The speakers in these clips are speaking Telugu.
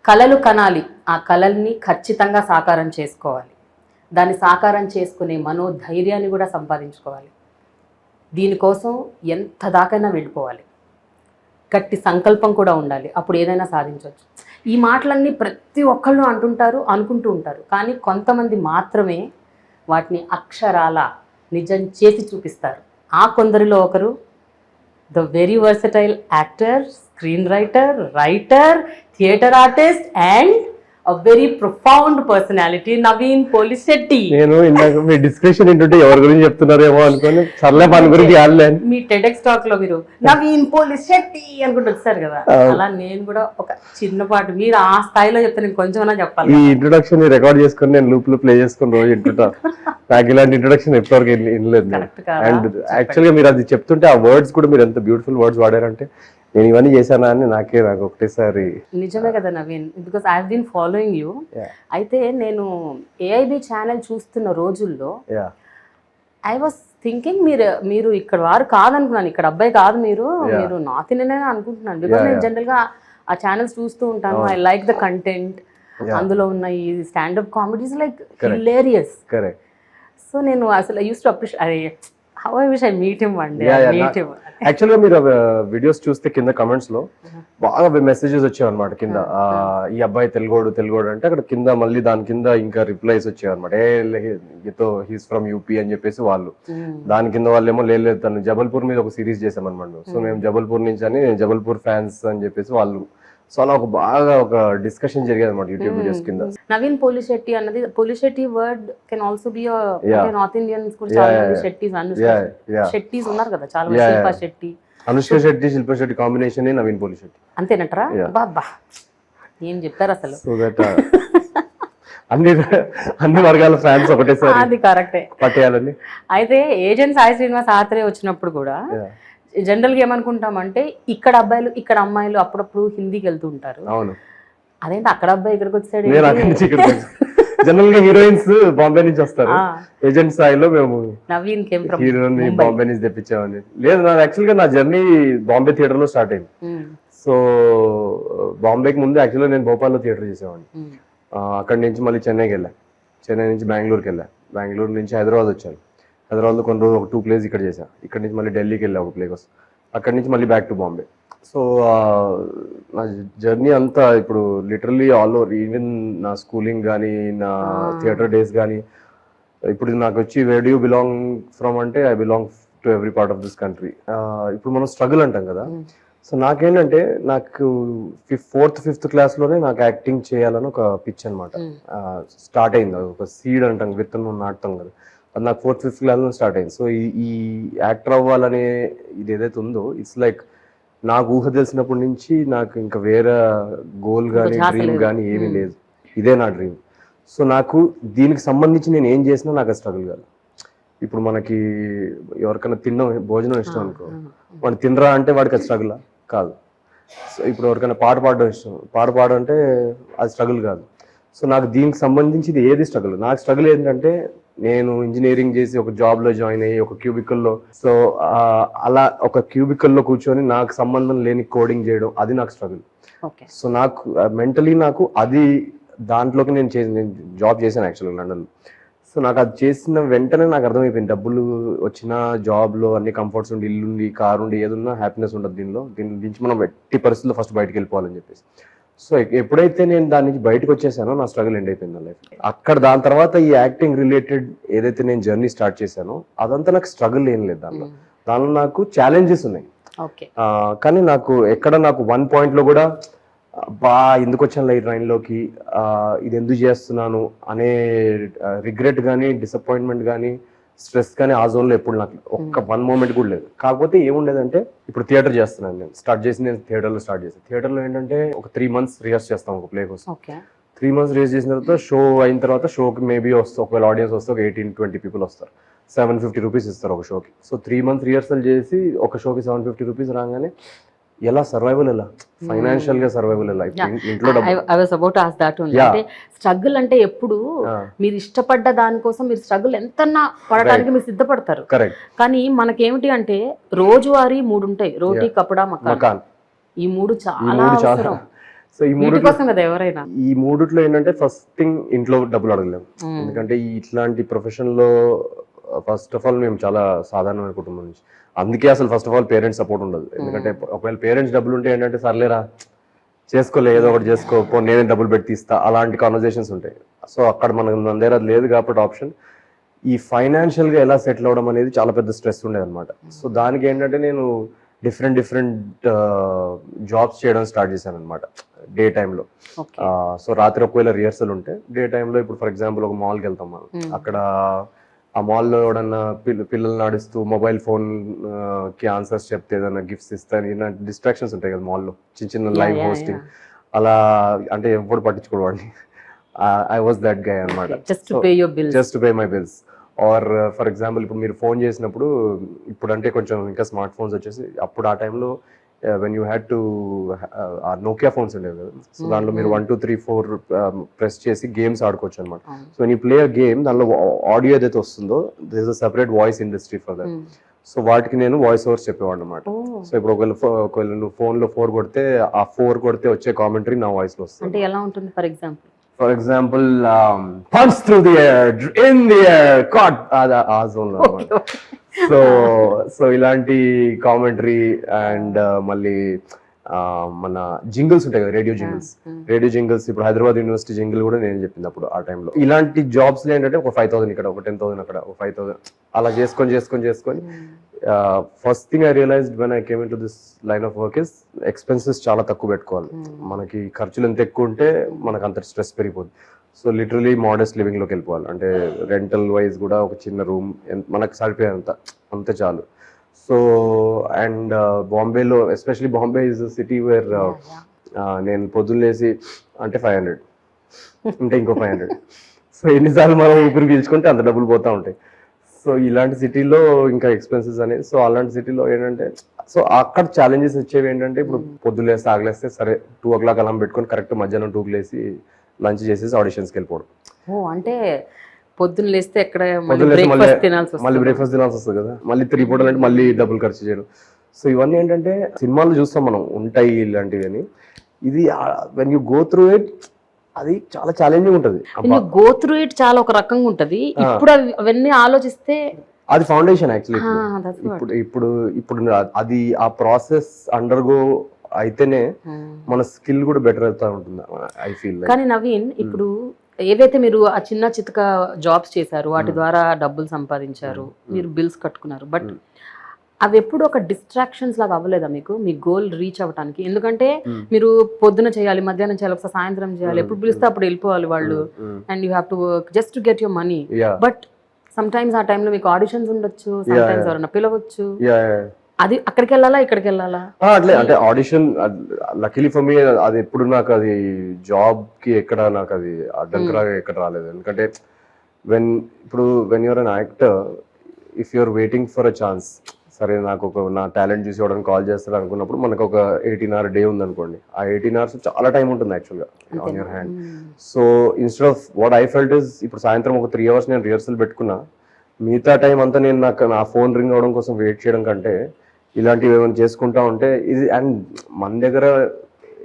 కలలు కనాలి, ఆ కలల్ని ఖచ్చితంగా సాకారం చేసుకోవాలి, దాన్ని సాకారం చేసుకునే మనోధైర్యాన్ని కూడా సంపాదించుకోవాలి. దీనికోసం ఎంత దాకైనా వెళ్ళిపోవాలి, గట్టి సంకల్పం కూడా ఉండాలి, అప్పుడు ఏదైనా సాధించవచ్చు. ఈ మాటలన్నీ ప్రతి ఒక్కళ్ళు అనుకుంటూ ఉంటారు, కానీ కొంతమంది మాత్రమే వాటిని అక్షరాల నిజం చేసి చూపిస్తారు. ఆ కొందరిలో ఒకరు the very versatile actor, screen writer, theatre artist and a very profound personality, Naveen Polishetty. నేను ఇందాక మీ డిస్కషన్ ఏంటంటే ఎవరి గురించి చెప్తున్నారేమో అనుకోని సర్లే మన గురించి కాదులే. మీ టెడెక్స్ టాక్ లో మీరు నవీన్ పోలిశెట్టి అనుకుంటూ వచ్చారు కదా, అలా నేను కూడా ఒక చిన్నపాటు మీరు ఆ స్థాయిలో చెప్తే నేను కొంచెం చెప్పాలి. ఈ ఇంట్రొడక్షన్ రికార్డ్ చేసుకుని నేను లూప్ లో ప్లే చేసుకుని రోజు వింటుంటా. నాకు ఇలాంటి ఇంట్రొడక్షన్ ఎప్పటివరకు వినలేదు. అండ్ యాక్చువల్గా మీరు అది చెప్తుంటే ఆ వర్డ్స్ కూడా మీరు ఎంత బ్యూటిఫుల్ వర్డ్స్ వాడారంటే నేను ఇవన్నీ చేశానా అని నాకు ఒకటేసారి నిజమే కదా Naveen, because I have been following you. అయితే నేను ఏఐబి ఛానల్ చూస్తున్న రోజుల్లో ఐ వాస్ థింకింగ్ మీరు ఇక్కడ వారు కాదనుకున్నాను, ఇక్కడ అబ్బాయి కాదు, మీరు నార్త్ ఇండియన్ అనుకుంటున్నాను. బికాస్ నేను జనరల్ గా ఆ ఛానల్స్ చూస్తూ ఉంటాను. ఐ లైక్ ద కంటెంట్, అందులో ఉన్న ఈ standup comedies like hilarious. So నేను అసలు used to appreciate how I wish I meet him one day. Meet him. యాక్చువల్గా మీరు వీడియోస్ చూస్తే కింద కమెంట్స్ లో బాగా మెసేజెస్ వచ్చాయి అనమాట. కింద ఈ అబ్బాయి తెలుగోడు అంటే అక్కడ కింద మళ్ళీ దాని కింద ఇంకా రిప్లైస్ వచ్చాయి అనమాట. హీస్ ఫ్రమ్ యూపీ అని చెప్పేసి వాళ్ళు, దాని కింద వాళ్ళు ఏమో లేదు తను జబల్పూర్ మీద ఒక సిరీస్ చేసామన్నమాట. సో మేము జబల్పూర్ నుంచి అని జబల్పూర్ ఫ్యాన్స్ అని చెప్పేసి వాళ్ళు. సో అలా బాగా ఒక డిస్కషన్ జరిగేది అనమాట యూట్యూబ్ వీడియోస్ కింద. నవీన్ పోలిశెట్టి అన్నది, Polishetty word can also be North Indians కూడా చాలా మంది శెట్టీస్ ఉన్నారు కదా చాలా మంది. శిల్పా శెట్టి, అనుష్క శెట్టి, శిల్పా శెట్టి కాంబినేషన్ నవీన్ పోలిశెట్టి అంతేనట్రా? బాబా ఏం చెప్పారు అసలు. సో దట్ అన్ని వర్గాల ఫ్యాన్స్ ఒకటేసారి అది కరెక్టే పట్టేయాలని. అయితే ఏజెంట్ సాయి శ్రీనివాస్ ఆత్రేయ వచ్చినప్పుడు కూడా జనరల్ గా ఏమనుకుంటామంటే ఇక్కడ అబ్బాయిలు ఇక్కడ అమ్మాయిలు అప్పుడప్పుడు హిందీకి వెళ్తూ ఉంటారు. అవును, అదేంటి అక్కడ అబ్బాయి ఇక్కడికి వచ్చాడు. జనరల్ గా హీరోయిన్స్ బాంబే నుంచి వస్తారు, ఏజెంట్ స్థాయిలో మేము నవీన్ హీరోయిన్ బాంబే నుంచి తెప్పించామని. లేదు, నా యాక్చువల్ గా నా జర్నీ బాంబే థియేటర్ లో స్టార్ట్ అయింది. సో బాంబేకి ముందు యాక్చువల్గా నేను భోపాల్లో థియేటర్ చేసేవాడిని. అక్కడి నుంచి మళ్ళీ చెన్నైకి వెళ్ళా, చెన్నై నుంచి బెంగళూరుకి వెళ్ళా, బెంగళూరు నుంచి హైదరాబాద్ వచ్చాను. హైదరాబాద్లో కొన్ని రోజులు ఒక 2 plays ఇక్కడ చేశాను. ఇక్కడ నుంచి మళ్ళీ ఢిల్లీకి వెళ్ళా ఒక ప్లే కోసం, అక్కడి నుంచి మళ్ళీ బ్యాక్ టు బాంబే. సో నా జర్నీ అంతా ఇప్పుడు లిటరల్లీ ఆల్ ఓవర్, ఈవెన్ నా స్కూలింగ్ కానీ నా థియేటర్ డేస్ కానీ. ఇప్పుడు నాకు వచ్చి where do you belong from అంటే I belong to every part of this country. ఇప్పుడు మనం స్ట్రగుల్ అంటాం కదా. సో నాకేంటంటే నాకు 4th 5th క్లాస్లోనే నాకు యాక్టింగ్ చేయాలని ఒక పిచ్ అనమాట స్టార్ట్ అయింది. అది ఒక సీడ్ అంటాం, విత్తనం నాటుతాం కదా, అది నాకు 4th 5th క్లాస్లో స్టార్ట్ అయింది. సో ఈ యాక్టర్ అవ్వాలనే ఇది ఏదైతే ఉందో ఇట్స్ లైక్ నాకు ఊహ తెలిసినప్పటి నుంచి నాకు ఇంకా వేరే గోల్ కానీ డ్రీమ్ కానీ ఏమీ లేదు, ఇదే నా డ్రీమ్. సో నాకు దీనికి సంబంధించి నేను ఏం చేసినా నాకు స్ట్రగుల్ కాదు. ఇప్పుడు మనకి ఎవరికైనా భోజనం ఇష్టం అనుకో, వాడు తినరా అంటే వాడికి అది స్ట్రగుల్ కాదు. సో ఇప్పుడు ఎవరికైనా పాట పాడడం ఇష్టం, పాట పాడంటే అది స్ట్రగుల్ కాదు. సో నాకు దీనికి సంబంధించి ఇది ఏది స్ట్రగుల్. నాకు స్ట్రగుల్ ఏంటంటే నేను ఇంజనీరింగ్ చేసి ఒక జాబ్లో జాయిన్ అయ్యి ఒక క్యూబికల్లో, సో అలా ఒక క్యూబికల్లో కూర్చొని నాకు సంబంధం లేని కోడింగ్ చేయడం, అది నాకు స్ట్రగుల్. సో నాకు మెంటలీ నాకు అది దాంట్లోకి నేను జాబ్ చేశాను యాక్చువల్గా లండన్లో. సో నాకు అది చేసిన వెంటనే నాకు అర్థమైపోయింది, డబ్బులు వచ్చిన జాబ్లో అన్ని కంఫర్ట్స్ ఉండి, ఇల్లుండి, కారు ఉండి, ఏదున్నా హ్యాపీనెస్ ఉండదు దీని నుంచి మనం ఎట్టి పరిస్థితుల్లో ఫస్ట్ బయటకు వెళ్ళిపోవాలని చెప్పేసి. సో ఎప్పుడైతే నేను దాని నుంచి బయటకు వచ్చేసానో నా స్ట్రగుల్ ఎండ్ అయిపోయింది నా లైఫ్. అక్కడ దాని తర్వాత ఈ యాక్టింగ్ రిలేటెడ్ ఏదైతే నేను జర్నీ స్టార్ట్ చేశానో అదంతా నాకు స్ట్రగుల్ ఏం లేదు. దానిలో నాకు ఛాలెంజెస్ ఉన్నాయి, కానీ నాకు ఎక్కడ నాకు 1 point లో కూడా ఎందుకు వచ్చాను ఈ ట్రైన్లోకి, ఇది ఎందుకు చేస్తున్నాను అనే రిగ్రెట్ కానీ డిసప్పాయింట్మెంట్ కానీ స్ట్రెస్ కానీ ఆ జోన్లో ఎప్పుడు నాకు ఒక్క 1 moment కూడా లేదు. కాకపోతే ఏముండేదంటే ఇప్పుడు థియేటర్ చేస్తున్నాను, నేను స్టార్ట్ చేసి నేను థియేటర్లో స్టార్ట్ చేశాను. థియేటర్లో ఏంటంటే ఒక 3 months రిహర్స్ చేస్తాం ఒక ప్లే కోసం. 3 months రిహర్స్ చేసిన తర్వాత షో అయిన తర్వాత షోకి మేబీ వస్తే ఒకవేళ ఆడియన్స్ వస్తే ఒక 18-20 people వస్తారు, 750 rupees ఇస్తారు ఒక షోకి. సో 3 months రిహర్సల్ చేసి ఒక షోకి 750 rupees రాగానే ఎలా సర్వైవల్, ఎలా ఫైనాన్షియల్ గా సర్వైవల్, ఎలా ఇంట్లో స్ట్రగుల్ అంటే ఎప్పుడు మీరు ఇష్టపడ్డ దానికోసం మీరు స్ట్రగుల్ ఎంతన్నా పడడానికి మీరు సిద్ధపడతారు. కానీ మనకేమిటి అంటే రోజువారీ 3 ఉంటాయి, రోటీ కపడా మకాన్, ఈ 3 చాలా అవసరం. సో ఈ వీటి కోసం కదా ఎవరైనా. ఈ మూడిట్లో ఏంటంటే ఫస్ట్ థింగ్ ఇంట్లో డబ్బులు అడగలేము. ఎందుకంటే ఇట్లాంటి ప్రొఫెషన్ లో ఫస్ట్ ఆఫ్ ఆల్ మేము చాలా సాధారణమైన కుటుంబం నుంచి, అందుకే అసలు first of all parents support ఉండదు. ఎందుకంటే ఒకవేళ పేరెంట్స్ డబ్బులు ఉంటే ఏంటంటే సర్లేరా చేసుకోలే, ఏదో ఒకటి చేసుకో, నేనే డబ్బులు పెట్టి తీస్తా, అలాంటి కాన్వర్జేషన్స్ ఉంటాయి. సో అక్కడ మన దగ్గర అది లేదు కాబట్టి ఆప్షన్ ఈ ఫైనాన్షియల్ గా ఎలా సెటిల్ అవడం అనేది చాలా పెద్ద స్ట్రెస్ ఉండేది అనమాట. సో దానికి ఏంటంటే నేను డిఫరెంట్ జాబ్స్ చేయడం స్టార్ట్ చేశాను అనమాట డే టైంలో. సో రాత్రి ఒకవేళ రిహర్సల్ ఉంటే డే టైంలో, ఇప్పుడు ఫర్ ఎగ్జాంపుల్ ఒక మాల్కి వెళ్తాం మనం, అక్కడ ఆ మాల్లో ఎవడన్నా పిల్లలు నడుస్తూ మొబైల్ ఫోన్ కి ఆన్సర్స్ చెప్తే ఏదైనా గిఫ్ట్స్ ఇస్తాను, ఇలాంటి డిస్ట్రాక్షన్స్ ఉంటాయి కదా మాల్లో, చిన్న చిన్న లైవ్ హోస్టింగ్ అలా, అంటే ఎప్పుడు పట్టించుకోడు వాడిని. ఐ వాజ్ దట్ గై అనమాట, just to pay my bills. Or for example ఇప్పుడు మీరు ఫోన్ చేసినప్పుడు, ఇప్పుడు అంటే కొంచెం ఇంకా స్మార్ట్ ఫోన్స్ వచ్చేసి, అప్పుడు ఆ టైంలో when you had to Nokia phones ఉండేవి కదా, సో దాంట్లో మీరు 1 2 3 4 ప్రెస్ చేసి గేమ్స్ ఆడుకోవచ్చు అనమాట. So when you play a game, దానిలో ఆడియో ఏదైతే వస్తుందో this is a separate voice industry for that. So వాటికి నేను వాయిస్ ఓవర్స్ చెప్పేవాడు అనమాట. సో ఇప్పుడు ఒకవేళ నువ్వు ఫోన్ లో 4 కొడితే, ఆ 4 కొడితే వచ్చే కామెంటరీ నా వాయిస్ లో వస్తుంది. అంటే ఎలా ఉంటుంది? For example punch through the air, in the air, caught, ఆ zone లో అన్నమాట. సో ఇలాంటి కామెంటరీ అండ్ మళ్ళీ మన జింగిల్స్ ఉంటాయి కదా, రేడియో జింగిల్స్. ఇప్పుడు హైదరాబాద్ యూనివర్సిటీ జింగిల్ కూడా నేను చెప్పింది అప్పుడు ఆ టైంలో. ఇలాంటి జాబ్స్ ఏంటంటే ఒక 5,000 ఇక్కడ, ఒక 10,000 అక్కడ, ఒక 5,000 అలా చేసుకొని first thing I realized when I came in to this line of work is expenses చాలా తక్కువ పెట్టుకోవాలి. మనకి ఖర్చులు ఎంత ఎక్కువ ఉంటే మనకు అంత స్ట్రెస్ పెరిగిపోతుంది. సో లిటరలీ మోడెస్ట్ లివింగ్ లోకి వెళ్ళిపోవాలి. అంటే రెంటల్ వైజ్ కూడా ఒక చిన్న రూమ్ మనకు సరిపోయేంత అంతే చాలు. సో అండ్ బాంబేలో especially, Bombay is city wear నేను పొద్దున్నేసి అంటే 500 అంటే ఇంకో 500. సో ఎన్నిసార్లు మనం ఊపిరి పీల్చుకుంటే అంత డబ్బులు పోతూ ఉంటాయి. సో ఇలాంటి సిటీలో ఇంకా ఎక్స్పెన్సెస్ అనేది, సో అలాంటి సిటీలో ఏంటంటే, సో అక్కడ ఛాలెంజెస్ వచ్చేవి ఏంటంటే, ఇప్పుడు పొద్దులేస్తే ఆగలేస్తే సరే 2 o'clock అలారం పెట్టుకొని కరెక్ట్ మధ్యాహ్నం 2కి లేసి లంచ్ చేసేసి ఆడిషన్స్కి వెళ్ళిపోవడం. అంటే పొద్దున్న లేస్తే ఎక్కడ మళ్ళీ బ్రేక్ఫాస్ట్ తినాల్సి వస్తుంది కదా, మళ్ళీ 3 పూటలు అంటే మళ్ళీ డబ్బులు ఖర్చు చేయడం. సో ఇవన్నీ ఏంటంటే సినిమాలు చూస్తాం మనం, ఉంటాయి ఇలాంటివి అని. ఇది when you go through it, అది చాలా ఛాలెంజింగ్ ఉంటుంది. గో త్రూ ఇట్ చాలా ఒక రకంగా ఉంటది. ఇప్పుడు అవన్నీ ఆలోచిస్తే అది ఫౌండేషన్ యాక్చువల్లీ. ఇప్పుడు అది ఆ ప్రాసెస్ అండర్గో అయితేనే మన స్కిల్ కూడా బెటర్ అవుతా ఉంటుంది ఐ ఫీల్. కానీ నవీన్, ఇప్పుడు ఏవైతే మీరు ఆ చిన్న చితక జాబ్స్ చేశారు, వాటి ద్వారా డబ్బులు సంపాదించారు, మీరు బిల్స్ కట్టుకున్నారు, బట్ అవి ఎప్పుడు ఒక డిస్ట్రాక్షన్స్ లాగా అవ్వలేదా మీకు, మీ గోల్ రీచ్ అవ్వడానికి? ఎందుకంటే మీరు పొద్దున చేయాలి, మధ్యాహ్నం చేయాలి, ఒకసారి సాయంత్రం చేయాలి, ఎప్పుడు పిలిస్తే అప్పుడు వెళ్ళిపోవాలి వాళ్ళు, and you have to work just to get your money. But some times ఆ టైంలో మీకు ఆడిషన్స్ ఉండొచ్చు, సమ్ టైమ్స్ ఎవరైనా పిలవచ్చు, అది అక్కడికి వెళ్ళాలా ఇక్కడికి వెళ్ళాలా? అట్లే అంటే ఆడిషన్, లక్కీలీ ఫర్ మీ అది ఎప్పుడు నాకు అది జాబ్ కి ఎక్కడ నాకు అది అడ్డంకరాగా ఎక్కడ రాలేదు. ఎందుకంటే ఇప్పుడు when you're an actor, if you're waiting for a chance, సరే నాకు నా టాలెంట్ చూసి ఇవ్వడానికి కాల్ చేస్తారు అనుకున్నప్పుడు, మనకు ఒక 18-hour డే ఉంది అనుకోండి, ఆ 18 hours చాలా టైం ఉంటుంది యాక్చువల్గా on your hand. So instead of what I felt is, ఇప్పుడు సాయంత్రం ఒక 3 hours నేను రిహర్సల్ పెట్టుకున్నా, మిగతా టైం అంతా నేను నా ఫోన్ రింగ్ అవడం కోసం వెయిట్ చేయడం కంటే ఇలాంటివి ఏమైనా చేసుకుంటా ఉంటే ఇది. అండ్ మన దగ్గర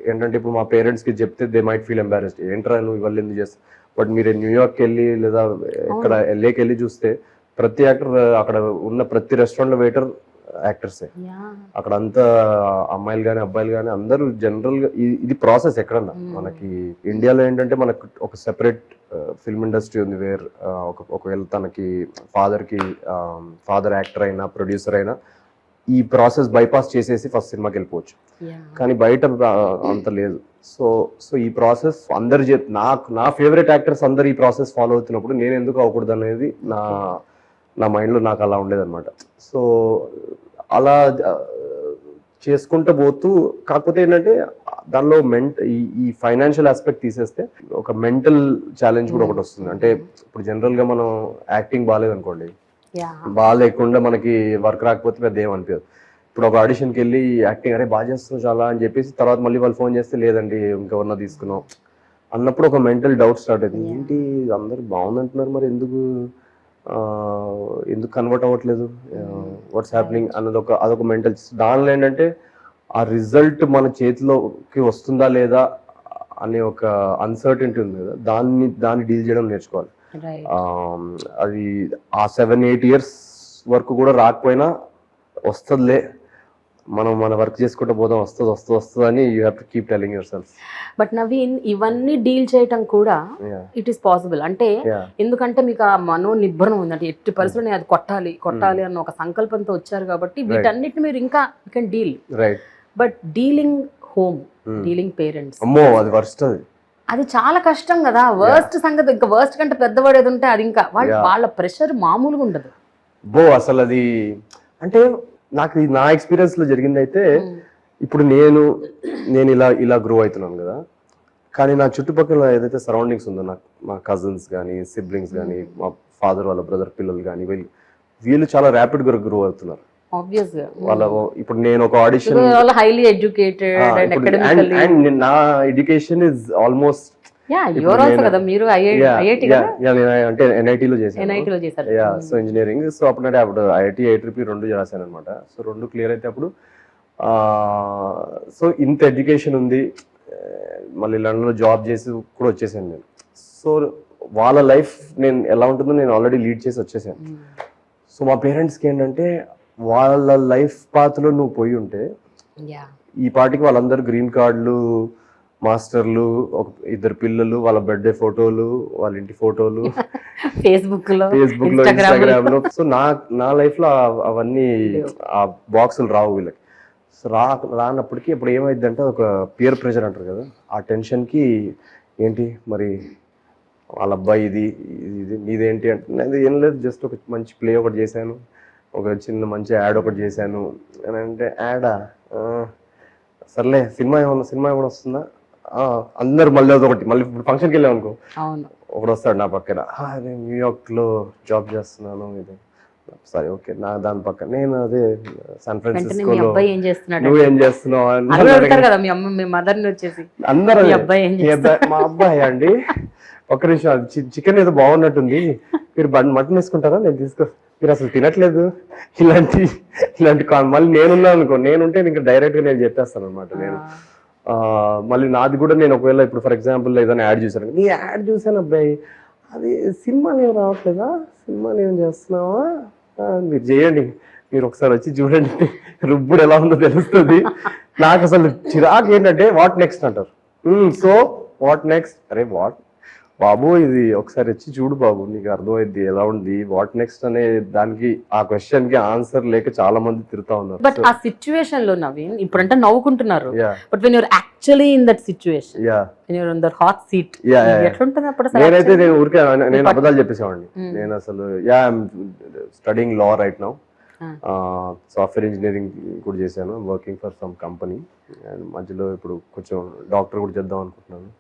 ఏంటంటే, ఇప్పుడు మా పేరెంట్స్కి చెప్తే దే మైట్ ఫీల్ ఎంబారెస్డ్, ఏంట్రా నువ్వు ఇవాళ ఎందుకు చేస్తా. బట్ మీరు న్యూయార్క్ వెళ్ళి లేదా ఎక్కడ LAకి వెళ్ళి చూస్తే ప్రతి యాక్టర్, అక్కడ ఉన్న ప్రతి రెస్టారెంట్ వెయిటర్ యాక్టర్సే. అక్కడ అంతా అమ్మాయిలు కానీ అబ్బాయిలు కానీ అందరూ జనరల్ గా ఇది ప్రాసెస్. ఎక్కడన్నా మనకి ఇండియాలో ఏంటంటే మనకు ఒక సెపరేట్ ఫిల్మ్ ఇండస్ట్రీ ఉంది, వేర్ ఒకవేళ తనకి ఫాదర్ యాక్టర్ అయినా ప్రొడ్యూసర్ అయినా ఈ ప్రాసెస్ బైపాస్ చేసేసి ఫస్ట్ సినిమాకి వెళ్ళిపోవచ్చు. కానీ బయట అంత లేదు. సో ఈ ప్రాసెస్ అందరు నా ఫేవరెట్ యాక్టర్స్ అందరు ఈ ప్రాసెస్ ఫాలో అవుతున్నప్పుడు నేను ఎందుకు అవ్వకూడదు అనేది నా మైండ్లో నాకు అలా ఉండేదన్నమాట. సో అలా చేసుకుంటూ పోతూ, కాకపోతే ఏంటంటే దానిలో ఈ ఫైనాన్షియల్ ఆస్పెక్ట్ తీసేస్తే ఒక మెంటల్ ఛాలెంజ్ కూడా ఒకటి వస్తుంది. అంటే ఇప్పుడు జనరల్గా మనం యాక్టింగ్ బాగాలేదనుకోండి, బాగాలేకుండా మనకి వర్క్ రాకపోతే పెద్ద ఏమనిపించదు. ఇప్పుడు ఒక ఆడిషన్కి వెళ్ళి యాక్టింగ్ అరే బాగా చేస్తున్నావు చాలా అని చెప్పేసి తర్వాత మళ్ళీ వాళ్ళు ఫోన్ చేస్తే లేదండి ఇంకెవరన్నా తీసుకున్నాం అన్నప్పుడు ఒక మెంటల్ డౌట్ స్టార్ట్ అవుతుంది. ఏంటి అందరు బాగుందంటున్నారు, మరి ఎందుకు కన్వర్ట్ అవ్వట్లేదు, వాట్స్ హ్యాపెనింగ్ అన్నది అదొక మెంటల్. దానిలో ఏంటంటే ఆ రిజల్ట్ మన చేతిలోకి వస్తుందా లేదా అనే ఒక అన్సర్టెనిటీ ఉంది కదా, దాన్ని డీల్ చేయడం నేర్చుకోవాలి. రైట్. అది ఆ 7-8 years వరకు కూడా రాకపోయినా వస్తుందిలే, మనం మన వర్క్ చేసుకుంటూ పోదాం, వస్తుంది అని you have to keep telling your self. But Naveen, ఇవన్నీ డీల్ చేయటం కూడా ఇట్ ఈస్ పాసిబుల్. అంటే ఎందుకంటే మీకు ఆ మనోనిబ్బరం ఉంది, అంటే ఎట్టి పరిస్థితుల్లో నేను అది కొట్టాలి అన్న ఒక సంకల్పంతో వచ్చారు కాబట్టి వీటన్నిటిని మీరు ఇంకా you can deal. Right. But dealing home, dealing parents, అమ్మో అది వర్స్ట్. అది చాలా కష్టం కదా. వర్స్ట్ సంగతి, ఇంకా వర్స్ట్ కంటే పెద్దవాడేది ఉంటే అది ఇంకా వాళ్ళ ప్రెషర్ మామూలుగా ఉండదు. అసలు అది అంటే నాకు నా ఎక్స్పీరియన్స్ లో జరిగింది అయితే, ఇప్పుడు నేను ఇలా గ్రో అవుతున్నాను కదా, కానీ నా చుట్టుపక్కల ఏదైతే సరౌండింగ్స్ ఉందో, నాకు మా కజిన్స్ కానీ సిబ్లింగ్స్ కానీ మా ఫాదర్ వాళ్ళ బ్రదర్ పిల్లలు కానీ వీళ్ళు చాలా ర్యాపిడ్ గా గ్రో అవుతున్నారు. వాళ్ళ ఇప్పుడు నేను ఒక ఆడిషన్, హైలీ ఎడ్యుకేటెడ్ అండ్ నా ఎడ్యుకేషన్ ఇస్ ఆల్మోస్ట్ అంటే ఎన్ఐటీలో చేశాను. సో ఇంజనీరింగ్, సో అప్పుడు ఐఐటి IITRP 2 రాశాను అనమాట. సో 2 క్లియర్ అయితే అప్పుడు సో ఇంత ఎడ్యుకేషన్ ఉంది, మళ్ళీ లండన్లో జాబ్ చేసి కూడా వచ్చేసాను నేను. సో వాళ్ళ లైఫ్ నేను ఎలా ఉంటుందో నేను ఆల్రెడీ లీడ్ చేసి వచ్చేసాను. సో మా పేరెంట్స్కి ఏంటంటే, వాళ్ళ లైఫ్ పాత్లో నువ్వు పోయి ఉంటే ఈ పాటికి వాళ్ళందరూ గ్రీన్ కార్డులు, మాస్టర్లు, ఒక 2 పిల్లలు, వాళ్ళ బర్త్డే ఫోటోలు, వాళ్ళ ఇంటి ఫోటోలు ఫేస్బుక్ లో ఇన్స్టాగ్రామ్ లో. సో నా లైఫ్ లో అవన్నీ ఆ బాక్సులు రావు వీళ్ళకి. సో రానప్పటికీ ఇప్పుడు ఏమైంది అంటే, ఒక పియర్ ప్రెషర్ అంటారు కదా, ఆ టెన్షన్ కి ఏంటి మరి వాళ్ళ అబ్బాయి ఇది నీదేంటి అంటే, అది ఏం లేదు, జస్ట్ ఒక మంచి ప్లే ఒకటి చేశాను, ఒక చిన్న మంచి యాడ్ ఒకటి చేశాను అని అంటే, యాడా సర్లే, సినిమా ఏమైనా వస్తుందా, అందరు మళ్ళీ మళ్ళీ ఇప్పుడు ఫంక్షన్కి వెళ్ళాం అనుకో, ఒకడు వస్తాడు నా పక్కన, నేను న్యూయార్క్ లో జాబ్ చేస్తున్నాను, ఇది సరే ఓకే, నా దాని పక్కన నేను అదే శాన్ ఫ్రాన్సిస్కోలో, నువ్వేం చేస్తున్నావు అందరూ, మా అబ్బాయి అండి ఒక్క నిమిషం, చికెన్ ఏదో బాగున్నట్టుంది, మీరు మటన్ వేసుకుంటారా, నేను మీరు అసలు తినట్లేదు, ఇలాంటి మళ్ళీ నేనున్నాను అనుకో, నేనుంటే ఇంకా డైరెక్ట్ గా నేను చెప్పేస్తాను అనమాట. నేను మళ్ళీ నాది కూడా, నేను ఒకవేళ ఇప్పుడు ఫర్ ఎగ్జాంపుల్ ఏదైనా యాడ్ చూసాను, నీ యాడ్ చూసాను అబ్బాయి, అది సినిమాలు ఏం రావట్లేదా, సినిమాలు ఏం చేస్తున్నావా, మీరు చేయండి, మీరు ఒకసారి వచ్చి చూడండి, రుబ్బుడు ఎలా ఉందో తెలుస్తుంది. నాకు అసలు చిరాకు ఏంటంటే, వాట్ నెక్స్ట్ అంటారు. సో వాట్ నెక్స్ట్, అరే వాట్ బాబు, ఇది ఒకసారి వచ్చి చూడు బాబు, నీకు అర్థమైంది ఎలా ఉంది, వాట్ నెక్స్ట్ అనే దానికి, ఆ క్వశ్చన్ కి ఆన్సర్ లేక చాలా మంది తిరుగుతా ఉన్నారు. బట్ ఆ సిచ్యువేషన్ లో నవీన్, ఇప్పుడు అంటే నవ్వుకుంటున్నారు, but when you're actually in that situation, when you're in that hot seat, ఎట్లుంటుంది అప్పుడు? నేనైతే నేను అబద్ధాలు చెప్పేసేవాడిని. నేను అసలు I'm studying law right now, software engineering కూడా చేశాను, working for some company, and మధ్యలో ఇప్పుడు కొంచెం డాక్టర్ కూడా చేద్దాం అనుకుంటున్నాను.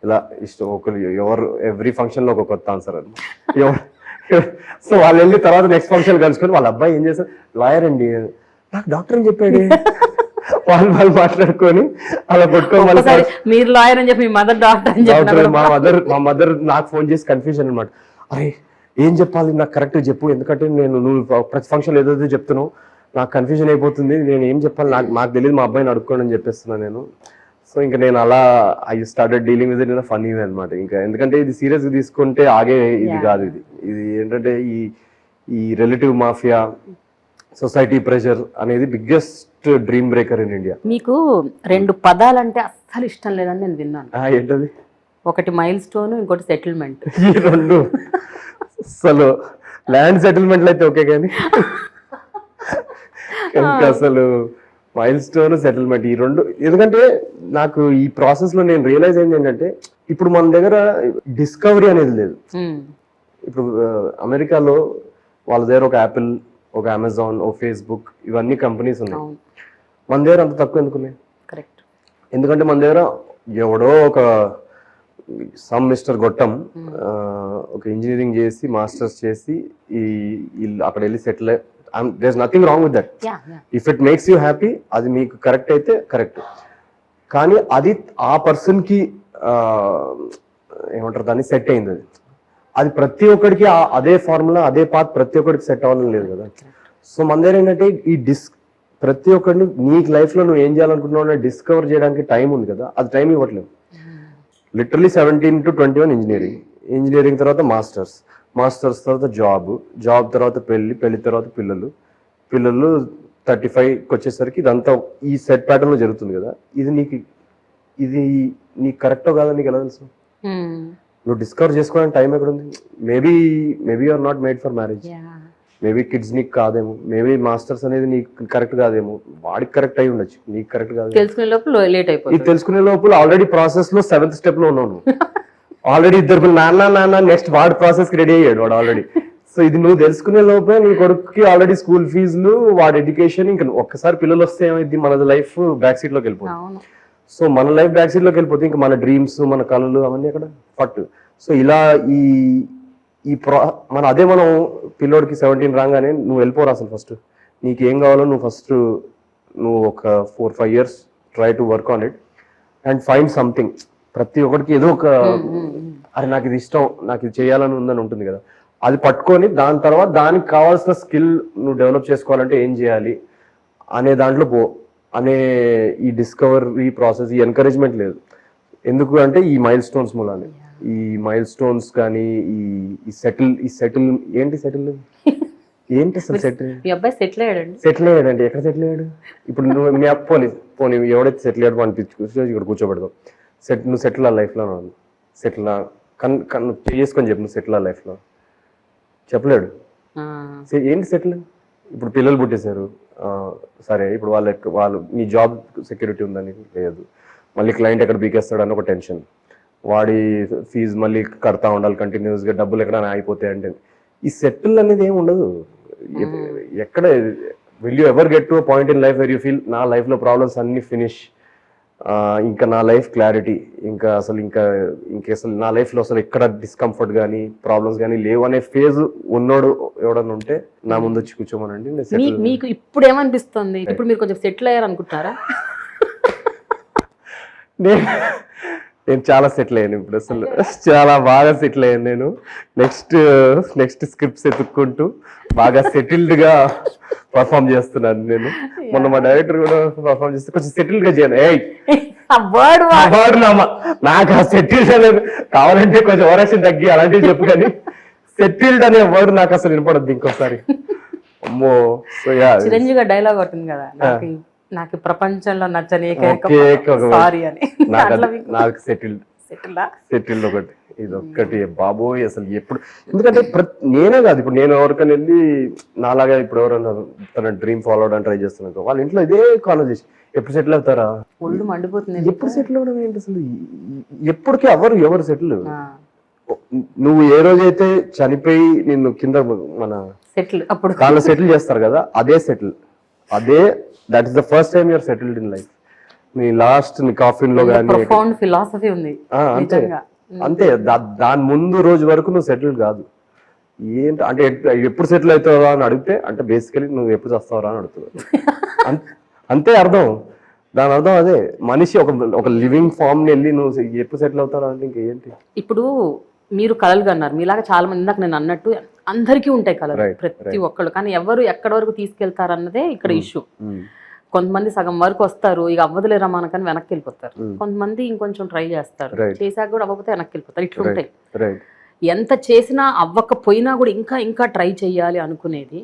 ఇలా ఇష్టం, ఎవరు ఎవ్రీ ఫంక్షన్ లో ఒక కొత్త ఆన్సర్ అని. సో వాళ్ళు వెళ్ళి తర్వాత నెక్స్ట్ ఫంక్షన్ కలుసుకొని, వాళ్ళ అబ్బాయి ఏం చేశారు, లాయర్ అండి, నాకు డాక్టర్ అని చెప్పాడు, వాళ్ళు మాట్లాడుకొని అలా కొట్టుకోవాలి. మీరు లాయర్ అని చెప్పి మీ మదర్ డాక్టర్ అని చెప్పారు. మా మదర్ నాకు ఫోన్ చేసి కన్ఫ్యూజన్ అనమాట, అరే ఏం చెప్పాలి నాకు కరెక్ట్ చెప్పు, ఎందుకంటే నువ్వు ప్రతి ఫంక్షన్ ఏదైతే చెప్తున్నావు నాకు కన్ఫ్యూజన్ అయిపోతుంది, నేను ఏం చెప్పాలి నాకు తెలియదు, మా అబ్బాయిని అడుక్కోండి అని చెప్పేస్తున్నాను నేను. సో ఇంకా నేను అలా I started dealing with it in a funny వే అనమాట. ఇంకా ఎందుకంటే ఇది సీరియస్ గా తీసుకుంటే ఆగే ఇది కాదు, ఇది ఏంటంటే ఈ రిలేటివ్ మాఫియా, సొసైటీ ప్రెషర్ అనేది biggest dream breaker in India. మీకు 2 పదాలంటే అస్సలు ఇష్టం లేదని నేను విన్నాను. ఏంటది? ఒకటి మైల్ స్టోన్, ఇంకోటి సెటిల్మెంట్. ఈ 2 అసలు ల్యాండ్ సెటిల్మెంట్లు అయితే ఓకే, కానీ ఇంకా అసలు మైల్ స్టోన్, సెటిల్మెంట్, ఈ 2. ఎందుకంటే నాకు ఈ ప్రాసెస్ లో నేను రియలైజ్ అయింది ఏంటంటే, ఇప్పుడు మన దగ్గర డిస్కవరీ అనేది లేదు. ఇప్పుడు అమెరికాలో వాళ్ళ దగ్గర ఒక యాపిల్, ఒక అమెజాన్, ఒక ఫేస్బుక్, ఇవన్నీ కంపెనీస్ ఉన్నాయి. మన దగ్గర అంత తక్కువ ఎందుకున్నాయి? కరెక్ట్. ఎందుకంటే మన దగ్గర ఎవడో ఒక సమ్ మిస్టర్ గొట్టం ఒక ఇంజనీరింగ్ చేసి, మాస్టర్స్ చేసి అక్కడ వెళ్ళి settle, there's nothing wrong with that. If it makes you happy, అది మీకు కరెక్ట్ అయితే కరెక్ట్, కానీ అది ఆ పర్సన్ కి ఏమంటారు దాన్ని సెట్ అయింది. అది ప్రతి ఒక్కడికి అదే ఫార్ములా, అదే పాత్ ప్రతి ఒక్కడికి సెట్ అవ్వాలని లేదు కదా. సో మన దగ్గర ఏంటంటే, ప్రతి ఒక్కడిని నీకు లైఫ్ లో నువ్వు ఏం చేయాలనుకుంటున్నావు డిస్కవర్ చేయడానికి టైం ఉంది కదా, అది టైం ఇవ్వట్లేదు. లిటరలీ 17 to 21 ఇంజనీరింగ్ తర్వాత మాస్టర్స్ తర్వాత జాబ్ తర్వాత పెళ్లి తర్వాత పిల్లలు 35కి వచ్చేసరికి ఇదంతా ఈ సెట్ ప్యాటర్న్ లో జరుగుతుంది కదా. ఇది నీకు కరెక్టో కాదో నీకు ఎలా తెలుసు? నువ్వు డిస్కవర్ చేసుకోవడానికి టైం ఎక్కడ ఉంది? Maybe are not made for marriage, maybe kids నీకు కాదేమో, మేబీ మాస్టర్స్ అనేది నీకు కరెక్ట్ కాదేమో, వాడికి కరెక్ట్ అయి ఉండొచ్చు, నీకు కరెక్ట్ కాదు. తెలుసుకునే లోపల లేట్ అయిపోతుంది. ఇది తెలుసుకునే లోపల ఆల్రెడీ ప్రాసెస్ లో 7th స్టెప్ లో ఉన్నావు. ఆల్రెడీ ఇద్దరు నాన్న నెక్స్ట్ వాడు ప్రాసెస్ కి రెడీ అయ్యాడు వాడు ఆల్రెడీ. సో ఇది నువ్వు తెలుసుకునే లోపే నీ కొడుకుకి ఆల్రెడీ స్కూల్ ఫీజులు, వాడి ఎడ్యుకేషన్, ఇంకా ఒక్కసారి పిల్లలు వస్తే ఏమైంది, మనది లైఫ్ బ్యాక్ సీట్ లోకి వెళ్ళిపోతుంది. సో మన లైఫ్ బ్యాక్ సీట్ లోకి వెళ్ళిపోతే ఇంకా మన డ్రీమ్స్, మన కళలు అవన్నీ అక్కడ పట్టు. సో ఇలా మనం పిల్లోడికి 17 రాగానే నువ్వు వెళ్ళిపోరా అసలు. ఫస్ట్ నీకు ఏం కావాలో నువ్వు ఒక 4-5 years try to work on it and find something. ప్రతి ఒక్కరికి ఏదో ఒక అరే నాకు ఇది ఇష్టం, నాకు ఇది చేయాలని ఉందని ఉంటుంది కదా, అది పట్టుకొని దాని తర్వాత దానికి కావాల్సిన స్కిల్ నువ్వు డెవలప్ చేసుకోవాలంటే ఏం చేయాలి అనే దాంట్లో అనే ఈ డిస్కవరీ ప్రాసెస్, ఈ ఎంకరేజ్మెంట్ లేదు. ఎందుకు అంటే ఈ మైల్ స్టోన్స్ మూలానే. ఈ మైల్ స్టోన్స్ కానీ ఈ సెటిల్ ఏంటి అసలు సెటిల్ అయ్యాడండి. ఎక్కడ సెటిల్ అయ్యాడు? ఇప్పుడు నువ్వు మీ పోనీ ఎవడైతే సెటిల్ అయ్యాడు అనిపించుకో, ఇక్కడ కూర్చోబెడతావు. నువ్వు సెటిల్ ఆ లైఫ్ లో సెటిల్ చేసుకొని చెప్పు, నువ్వు సెటిల్ ఆ లైఫ్ లో చెప్పలేడు. ఏంటి సెటిల్? ఇప్పుడు పిల్లలు పుట్టేశారు, సరే ఇప్పుడు వాళ్ళు నీ జాబ్ సెక్యూరిటీ ఉందని లేదు, మళ్ళీ క్లయింట్ ఎక్కడ బీకేస్తాడు అని ఒక టెన్షన్, వాడి ఫీజు మళ్ళీ కడతా ఉండాలి కంటిన్యూస్ గా, డబ్బులు ఎక్కడ అయిపోతాయి అంటే ఈ సెటిల్ అనేది ఏమి ఉండదు. ఎక్కడ will you ever get to a point in life where you feel నా లైఫ్ లో ప్రాబ్లమ్స్ అన్ని ఫినిష్, ఇంకా నా లైఫ్ క్లారిటీ, ఇంకా అసలు నా లైఫ్ లో అసలు ఎక్కడ డిస్కంఫర్ట్ కానీ ప్రాబ్లమ్స్ కానీ లేవు అనే ఫేజ్ ఉన్నోడు ఎవడన్నా ఉంటే నా ముందు వచ్చి కూర్చోమనండి. మీకు ఇప్పుడు ఏమనిపిస్తుంది? ఇప్పుడు మీరు కొంచెం సెటిల్ అయ్యారు అనుకుంటారా? నేను చాలా సెటిల్ అయ్యాను ఇప్పుడు, అసలు చాలా బాగా సెటిల్ అయ్యాను నేను. నెక్స్ట్ స్క్రిప్ట్స్ ఎత్తుక్కుంటూ బాగా సెటిల్డ్ గా పర్ఫామ్ చేస్తున్నాను నేను. మొన్న మా డైరెక్టర్ కూడా పర్ఫామ్ చేస్తే కొంచెం సెటిల్డ్ గా చేయను. నాకు ఆ సెటిల్డ్ అనేది కావాలంటే కొంచెం ఓవరాక్షన్ తగ్గి అలాంటివి చెప్పు, కానీ సెటిల్డ్ అనే వర్డ్ నాకు అసలు వినపడద్దు ఇంకోసారి. అమ్మో. చిరంజీవి డైలాగ్ అవుతుంది కదా, నాకు ప్రపంచంలో నచ్చని సారీ అని. నాకు సెటిల్డ్ ఒకటి, ఇది ఒక్కటి బాబోయ్ అసలు ఎప్పుడు. ఎందుకంటే నేనే కాదు, ఇప్పుడు నేను ఎవరికైనా వెళ్ళి నాలాగా ఇప్పుడు ఎవరన్నా తన డ్రీమ్ ఫాలో అవడానికి ట్రై చేస్తున్నాను, వాళ్ళ ఇంట్లో ఇదే కాన్వర్సేషన్, ఎప్పుడు సెటిల్ అవుతారా, ఒళ్ళు మండిపోతుంది, ఎప్పుడు సెటిల్ అవ్వడం ఏంటి అసలు, ఎప్పటికీ ఎవరు సెటిల్. నువ్వు ఏ రోజైతే చనిపోయి నిన్ను కింద మన సెటిల్ అప్పుడు వాళ్ళు సెటిల్ చేస్తారు కదా, అదే that is the first time you're settled in life. నీ లాస్ట్ నీ కాఫిన్ లో కానీ ఫిలాసఫీ ఉంది అంతే. దాని ముందు రోజు వరకు నువ్వు సెటిల్ కాదు. ఏంటి అంటే ఎప్పుడు సెటిల్ అవుతావా అని అడిగితే, అంటే బేసికలీ నువ్వు ఎప్పుడు వస్తావరా అని అడుగుతున్నావు, అంతే అర్థం. దాని అర్థం అదే, మనిషి ఒక లివింగ్ ఫామ్ ని వెళ్ళి నువ్వు ఎప్పుడు సెటిల్ అవుతారా అంటే ఇంకేంటి. ఇప్పుడు మీరు కలలు అన్నారు, మీలాగా చాలా మంది, ఇందాక నేను అన్నట్టు అందరికీ ఉంటాయి కలలు, ప్రతి ఒక్కళ్ళు, కానీ ఎవరు ఎక్కడి వరకు తీసుకెళ్తారు అన్నదే ఇక్కడ ఇష్యూ. కొంతమంది సగం వరకు వస్తారు, ఇక అవ్వదులేరా మనకని వెనక్కి వెళ్ళిపోతారు. కొంతమంది ఇంకొంచెం ట్రై చేస్తారు, చేశాక కూడా అవ్వకపోతే వెనక్కి వెళ్ళిపోతారు. ఇట్లుంటాయి. ఎంత చేసినా అవ్వకపోయినా కూడా ఇంకా ట్రై చేయాలి అనుకునేది,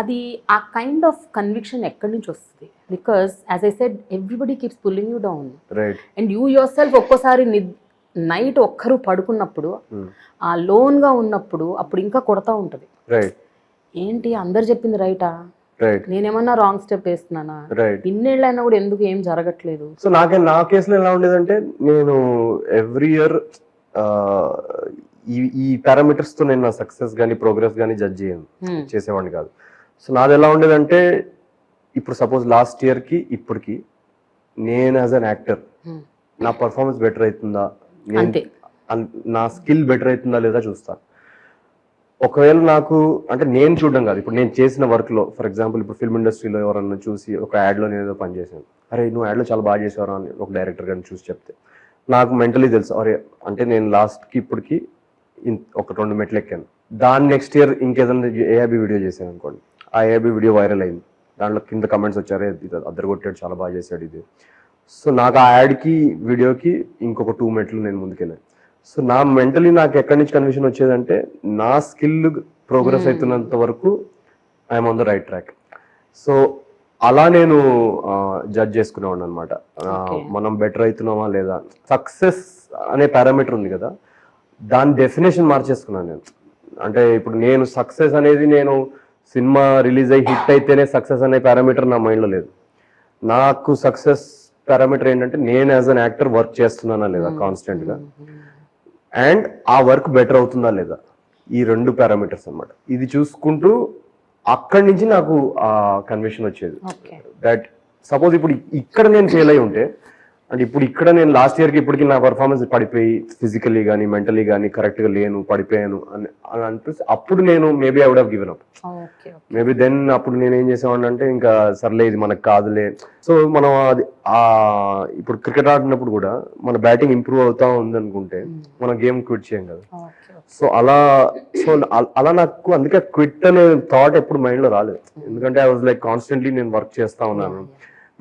అది ఆ కైండ్ ఆఫ్ కన్విక్షన్ ఎక్కడి నుంచి వస్తుంది? Because as I said, everybody keeps pulling you down and you your self. ఒక్కోసారి నైట్ ఒక్కరు పడుకున్నప్పుడు, ఆ లోన్ గా ఉన్నప్పుడు, అప్పుడు ఇంకా కొడతా ఉంటది, ఏంటి అందరు చెప్పింది రైటా, నేనేమన్నా రాంగ్ స్టెప్ వేస్తున్నానా, ఇన్నేళ్ళైనా కూడా ఎందుకు ఏం జరగట్లేదు. సో నా కేసులో ఎలా ఉండేదంటే, నేను ఎవ్రీ ఇయర్ ఈ పారామీటర్స్ తో నేను నా సక్సెస్ గానీ ప్రోగ్రెస్ గానీ జడ్జ్ చేసేవాడిని కాదు. సో నాది ఎలా ఉండేదంటే, ఇప్పుడు సపోజ్ లాస్ట్ ఇయర్ కి ఇప్పటికి నేను యాజ్ అన్ యాక్టర్ నా పర్ఫార్మెన్స్ బెటర్ అవుతుందా, నా స్కిల్ బెటర్ అవుతుందా లేదా చూస్తాను. ఒకవేళ నాకు అంటే నేను చూడడం కాదు, ఇప్పుడు నేను చేసిన వర్క్ లో, ఫర్ ఎగ్జాంపుల్ ఇప్పుడు ఫిల్మ్ ఇండస్ట్రీలో ఎవరన్నా చూసి ఒక యాడ్ లో నేను ఏదో పని చేశాను, అరే నువ్వు యాడ్ లో చాలా బాగా చేసావు అని ఒక డైరెక్టర్ గారిని చూసి చెప్తే, నాకు మెంటలీ తెలుసు, అరే అంటే నేను లాస్ట్ కి ఇప్పటికి ఒక 2 మెట్లు ఎక్కాను. దాని నెక్స్ట్ ఇయర్ ఇంకేదైనా ఏఐబి వీడియో చేశాను అనుకోండి, ఆ ఏఐబి వీడియో వైరల్ అయింది, దాంట్లో కింద కమెంట్స్ వచ్చారే అద్దరు కొట్టాడు, చాలా బాగా చేశాడు ఇది. సో నాకు ఆ యాడ్కి వీడియోకి ఇంకొక 2 మెట్లు నేను ముందుకెళ్ళాను. సో నా మెంటలీ నాకు ఎక్కడి నుంచి కన్విషన్ వచ్చేదంటే నా స్కిల్ ప్రోగ్రెస్ అవుతున్నంత వరకు I'm on the right track. So అలా నేను జడ్జ్ చేసుకునేవాడిని అనమాట. మనం బెటర్ అవుతున్నామా లేదా, సక్సెస్ అనే పారామీటర్ ఉంది కదా, దాని డెఫినేషన్ మార్చేసుకున్నాను నేను. అంటే ఇప్పుడు నేను సక్సెస్ అనేది నేను సినిమా రిలీజ్ అయ్యి హిట్ అయితేనే సక్సెస్ అనే పారామీటర్ నా మైండ్లో లేదు. నాకు సక్సెస్ పారామీటర్ ఏంటంటే నేను యాజ్ అన్ యాక్టర్ వర్క్ చేస్తున్నానా లేదా కాన్స్టెంట్గా, అండ్ ఆ వర్క్ బెటర్ అవుతుందా లేదా, ఈ 2 పారామీటర్స్ అనమాట. ఇది చూసుకుంటూ అక్కడి నుంచి నాకు ఆ కన్విషన్ వచ్చేది. దట్ సపోజ్ ఇప్పుడు ఇక్కడ నేను ఫెయిల్ అయి ఉంటే, అంటే ఇప్పుడు ఇక్కడ నేను లాస్ట్ ఇయర్కి ఇప్పటికి నా పర్ఫార్మెన్స్ పడిపోయి ఫిజికలీ కానీ మెంటలీ కానీ కరెక్ట్గా లేను, పడిపోయాను అని అనిపిస్తే అప్పుడు నేను maybe I would have given up. Maybe then అప్పుడు నేను ఏం చేసేవాడిని అంటే ఇంకా సర్లే ఇది మనకు కాదులే. సో మనం అది ఇప్పుడు క్రికెట్ ఆడినప్పుడు కూడా మన బ్యాటింగ్ ఇంప్రూవ్ అవుతా ఉంది అనుకుంటే మనం గేమ్ క్విట్ చేయం కదా. సో అలా నాకు అందుకే క్విట్ అనే థాట్ ఎప్పుడు మైండ్ లో రాలేదు. ఎందుకంటే ఐ వాజ్ లైక్ కాన్స్టెంట్లీ నేను వర్క్ చేస్తా ఉన్నాను,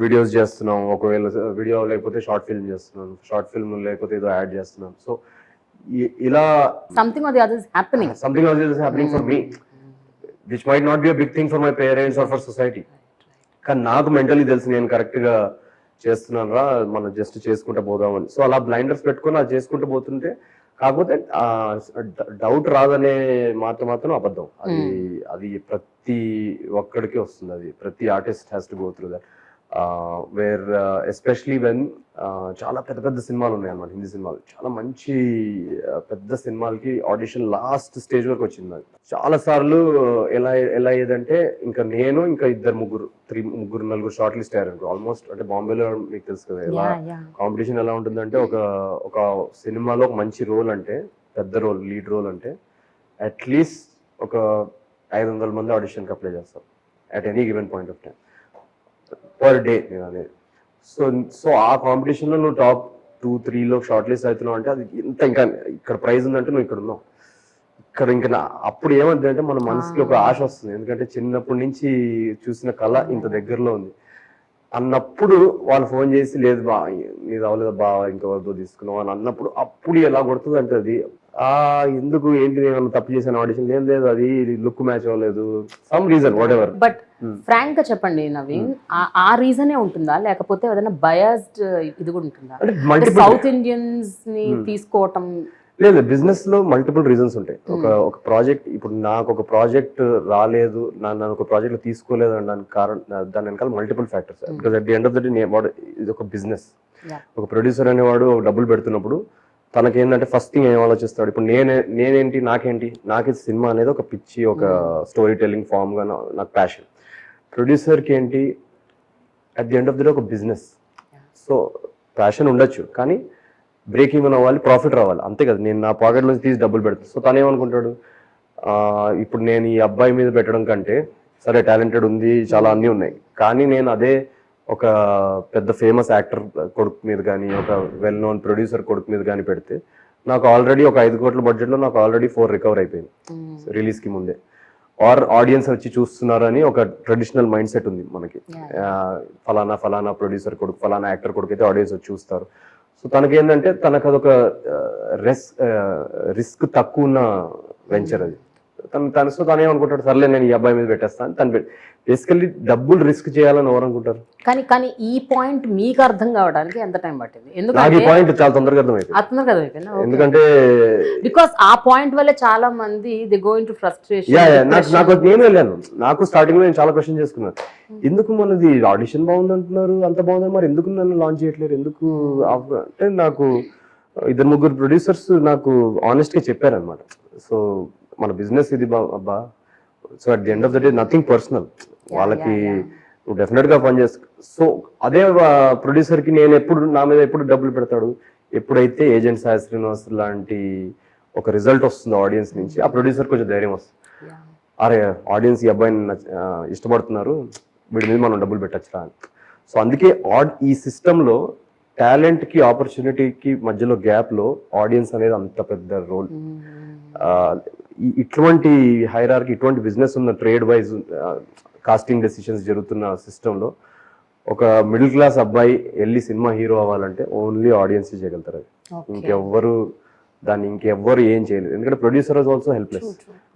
వీడియోస్ చేస్తున్నాం, ఒకవేళ వీడియో లేకపోతే షార్ట్ ఫిల్మ్ చేస్తున్నాను, షార్ట్ ఫిల్మ్ లేకపోతే ఏదో యాడ్ చేస్తున్నాను. సో ఇలా something or the other is happening for me, which might not be a big thing for my parents or for society. కానీ నాకు మెంటలీ తెలుసు నేను కరెక్ట్ గా చేస్తున్నాను రా, మనం జస్ట్ చేసుకుంటూ పోదామని. సో అలా బ్లైండర్స్ పెట్టుకొని అది చేసుకుంటూ పోతుంటే, కాకపోతే డౌట్ రాదనే మాత్రం అబద్ధం. అది ప్రతి ఒక్కడికి వస్తుంది, అది ప్రతి artist has to go through that. Where especially when చాలా పెద్ద సినిమాలు ఉన్నాయి అన్నమాట, హిందీ సినిమాలు, చాలా మంచి పెద్ద సినిమాలకి ఆడిషన్ లాస్ట్ స్టేజ్ వరకు వచ్చింది నాకు. చాలా సార్లు ఎలా అయ్యేదంటే ఇంకా నేను ఇంకా ముగ్గురు నలుగురు షార్ట్ లిస్ట్ అయ్యారు ఆల్మోస్ట్. అంటే బాంబేలో మీకు తెలుసు కదా ఎలా కాంపిటీషన్ ఎలా ఉంటుందంటే, ఒక సినిమాలో ఒక మంచి రోల్ అంటే, పెద్ద రోల్, లీడ్ రోల్ అంటే అట్లీస్ట్ ఒక 500 మంది ఆడిషన్కి అప్లై చేస్తారు at any given point of time per day అనేది. సో ఆ కాంపిటీషన్లో నువ్వు టాప్ 2-3లో షార్ట్ లిస్ట్ అవుతున్నావు అంటే అది ఎంత, ఇంకా ఇక్కడ ప్రైజ్ ఉందంటే నువ్వు ఇక్కడ ఉన్నావు. ఇక్కడ ఇంకా అప్పుడు ఏమంటే అంటే మన మనసుకి ఒక ఆశ వస్తుంది, ఎందుకంటే చిన్నప్పటి నుంచి చూసిన కళ ఇంత దగ్గరలో ఉంది అన్నప్పుడు వాళ్ళు ఫోన్ చేసి లేదు బా నీది అవ్వలేదు బా ఇంకెవరితో తీసుకున్నావు అని అన్నప్పుడు అప్పుడు ఎలా కొడుతుంది అంటే అది ఎందుకు ఏంటి నేను తప్పు చేశాను ఆడిషన్, లేదు అది లుక్ మ్యాచ్ అవ్వలేదు, some reason whatever. But frank గా చెప్పండి నవీన్, ఆ రీజనే ఉంటుందా లేకపోతే ఏదైనా బయాస్డ్ ఇది కూడా ఉంటుందా? సౌత్ ఇండియన్స్ ని తీసుకోవటం లేదు, బిజినెస్ లో మల్టిపుల్ రీజన్స్ ఉంటాయి. ఒక ప్రాజెక్ట్, ఇప్పుడు నాకు ఒక ప్రాజెక్ట్ రాలేదు, నన్ను ఒక ప్రాజెక్ట్ లో తీసుకోలేదు అనడానికి కారణం, దాని వెనకాల multiple factors. Because at the end of the day ఇది ఒక బిజినెస్. ఒక ప్రొడ్యూసర్ అనేవాడు డబ్బులు పెడుతున్నప్పుడు తనకేంటంటే ఫస్ట్ థింగ్ ఏం ఆలోచిస్తాడు, ఇప్పుడు నేనేంటి నాకు సినిమా అనేది ఒక పిచ్చి, ఒక స్టోరీ టెల్లింగ్ ఫామ్ గా నాకు ప్యాషన్. ప్రొడ్యూసర్కి ఏంటి at the end of the day ఒక బిజినెస్. సో ప్యాషన్ ఉండొచ్చు కానీ బ్రేక్ ఈవెన్ అవ్వాలి, ప్రాఫిట్ రావాలి, అంతే కదా. నేను నా పాకెట్ నుంచి తీసి డబ్బులు పెడతాను. సో తను ఏమనుకుంటాడు, ఇప్పుడు నేను ఈ అబ్బాయి మీద పెట్టడం కంటే సరే టాలెంటెడ్ ఉంది, చాలా అన్నీ ఉన్నాయి, కానీ నేను అదే ఒక పెద్ద ఫేమస్ యాక్టర్ కొడుకు మీద కానీ ఒక వెల్ నోన్ ప్రొడ్యూసర్ కొడుకు మీద కానీ పెడితే నాకు ఆల్రెడీ ఒక 5 కోట్ల బడ్జెట్లో నాకు ఆల్రెడీ 4 రికవర్ అయిపోయింది రిలీజ్కి ముందే. ఆర్ ఆడియన్స్ వచ్చి చూస్తున్నారు అని ఒక ట్రెడిషనల్ మైండ్ సెట్ ఉంది మనకి, ఫలానా ప్రొడ్యూసర్ కొడుకు, ఫలానా యాక్టర్ కొడుకు అయితే ఆడియన్స్ వచ్చి చూస్తారు. సో తనకేంటంటే తనకు అదొక రిస్క్ తక్కువ ఉన్న వెంచర్ అది. సో తను ఏమనుకుంటాడు, సర్లే నేను ఈ అబ్బాయి మీద పెట్టేస్తాను. తను బేసికల్లీ డబ్బులు రిస్క్ చేయాలని ఎవరు అనుకుంటారు? కానీ ఈ పాయింట్ మీకు అర్థం కావడానికి ఎంత టైం పట్టింది? ఎందుకంటే ఈ పాయింట్ చాలా తొందరగా అర్థమైంది. ఎందుకంటే బికాస్ ఆ పాయింట్ వల్ల చాలా మంది దే గో ఇంటూ ఫ్రస్ట్రేషన్. నాకు నేను వెళ్ళాను, నాకు స్టార్టింగ్ లో నేను చాలా క్వశ్చన్ చేసుకున్నాను, ఎందుకు మనది ఆడిషన్ బాగుంది అంటున్నారు, అంత బాగుంది, మరి ఎందుకు నన్ను లాంచ్ చేయట్లేదు, ఎందుకు అంటే నాకు 2-3 ప్రొడ్యూసర్స్ నాకు ఆనెస్ట్ గా చెప్పారనమాట. సో మన బిజినెస్ ఇది అబ్బా, so at the end of the day nothing personal, వాళ్ళకి నువ్వు డెఫినెట్ గా పని చేస్తా. సో అదే ప్రొడ్యూసర్ కి నేను నా మీద ఎప్పుడు డబ్బులు పెడతాడు, ఎప్పుడైతే ఏజెంట్ సాయి శ్రీనివాస్ లాంటి ఒక రిజల్ట్ వస్తుందో ఆడియన్స్ నుంచి, ఆ ప్రొడ్యూసర్ కొంచెం ధైర్యం వస్తుంది, అరే ఆడియన్స్ ఈ అబ్బాయిని ఇష్టపడుతున్నారు, వీడి మీద మనం డబ్బులు పెట్టచ్చురా అని. సో అందుకే ఈ సిస్టంలో టాలెంట్ కి ఆపర్చునిటీకి మధ్యలో గ్యాప్ లో ఆడియన్స్ అనేది అంత పెద్ద రోల్. ఇటువంటి హైరార్కీ, ఇటువంటి బిజినెస్ ఉన్న ట్రేడ్ వైజ్ కాస్టింగ్ డెసిషన్స్ జరుగుతున్న సిస్టంలో ఒక మిడిల్ క్లాస్ అబ్బాయి వెళ్ళి సినిమా హీరో అవ్వాలంటే ఓన్లీ ఆడియన్స్ చేయగలుగుతారు అది. ఇంకెవ్వరు ఇంకెవ్వరు ఏం చేయలేదు. ఎందుకంటే producer is also helpless,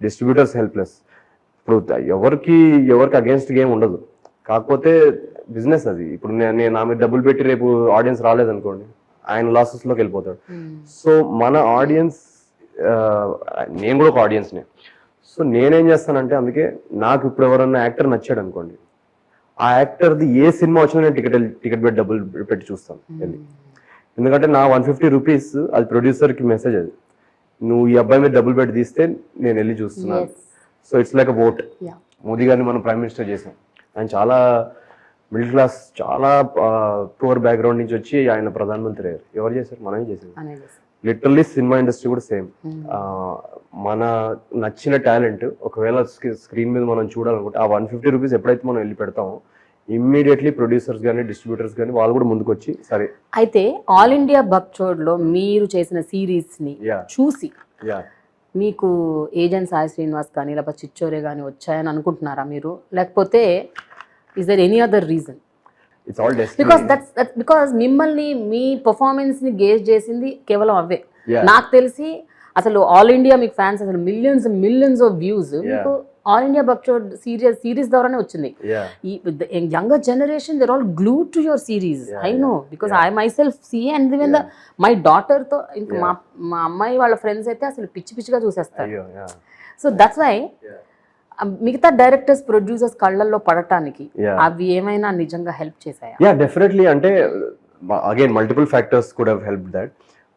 distributors helpless. ఇప్పుడు ఎవరికి అగేన్స్ట్ గేమ్ ఉండదు, కాకపోతే బిజినెస్ అది. ఇప్పుడు నేను నా మీద డబ్బులు పెట్టి రేపు ఆడియన్స్ రాలేదనుకోండి, ఆయన లాసెస్లోకి వెళ్ళిపోతాడు. సో మన ఆడియన్స్, నేను కూడా ఒక ఆడియన్స్నే. సో నేనేం చేస్తానంటే, అందుకే నాకు ఇప్పుడు ఎవరన్నా యాక్టర్ నచ్చాడు అనుకోండి, ఆ యాక్టర్ది ఏ సినిమా వచ్చినా నేను టికెట్ పెట్టి డబ్బులు పెట్టి చూస్తాను వెళ్ళి. ఎందుకంటే నా 150 రూపీస్ అది ప్రొడ్యూసర్కి మెసేజ్, అది నువ్వు ఈ అబ్బాయి మీద డబ్బులు పెట్టి తీస్తే నేను వెళ్ళి చూస్తున్నాను. So it's like a vote. Modi గారిని మనం ప్రైమ్ మినిస్టర్ చేసాం. ఆయన చాలా మిడిల్ క్లాస్, చాలా పూర్ బ్యాక్గ్రౌండ్ నుంచి వచ్చి ఆయన ప్రధానమంత్రి అయ్యారు. ఎవరు చేశారు? మనమే చేసాం. లిటరల్లీ సినిమా ఇండస్ట్రీ కూడా సేమ్. మన నచ్చిన టాలెంట్ ఒకవేళ స్క్రీన్ మీద మనం చూడాలనుకుంటే ఆ 150 రూపీస్ ఎప్పుడైతే మనం వెళ్ళి పెడతామో ఇమ్మీడియట్లీ ప్రొడ్యూసర్స్ కానీ డిస్ట్రిబ్యూటర్స్ కానీ వాళ్ళు కూడా ముందుకు వచ్చి సరే. అయితే ఆల్ ఇండియా బక్చోడ్లో మీరు చేసిన సిరీస్ని చూసి మీకు ఏజెంట్ సాయి శ్రీనివాస్ కానీ లేకపోతే చిచ్చోరే కానీ వచ్చాయని అనుకుంటున్నారా మీరు? లేకపోతే is there any other reason? It's all destiny. Because మిమ్మల్ని మీ పర్ఫార్మెన్స్ని గేజ్ చేసింది కేవలం అవే. నాకు తెలిసి అసలు ఆల్ ఇండియా మీకు ఫ్యాన్స్ అసలు మిలియన్స్ ఆఫ్ వ్యూస్ మీకు ఆల్ ఇండియా బక్చోడ్ సిరీస్ ద్వారానే వచ్చింది. Younger generation they're all glued to your series. I know, because I myself see and even my daughter తో ఇంకా మా అమ్మాయి వాళ్ళ ఫ్రెండ్స్ అయితే అసలు పిచ్చిగా చూసేస్తారు. సో దట్స్ వై మిగతా డైరెక్టర్స్ ప్రొడ్యూసర్స్ కళ్ళల్లో పడటానికి అవి ఏమైనా నిజంగా హెల్ప్ చేశాయా? Yeah, definitely. అంటే again multiple factors could have help that.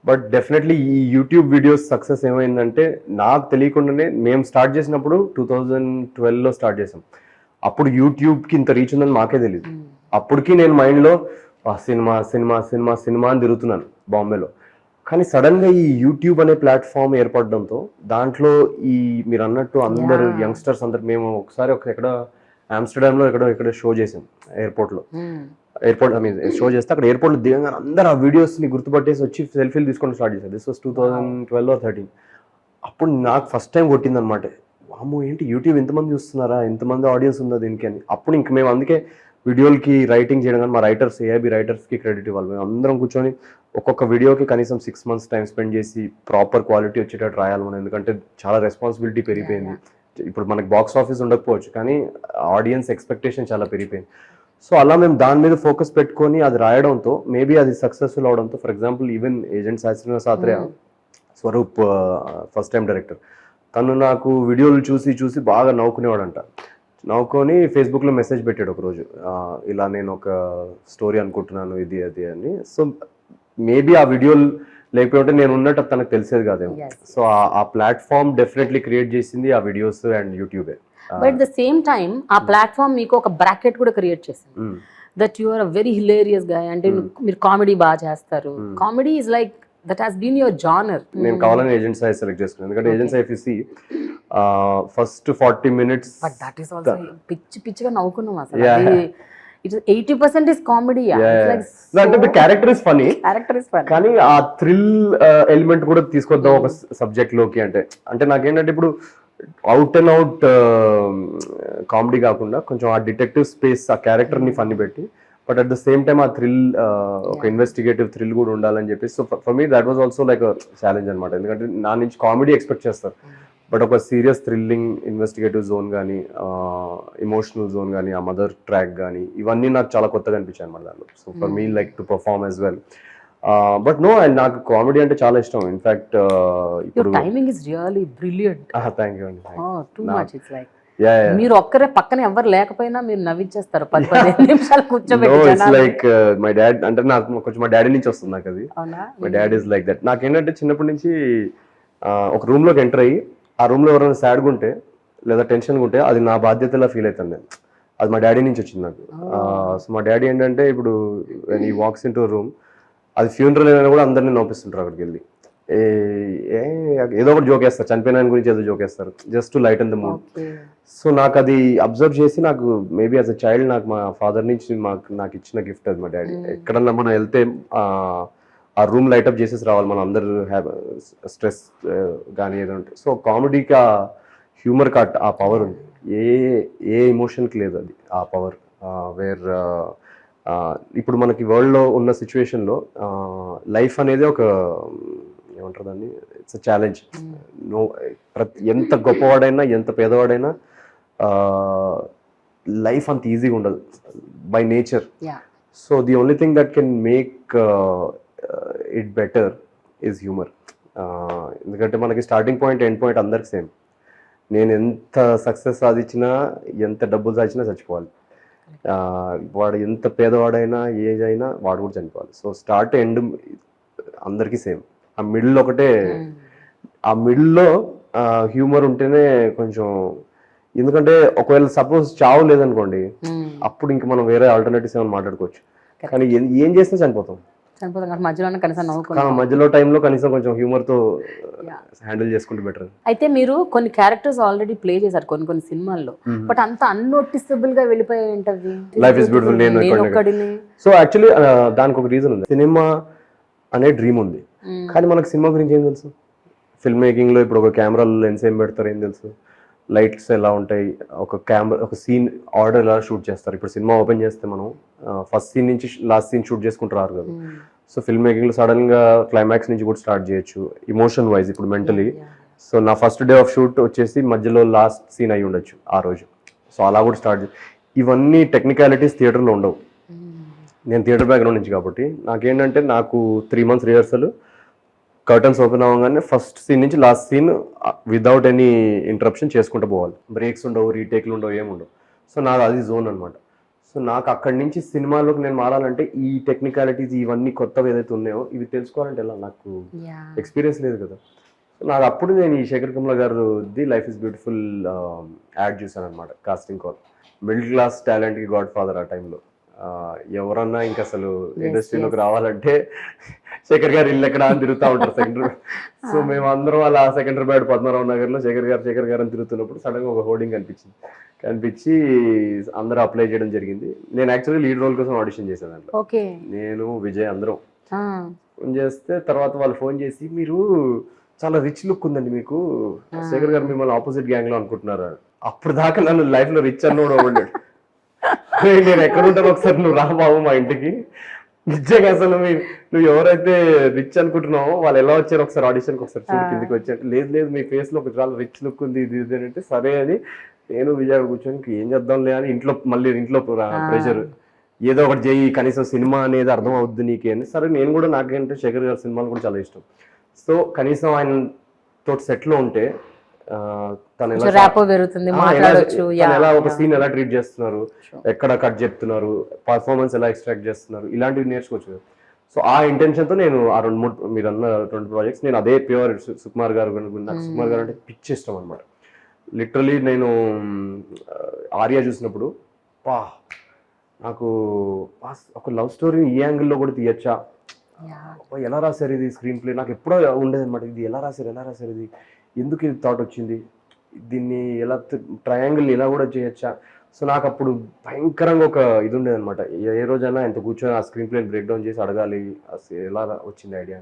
But definitely ఈ యూట్యూబ్ వీడియోస్ సక్సెస్ ఏమైందంటే, నాకు తెలియకుండానే మేము స్టార్ట్ చేసినప్పుడు 2012లో స్టార్ట్ చేసాం. అప్పుడు యూట్యూబ్కి ఇంత రీచ్ ఉందని మాకే తెలియదు. అప్పటికి నేను మైండ్లో సినిమా సినిమా సినిమా సినిమా అని తిరుగుతున్నాను బాంబేలో. కానీ సడన్గా ఈ యూట్యూబ్ అనే ప్లాట్ఫామ్ ఏర్పడడంతో దాంట్లో ఈ మీరు అన్నట్టు అందరు యంగ్స్టర్స్ అందరు, మేము ఒకసారి ఎక్కడ ఆమ్స్టర్డామ్లో ఎక్కడో షో చేసాం ఎయిర్పోర్ట్ షో చేస్తే అక్కడ ఎయిర్పోర్ట్లో దిగంగా అందరు ఆ వీడియోస్ని గుర్తుపట్టేసి వచ్చి సెల్ఫీలు తీసుకొని స్టార్ట్ చేశారు. This was 2012 or 13. అప్పుడు నాకు ఫస్ట్ టైం కొట్టింది అనమాట, వామ్మో ఏంటి యూట్యూబ్ ఇంతమంది చూస్తున్నారా, ఇంతమంది ఆడియన్స్ ఉందా దీనికి అని. అప్పుడు ఇంక మేము అందుకే వీడియోలకి రైటింగ్ చేయడం కానీ, మా రైటర్స్ ఏఐబి రైటర్స్కి క్రెడిట్ ఇవ్వాలి. మేము అందరం కూర్చొని ఒక్కొక్క వీడియోకి కనీసం 6 months టైం స్పెండ్ చేసి ప్రాపర్ క్వాలిటీ వచ్చేటట్టు రాయాలి మనం. ఎందుకంటే చాలా రెస్పాన్సిబిలిటీ పెరిగిపోయింది. ఇప్పుడు మనకి బాక్స్ ఆఫీస్ ఉండకపోవచ్చు, కానీ ఆడియన్స్ ఎక్స్పెక్టేషన్ చాలా పెరిగిపోయింది. సో అలా మేము దాని మీద ఫోకస్ పెట్టుకొని అది రాయడంతో మేబీ అది సక్సెస్ఫుల్ అవడంతో, for example even agent Sai Srinivas Athreya, Swaroop first time director, తను నాకు వీడియోలు చూసి బాగా నవ్వుకునేవాడంట. నవ్వుకొని ఫేస్బుక్లో మెసేజ్ పెట్టాడు ఒకరోజు, ఇలా నేను ఒక స్టోరీ అనుకుంటున్నాను ఇది అది అని. సో మేబీ ఆ వీడియోలు లేకపోతే నేను ఉన్నట్టు తనకు తెలిసేది కాదేమో. సో ఆ ప్లాట్ఫామ్ డెఫినెట్లీ క్రియేట్ చేసింది ఆ వీడియోస్ అండ్ యూట్యూబే. బట్ ద సేమ్ టైమ్ ఆ ప్లాట్ఫామ్ మీకు ఒక బ్రాకెట్ కూడా క్రియేట్ చేసింది, that you are a very hilarious guy. అంటే మీరు కామెడీ బాగా చేస్తారు. Comedy is like that has been your genre. నేను కావాలని ఏజెంట్ సాయి సెలెక్ట్ చేసుకున్నాను, ఎందుకంటే agent Sai if you see first 40 minutes but that is also పిచ్చిగా నవ్వుకున్నాం అసలు. It is 80% is comedy. అంటే the character is funny. కానీ ఆ థ్రిల్ ఎలిమెంట్ కూడా తీసుకొద్దాం ఒక సబ్జెక్ట్ లోకి. అంటే నాకేంటంటే ఇప్పుడు అవుట్ అండ్ అవుట్ కామెడీ కాకుండా కొంచెం ఆ డిటెక్టివ్ స్పేస్, ఆ క్యారెక్టర్ ని ఫన్నీ పెట్టి, but at the same time ఆ థ్రిల్, ఒక ఇన్వెస్టిగేటివ్ థ్రిల్ కూడా ఉండాలని చెప్పేసి. So for me that was also like challenge అనమాట. ఎందుకంటే నా నుంచి కామెడీ ఎక్స్పెక్ట్ చేస్తారు, బట్ ఒక సీరియస్ థ్రిల్లింగ్ ఇన్వెస్టిగేటివ్ జోన్ కానీ, ఇమోషనల్ జోన్ కానీ, ఆ మదర్ ట్రాక్ కానీ, ఇవన్నీ నాకు చాలా కొత్తగా అనిపించాయి అనమాట దాంట్లో. So for me like to perform as well. But no, and నాకు కామెడీ అంటే చాలా ఇష్టం. ఇన్ఫాక్ట్ ఇప్పుడు timing is really brilliant. Thank you అండి. Too much. ఇట్స్ లైక్ మీరు ఒక్కరే పక్కన ఎవరు లేకపోయినా మీరు నవ్వించేస్తారు 10-15 నిమిషాలు కూర్చోబెట్టి. లైక్ మై డాడ్, అంటే నాకు కొంచెం మా డాడీ నుంచి వస్తుంది నాకు అది. My dad is like that. నాకేంటంటే చిన్నప్పటి నుంచి ఒక రూమ్ లోకి ఎంటర్ అయ్యి ఆ రూమ్ లో ఎవరైనా సాడ్గా ఉంటే లేదా టెన్షన్గా ఉంటే అది నా బాధ్యతలా ఫీల్ అవుతాను నేను. అది మా డాడీ నుంచి వచ్చింది నాకు. సో మా డాడీ ఏంటంటే ఇప్పుడు ఈ వాక్స్ ఇన్ టు రూమ్, అది ఫ్యూనరల్ అయినా కూడా అందరినీ నవ్విస్తుంటారు అక్కడికి వెళ్ళి. ఏదో ఒకటి జోక్ వేస్తారు, చనిపోయిన గురించి ఏదో జోక్ వేస్తారు, just to light in the mood. So నాకు అది అబ్జర్వ్ చేసి, నాకు మేబీ యాజ్ అ చైల్డ్ నాకు మా ఫాదర్ నుంచి నాకు ఇచ్చిన గిఫ్ట్ అది మా డాడీ. ఎక్కడన్నా మనం వెళ్తే ఆ రూమ్ లైటప్ చేసేసి రావాలి, మనం అందరు స్ట్రెస్ కానీ ఏదో ఉంటే. సో కామెడీకి ఆ హ్యూమర్ కట్ ఆ పవర్ ఉంది. ఏ ఎమోషన్కి లేదు అది ఆ పవర్. వేర్ ఇప్పుడు మనకి వరల్డ్లో ఉన్న సిచ్యువేషన్లో లైఫ్ అనేది ఒక ఏమంటారు దాన్ని, ఇట్స్ అ ఛాలెంజ్. నో, ఎంత గొప్పవాడైనా ఎంత పేదవాడైనా లైఫ్ అంత ఈజీగా ఉండదు by nature. So the only thing that can make it better is humour. ఎందుకంటే మనకి స్టార్టింగ్ పాయింట్ ఎండ్ పాయింట్ అందరికి సేమ్. నేను ఎంత సక్సెస్ సాధించినా ఎంత డబ్బులు సాధించినా చచ్చిపోవాలి. వాడు ఎంత పేదవాడైనా ఏజ్ అయినా వాడు కూడా చనిపోవాలి. సో స్టార్ట్ ఎండ్ అందరికీ సేమ్. ఆ మిడిల్ ఒకటే, ఆ మిడిల్లో హ్యూమర్ ఉంటేనే కొంచెం, ఎందుకంటే ఒకవేళ సపోజ్ చావు లేదనుకోండి, అప్పుడు ఇంక మనం వేరే ఆల్టర్నేటివ్స్ ఏమైనా మాట్లాడుకోవచ్చు. కానీ ఏం చేసినా చనిపోతాం. మధ్యలో టైంలో కనీసం కొంచెం హ్యూమర్ తో హ్యాండిల్ చేసుకుంటే బెటర్. అయితే మీరు కొన్ని క్యారెక్టర్స్ ఆల్రెడీ ప్లే చేశారు కొన్ని సినిమాల్లో, బట్ అంత అన్నోటిసబుల్ గా వెళ్ళిపోయాయి ఏంటది? Life is beautiful. So actually దానికి ఒక రీజన్ ఉంది. సినిమా అనే డ్రీమ్ ఉంది, కానీ మనకు సినిమా గురించి ఏం తెలుసు? ఫిల్మ్ మేకింగ్ లో ఇప్పుడు ఒక కెమెరాలో లెన్స్ ఏం పెడతారు ఏం తెలుసు, లైట్స్ ఎలా ఉంటాయి, ఒక సీన్ ఆర్డర్ ఎలా షూట్ చేస్తారు. ఇప్పుడు సినిమా ఓపెన్ చేస్తే మనం ఫస్ట్ సీన్ నుంచి లాస్ట్ సీన్ షూట్ చేసుకుంటారు కదా. సో ఫిల్మ్ మేకింగ్ లో సడన్ గా క్లైమాక్స్ నుంచి కూడా స్టార్ట్ చేయొచ్చు, ఇమోషన్ వైజ్. ఇప్పుడు మెంటలీ, సో నా ఫస్ట్ డే ఆఫ్ షూట్ వచ్చేసి మధ్యలో లాస్ట్ సీన్ అయి ఉండొచ్చు ఆ రోజు. సో అలా కూడా స్టార్ట్ ఇవన్నీ టెక్నికాలిటీస్ థియేటర్లో ఉండవు. నేను థియేటర్ బ్యాక్గ్రౌండ్ నుంచి కాబట్టి నాకేంటంటే, నాకు 3 months రిహర్సల్, కర్టన్స్ ఓపెన్ అవ్వగానే ఫస్ట్ సీన్ నుంచి last scene without any interruption చేసుకుంటూ పోవాలి. బ్రేక్స్ ఉండవు, రీటేక్లు ఉండవు, ఏముండవు. సో నాకు అది జోన్ అనమాట. సో నాకు అక్కడి నుంచి సినిమాలోకి నేను మారాలంటే ఈ టెక్నికాలిటీస్ ఇవన్నీ కొత్తవి ఏదైతే ఉన్నాయో ఇవి తెలుసుకోవాలంటే ఎలా, నాకు ఎక్స్పీరియన్స్ లేదు కదా. సో నాకు అప్పుడు నేను ఈ Shekhar Kammula garu the life is beautiful ad చూసాను అనమాట, కాస్టింగ్ కాల్. మిడిల్ క్లాస్ టాలెంట్కి గాడ్ ఫాదర్ ఆ టైంలో. ఎవరన్నా ఇంకా అసలు ఇండస్ట్రీలోకి రావాలంటే శేఖర్ గారు ఇల్లు ఎక్కడ అని తిరుగుతూ ఉంటారు సెకండరీ. సో మేము అందరం అలా సెకండరీపేట పద్మనాభ నగర్లో శేఖర్ గారు అని తిరుగుతున్నప్పుడు సడన్ గా ఒక హోర్డింగ్ కనిపించి అందరూ అప్లై చేయడం జరిగింది. నేను యాక్చువల్లీ లీడ్ రోల్ కోసం ఆడిషన్ చేశాను దాంట్లో. నేను విజయ్ అందరం ఫోన్ చేస్తే తర్వాత వాళ్ళు ఫోన్ చేసి, మీరు చాలా రిచ్ లుక్ ఉందండి మీకు, శేఖర్ గారు మిమ్మల్ని ఆపోజిట్ గ్యాంగ్ లో అనుకుంటున్నారు. అప్పుడు దాకా నన్ను లైఫ్ లో రిచ్ అన్నోడు అవ్వడాడు. నేను ఎక్కడుంటాను ఒకసారి నువ్వు రా బాబు మా ఇంటికి. నిజంగా అసలు నువ్వు ఎవరైతే రిచ్ అనుకుంటున్నావో వాళ్ళు ఎలా వచ్చారు ఒకసారి ఆడిషన్కి ఒకసారి చూడు, కిందికి వచ్చారు. లేదు మీ ఫేస్ లో చాలా రిచ్ లుక్ ఉంది ఇది అంటే, సరే అని నేను విజయ్ కూర్చొని ఏం చేద్దాంలే అని ఇంట్లో ప్రెషర్, ఏదో ఒకటి చేయి కనీసం సినిమా అనేది అర్థం అవుద్ది నీకే అని. సరే నేను కూడా, నాకేంటే శేఖర్ గారి సినిమాలు కూడా చాలా ఇష్టం. సో కనీసం ఆయన తోటి సెట్ లో ఉంటే తను ఎలా ఒక సీన్ ఎలా ట్రీట్ చేస్తున్నారు, ఎక్కడ కట్ చెప్తున్నారు, పర్ఫార్మెన్స్ ఎలా ఎక్స్ట్రాక్ట్ చేస్తున్నారు, ఇలాంటివి నేర్చుకోవచ్చు. సో ఆ ఇంటెన్షన్ తో నేను ఆ 2-3 మీరు అన్న 2 ప్రాజెక్ట్స్ నేను అదే ప్యూర్ సుకుమార్ గారు, నాకు సుకుమార్ గారు అంటే పిచ్చి ఇష్టం అనమాట. లిటరలీ నేను ఆర్యా చూసినప్పుడు నాకు ఒక లవ్ స్టోరీ ఈ యాంగిల్లో కూడా తీయచ్చా, ఎలా రాశారు ఇది స్క్రీన్ ప్లే, నాకు ఎప్పుడో ఉండేది అనమాట. ఇది ఎలా రాశారు ఇది, ఎందుకు ఇది థాట్ వచ్చింది, దీన్ని ఎలా ట్రయాంగిల్ ఇలా కూడా చేయొచ్చా. సో నాకు అప్పుడు భయంకరంగా ఒక ఇది ఉండేది అనమాట. ఏ రోజైనా ఎంత కూర్చొని ఆ స్క్రీన్ ప్లే బ్రేక్ డౌన్ చేసి అడగాలి ఎలా వచ్చింది ఐడియా.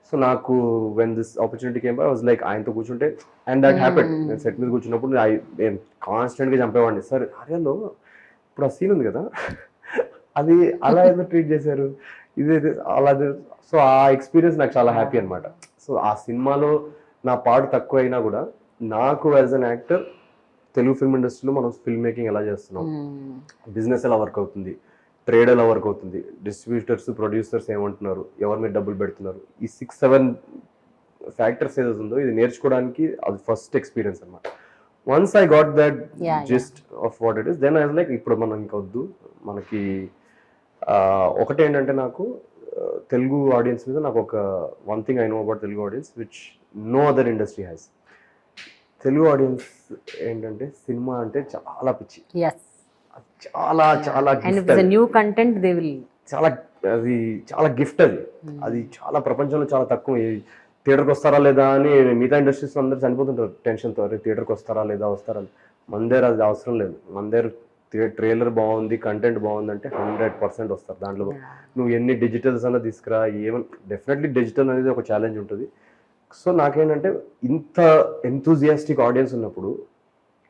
సో నాకు when this opportunity came by, I was like ఆయనతో కూర్చుంటే, అండ్ దట్ హ్యాపెండ్. నేను సెట్ మీద కూర్చున్నప్పుడు నేను కాన్స్టెంట్గా చంపేవాడిని, సార్ ఆర్యాలో ఇప్పుడు ఆ సీన్ ఉంది కదా అది అలా ఏదో ట్రీట్ చేశారు, ఇదే అలా. సో ఆ ఎక్స్పీరియన్స్ నాకు చాలా హ్యాపీ అనమాట. సో ఆ సినిమాలో నా పార్ట్ తక్కువ అయినా కూడా నాకు as an actor Telugu film ఇండస్ట్రీలో మనం ఫిల్మ్ మేకింగ్ ఎలా చేస్తున్నాం, బిజినెస్ ఎలా వర్క్ అవుతుంది, ట్రేడ్ ఎలా వర్క్ అవుతుంది, డిస్ట్రిబ్యూటర్స్ ప్రొడ్యూసర్స్ ఏమంటున్నారు, ఎవరి మీద డబ్బులు పెడుతున్నారు, ఈ 6-7 ఫ్యాక్టర్స్ ఏదైతే ఉందో ఇది నేర్చుకోవడానికి అది ఫస్ట్ ఎక్స్పీరియన్స్ అనమాట. Once I got that gist of what it is, then I was like ఇప్పుడు మనం ఇంకా వద్దు మనకి. ఒకటి ఏంటంటే, నాకు తెలుగు ఆడియన్స్ మీద నాకు ఒక one thing I know about Telugu audience which no other industry has. Telugu audience ఏంటంటే సినిమా అంటే చాలా పిచ్చి, చాలా చాలా న్యూ కంటెంట్ దే విల్ చాలా, అది చాలా గిఫ్ట్. అది చాలా ప్రపంచంలో చాలా తక్కువ. థియేటర్కి వస్తారా లేదా అని మిగతా ఇండస్ట్రీస్ అందరూ చనిపోతుంటారు టెన్షన్తో, థియేటర్కి వస్తారా మన దగ్గర అది అవసరం లేదు. మన దగ్గర ట్రైలర్ బాగుంది, కంటెంట్ బాగుందంటే 100% వస్తారు. దాంట్లో నువ్వు ఎన్ని డిజిటల్స్ అన్నా తీసుకురా, డెఫినెట్లీ డిజిటల్ అనేది ఒక ఛాలెంజ్ ఉంటుంది. సో నాకేంటంటే ఇంత ఎంతూజియాస్టిక్ ఆడియన్స్ ఉన్నప్పుడు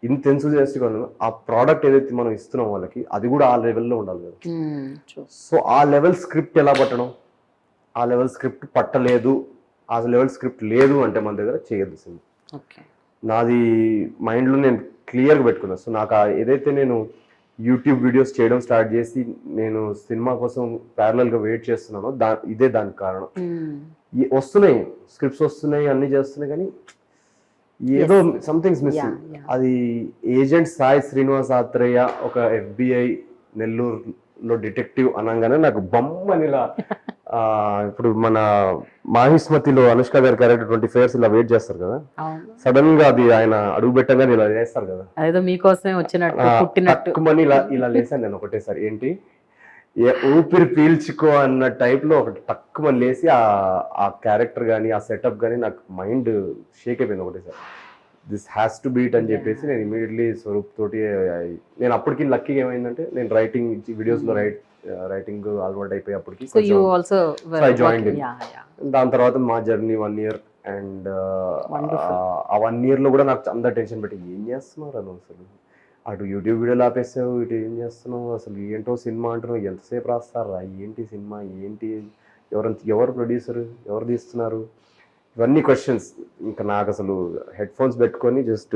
ఇంత ఎంతూజియాస్టిక్ ఆ ప్రోడక్ట్ ఏదైతే మనం ఇస్తున్నాం వాళ్ళకి అది కూడా ఆ లెవెల్లో ఉండాలి కదా. సో ఆ లెవెల్ స్క్రిప్ట్ ఎలా పట్టడం, ఆ లెవెల్ స్క్రిప్ట్ పట్టలేదు, ఆ లెవెల్ స్క్రిప్ట్ లేదు అంటే మన దగ్గర చేయొద్దు సినిమా. నాది మైండ్లో నేను క్లియర్గా పెట్టుకున్నాను. సో నాకు ఏదైతే నేను యూట్యూబ్ వీడియోస్ చేయడం స్టార్ట్ చేసి నేను సినిమా కోసం ప్యారలల్గా వెయిట్ చేస్తున్నానో ఇదే దానికి కారణం. వస్తున్నాయి స్క్రిప్ట్స్, వస్తున్నాయి, అన్ని చేస్తున్నాయి, కానీ ఏదో సంథింగ్స్ మిస్సింగ్. అది ఏజెంట్ సాయి శ్రీనివాస్ ఆత్రేయ ఒక FBI నెల్లూరులో డిటెక్టివ్ అనగానే నాకు బొమ్మని ఇలా ఇప్పుడు మన మాహిష్మతిలో అనుష్క గారి క్యారెక్టర్ 24 Hours ఇలా వెయిట్ చేస్తారు కదా, సడన్ గా అది ఆయన అడుగు పెట్టగానే ఇలా చేస్తారు కదా, అదేదో మీకోసమే వచ్చినట్టు పుట్టినట్టు ఇలా ఇలా లేసాను నేను ఒకటేసారి. ఏంటి ఊపిరి పీల్చుకో అన్న టైప్ లో ఒకటి తక్కువ లేసి ఆ క్యారెక్టర్ కానీ ఆ సెటప్ కానీ నాకు మైండ్ షేక్ అయిపోయింది ఒకటేసారి. దిస్ హ్యాస్ టు బీట్ అని చెప్పేసి నేను ఇమీడియట్లీ స్వరూప్ తోటి నేను అప్పటికి లక్కీగా ఏమైందంటే నేను రైటింగ్ వీడియోస్ లో రైటింగ్ అలవాటు అయిపోయి అప్పటికి దాని తర్వాత మా జర్నీ 1 year అండ్ ఆ 1 year లో కూడా నాకు అందరు టెన్షన్ పెట్టి ఏం చేస్తున్నారు అని, అసలు అటు యూట్యూబ్ వీడియోలు ఆపేసావు, ఇటు ఏం చేస్తున్నావు, అసలు ఏంటో సినిమా అంటున్నావు, ఎంతసేపు రాస్తారా, ఏంటి సినిమా, ఏంటి, ఎవరు ప్రొడ్యూసర్, ఎవరు తీస్తున్నారు, ఇవన్నీ క్వశ్చన్స్. ఇంకా నాకు అసలు హెడ్ ఫోన్స్ పెట్టుకొని జస్ట్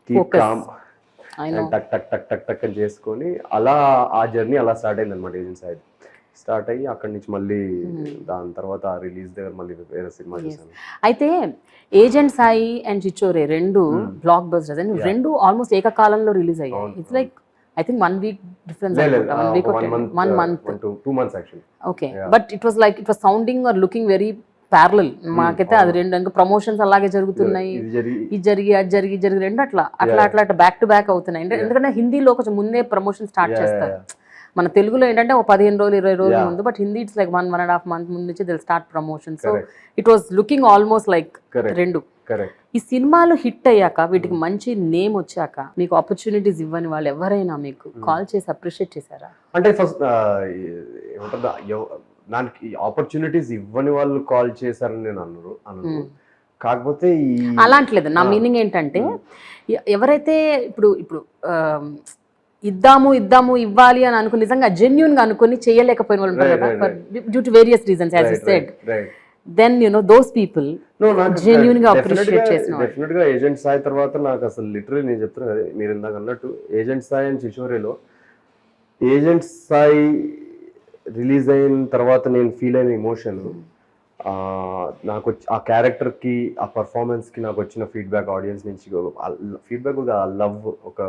కీప్ కామ్ అండ్ టక్ టక్ టక్ టక్ టక్ అని చేసుకొని అలా ఆ జర్నీ అలా స్టార్ట్ అయింది అనమాట. ఏజెంట్ సాయి స్టార్ట్ అయ్యి అక్కడి నుంచి మళ్ళీ దాని తర్వాత రిలీజ్ దగ్గర మళ్ళీ వేరే సినిమా చేశాను. అయితే ఏజెంట్ సాయి అండ్ చిచ్చోరే రెండు బ్లాక్ బస్టర్స్ అండ్ రెండు ఆల్మోస్ట్ ఏకకాలంలో రిలీజ్ అయ్యాయి. It's like I think 1 week difference. 1 week or 1 month. 2 months actually. Okay, but it was like it was sounding or looking very parallel. మాకైతే అది రెండు ఇంకా ప్రమోషన్స్ అలాగే జరుగుతున్నాయి, ఇది జరిగి అది జరిగి రెండు అట్లా బ్యాక్ టు బ్యాక్ అవుతున్నాయి. ఎందుకంటే హిందీలో కొంచెం ముందే ప్రమోషన్ స్టార్ట్ చేస్తారు. మన తెలుగులో ఏంటంటే ఒక 15 రోజులు 20 రోజుల ముందు, but Hindi it's like 1.5 month ముందు నుంచి they'll start promotion. So it was looking almost like రెండు. ఈ సినిమాలు హిట్ అయ్యాక వీటికి మంచి నేమ్ వచ్చాక మీకు ఆపర్చునిటీస్ ఇవ్వని వాళ్ళు ఎవరైనా మీకు కాల్ చేసి అప్రిషియేట్ చేశారా? అంటే ఫస్ట్ ఏమంటారు, దానికి ఆపర్చునిటీస్ ఇవ్వని వాళ్ళు కాల్ చేశారని నేను అన్నాను. కాకపోతే అలాంటిలేదు. నా మీనింగ్ ఏంటంటే ఎవరైతే ఇప్పుడు ఇవ్వాలి అని అనుకుని నిజంగా జెన్యూన్ గా అనుకుని చేయలేకపోయిన వాళ్ళు ఉంటారు కదా, due to various reasons as you said, then you know those people genuine గా అప్రిషియేట్ చేసిన డెఫినెట్ గా ఏజెంట్ సాయి తర్వాత నాకు అసలు లిటరల్లీ నేను చెప్తున్నా కదా, మీరు ఇందాక అన్నట్టు ఏజెంట్ సాయి అండ్ చిచోరేలో ఏజెంట్ సాయి రిలీజ్ అయిన తర్వాత నేను ఫీల్ అయిన ఎమోషన్, నాకు ఆ క్యారెక్టర్కి ఆ పర్ఫార్మెన్స్కి నాకు వచ్చిన ఫీడ్బ్యాక్ ఆడియన్స్ నుంచి, ఫీడ్బ్యాక్ ఒక లవ్, ఒక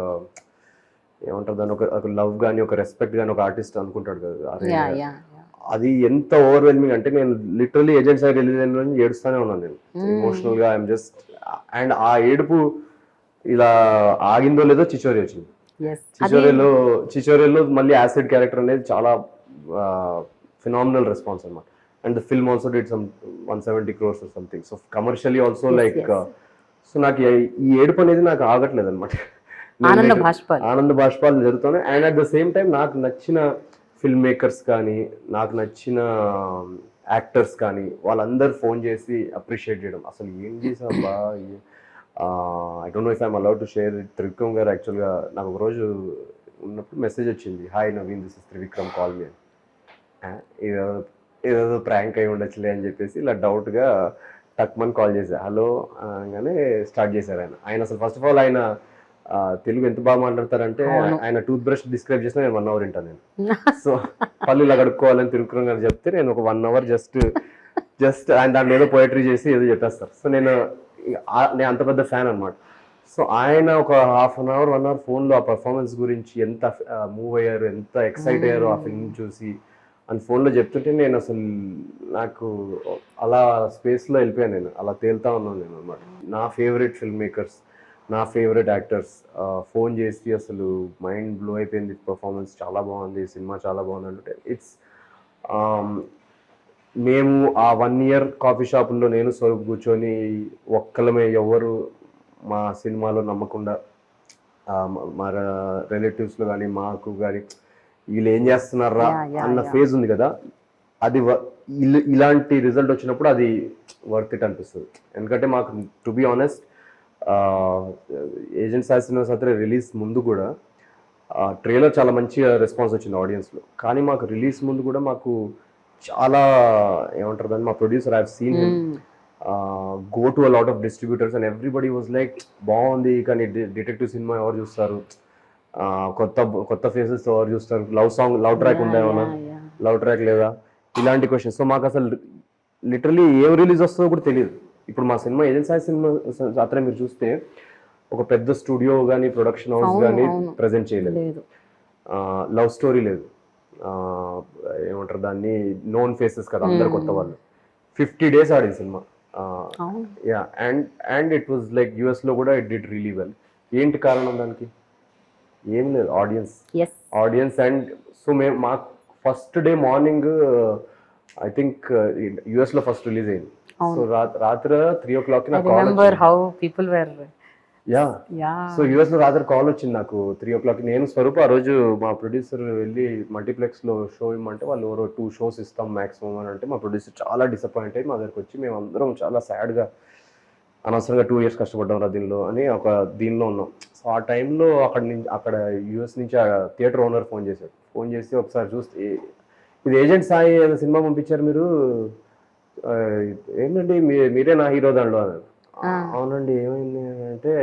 ఏమంటారు దాన్ని, ఒక లవ్ కానీ ఒక రెస్పెక్ట్ కానీ ఒక ఆర్టిస్ట్ అనుకుంటాడు కదా, అది ఎంత ఓవర్వెల్మింగ్ అంటే నేను లిటరల్లీ ఏజెంట్ సాయి రిలీజ్ అయిన రోజు ఏడుస్తూనే ఉన్నాను నేను ఎమోషనల్ గా. ఐఎమ్ జస్ట్ అండ్ ఆ ఏడుపు ఇలా ఆగిందో లేదో చిచోరే వచ్చింది. చిచోరేలో మళ్ళీ యాసిడ్ క్యారెక్టర్ అనేది చాలా ఫినామినల్ రెస్పాన్స్ అనమాట. And the film also did some 170 crores or something. So commercially also like, so నాకు ఈ ఏడుపు అనేది నాకు ఆగట్లేదు అనమాట. ఆనంద బాష్పాలు జరుగుతున్నాయి. And at the same time నాకు నచ్చిన ఫిల్మ్ మేకర్స్ కానీ నాకు నచ్చిన యాక్టర్స్ కానీ వాళ్ళందరూ ఫోన్ చేసి అప్రిషియేట్ చేయడం, అసలు ఏం చేసావా, I don't know if I'm allowed to share. Trivikram గారు యాక్చువల్గా నాకు ఒక రోజు ఉన్నప్పుడు మెసేజ్ వచ్చింది, hi Naveen, this is Trivikram, call me. ఏదో ప్రాంక్ అయి ఉండొచ్చులే అని చెప్పేసి ఇలా డౌట్గా టక్మన్ కాల్ చేశారు. హలో అనగానే స్టార్ట్ చేశారు ఆయన అసలు ఫస్ట్ ఆఫ్ ఆల్ ఆయన తెలుగు ఎంత బాగా మాట్లాడతారంటే, ఆయన టూత్ బ్రష్ డిస్క్రైబ్ చేసిన నేను 1 hour వింటాను నేను. సో పళ్ళు ఇలా కడుక్కోవాలని త్రివిక్రమ్ గారు చెప్తే నేను ఒక 1 hour జస్ట్ ఆయన దాంట్లో ఏదో పోయట్రీ చేసి ఏదో చెప్పేస్తారు. సో నేను అంత పెద్ద ఫ్యాన్ అనమాట. సో ఆయన ఒక 1/2 hour 1 hour ఫోన్లో ఆ పర్ఫార్మెన్స్ గురించి ఎంత మూవ్ అయ్యారు, ఎంత ఎక్సైట్ అయ్యారు ఆ ఫిల్మ్ చూసి అని ఫోన్లో చెప్తుంటే నేను అసలు నాకు అలా స్పేస్లో వెళ్ళిపోయాను, నేను అలా తేలుతా ఉన్నాను నేను అనమాట. నా ఫేవరెట్ ఫిల్మ్ మేకర్స్, నా ఫేవరెట్ యాక్టర్స్ ఫోన్ చేసి అసలు మైండ్ బ్లో అయిపోయింది, పర్ఫార్మెన్స్ చాలా బాగుంది, సినిమా చాలా బాగుంది అంటే ఇట్స్ మేము ఆ 1 year కాఫీ షాపుల్లో నేను స్వరూప్ కూర్చొని ఒక్కలమే, ఎవరు మా సినిమాలో నమ్మకుండా మా రిలేటివ్స్లో కానీ మాకు కానీ వీళ్ళు ఏం చేస్తున్నారా అన్న ఫేజ్ ఉంది కదా, అది ఇలాంటి రిజల్ట్ వచ్చినప్పుడు అది వర్త్ ఇట్ అనిపిస్తుంది. ఎందుకంటే మాకు to be honest agent Sai Srinivas అత్రే release ముందు కూడా ట్రైలర్ చాలా మంచిగా రెస్పాన్స్ వచ్చింది ఆడియన్స్లో. కానీ మాకు రిలీజ్ ముందు కూడా మాకు చాలా ఏమంటారు దాన్ని, మా producer I have seen him go to a lot of distributors and everybody was like బాగుంది కానీ డిటెక్టివ్ సినిమా ఎవరు చూస్తారు, కొత్త కొత్త ఫేసెస్ ఎవరు చూస్తారు, లవ్ ట్రాక్ ఉందా ఏమన్నా, లవ్ ట్రాక్ లేదా, ఇలాంటి క్వశ్చన్స్. సో మాకు అసలు లిటరలీ ఏం రిలీజ్ వస్తుందో కూడా తెలియదు. ఇప్పుడు మా సినిమా ఏజెంట్ సాయి సినిమా అతనే మీరు చూస్తే ఒక పెద్ద స్టూడియో కానీ ప్రొడక్షన్ హౌస్ కానీ ప్రజెంట్ చేయలేదు, లవ్ స్టోరీ లేదు, ఏమంటారు దాన్ని, నోన్ ఫేసెస్ కదా, అందరు కొత్త వాళ్ళు. 50 days ఆడింది cinema. Yeah, and it was like US లో కూడా ఇట్ డిడ్ రియలీ వెల్. ఏంటి కారణం దానికి? ఏం లేదు, ఆడియన్స్. అండ్ సో మేము మా first day morning I think US లో ఫస్ట్ రిలీజ్ అయింది. సో రాత్రి 3 o'clock నాకు సో యుఎస్ లో రాత్రి కాల్ వచ్చింది నాకు 3 o'clock. నేను స్వరూప్ ఆ రోజు మా ప్రొడ్యూసర్ వెళ్ళి మల్టీప్లెక్స్ లో షో ఇమ్మంటే వాళ్ళు ఎవరో 2 shows ఇస్తాం మాక్సిమం అని అంటే మా ప్రొడ్యూసర్ చాలా డిసప్పాయింట్ అయ్యి మా దగ్గరకు వచ్చి మేము అందరం చాలా సాడ్గా అనవసరంగా 2 years కష్టపడ్డాం రా దీనిలో అని ఒక దీనిలో ఉన్నాం. సో ఆ టైంలో అక్కడ యుఎస్ నుంచి ఆ థియేటర్ ఓనర్ ఫోన్ చేసి ఒకసారి చూస్తే ఇది ఏజెంట్ సాయి ఏదో సినిమా పంపించారు మీరు, ఏంటండి మీరే నా హీరో దాంట్లో అన్నారు. అవునండి ఏమైంది అంటే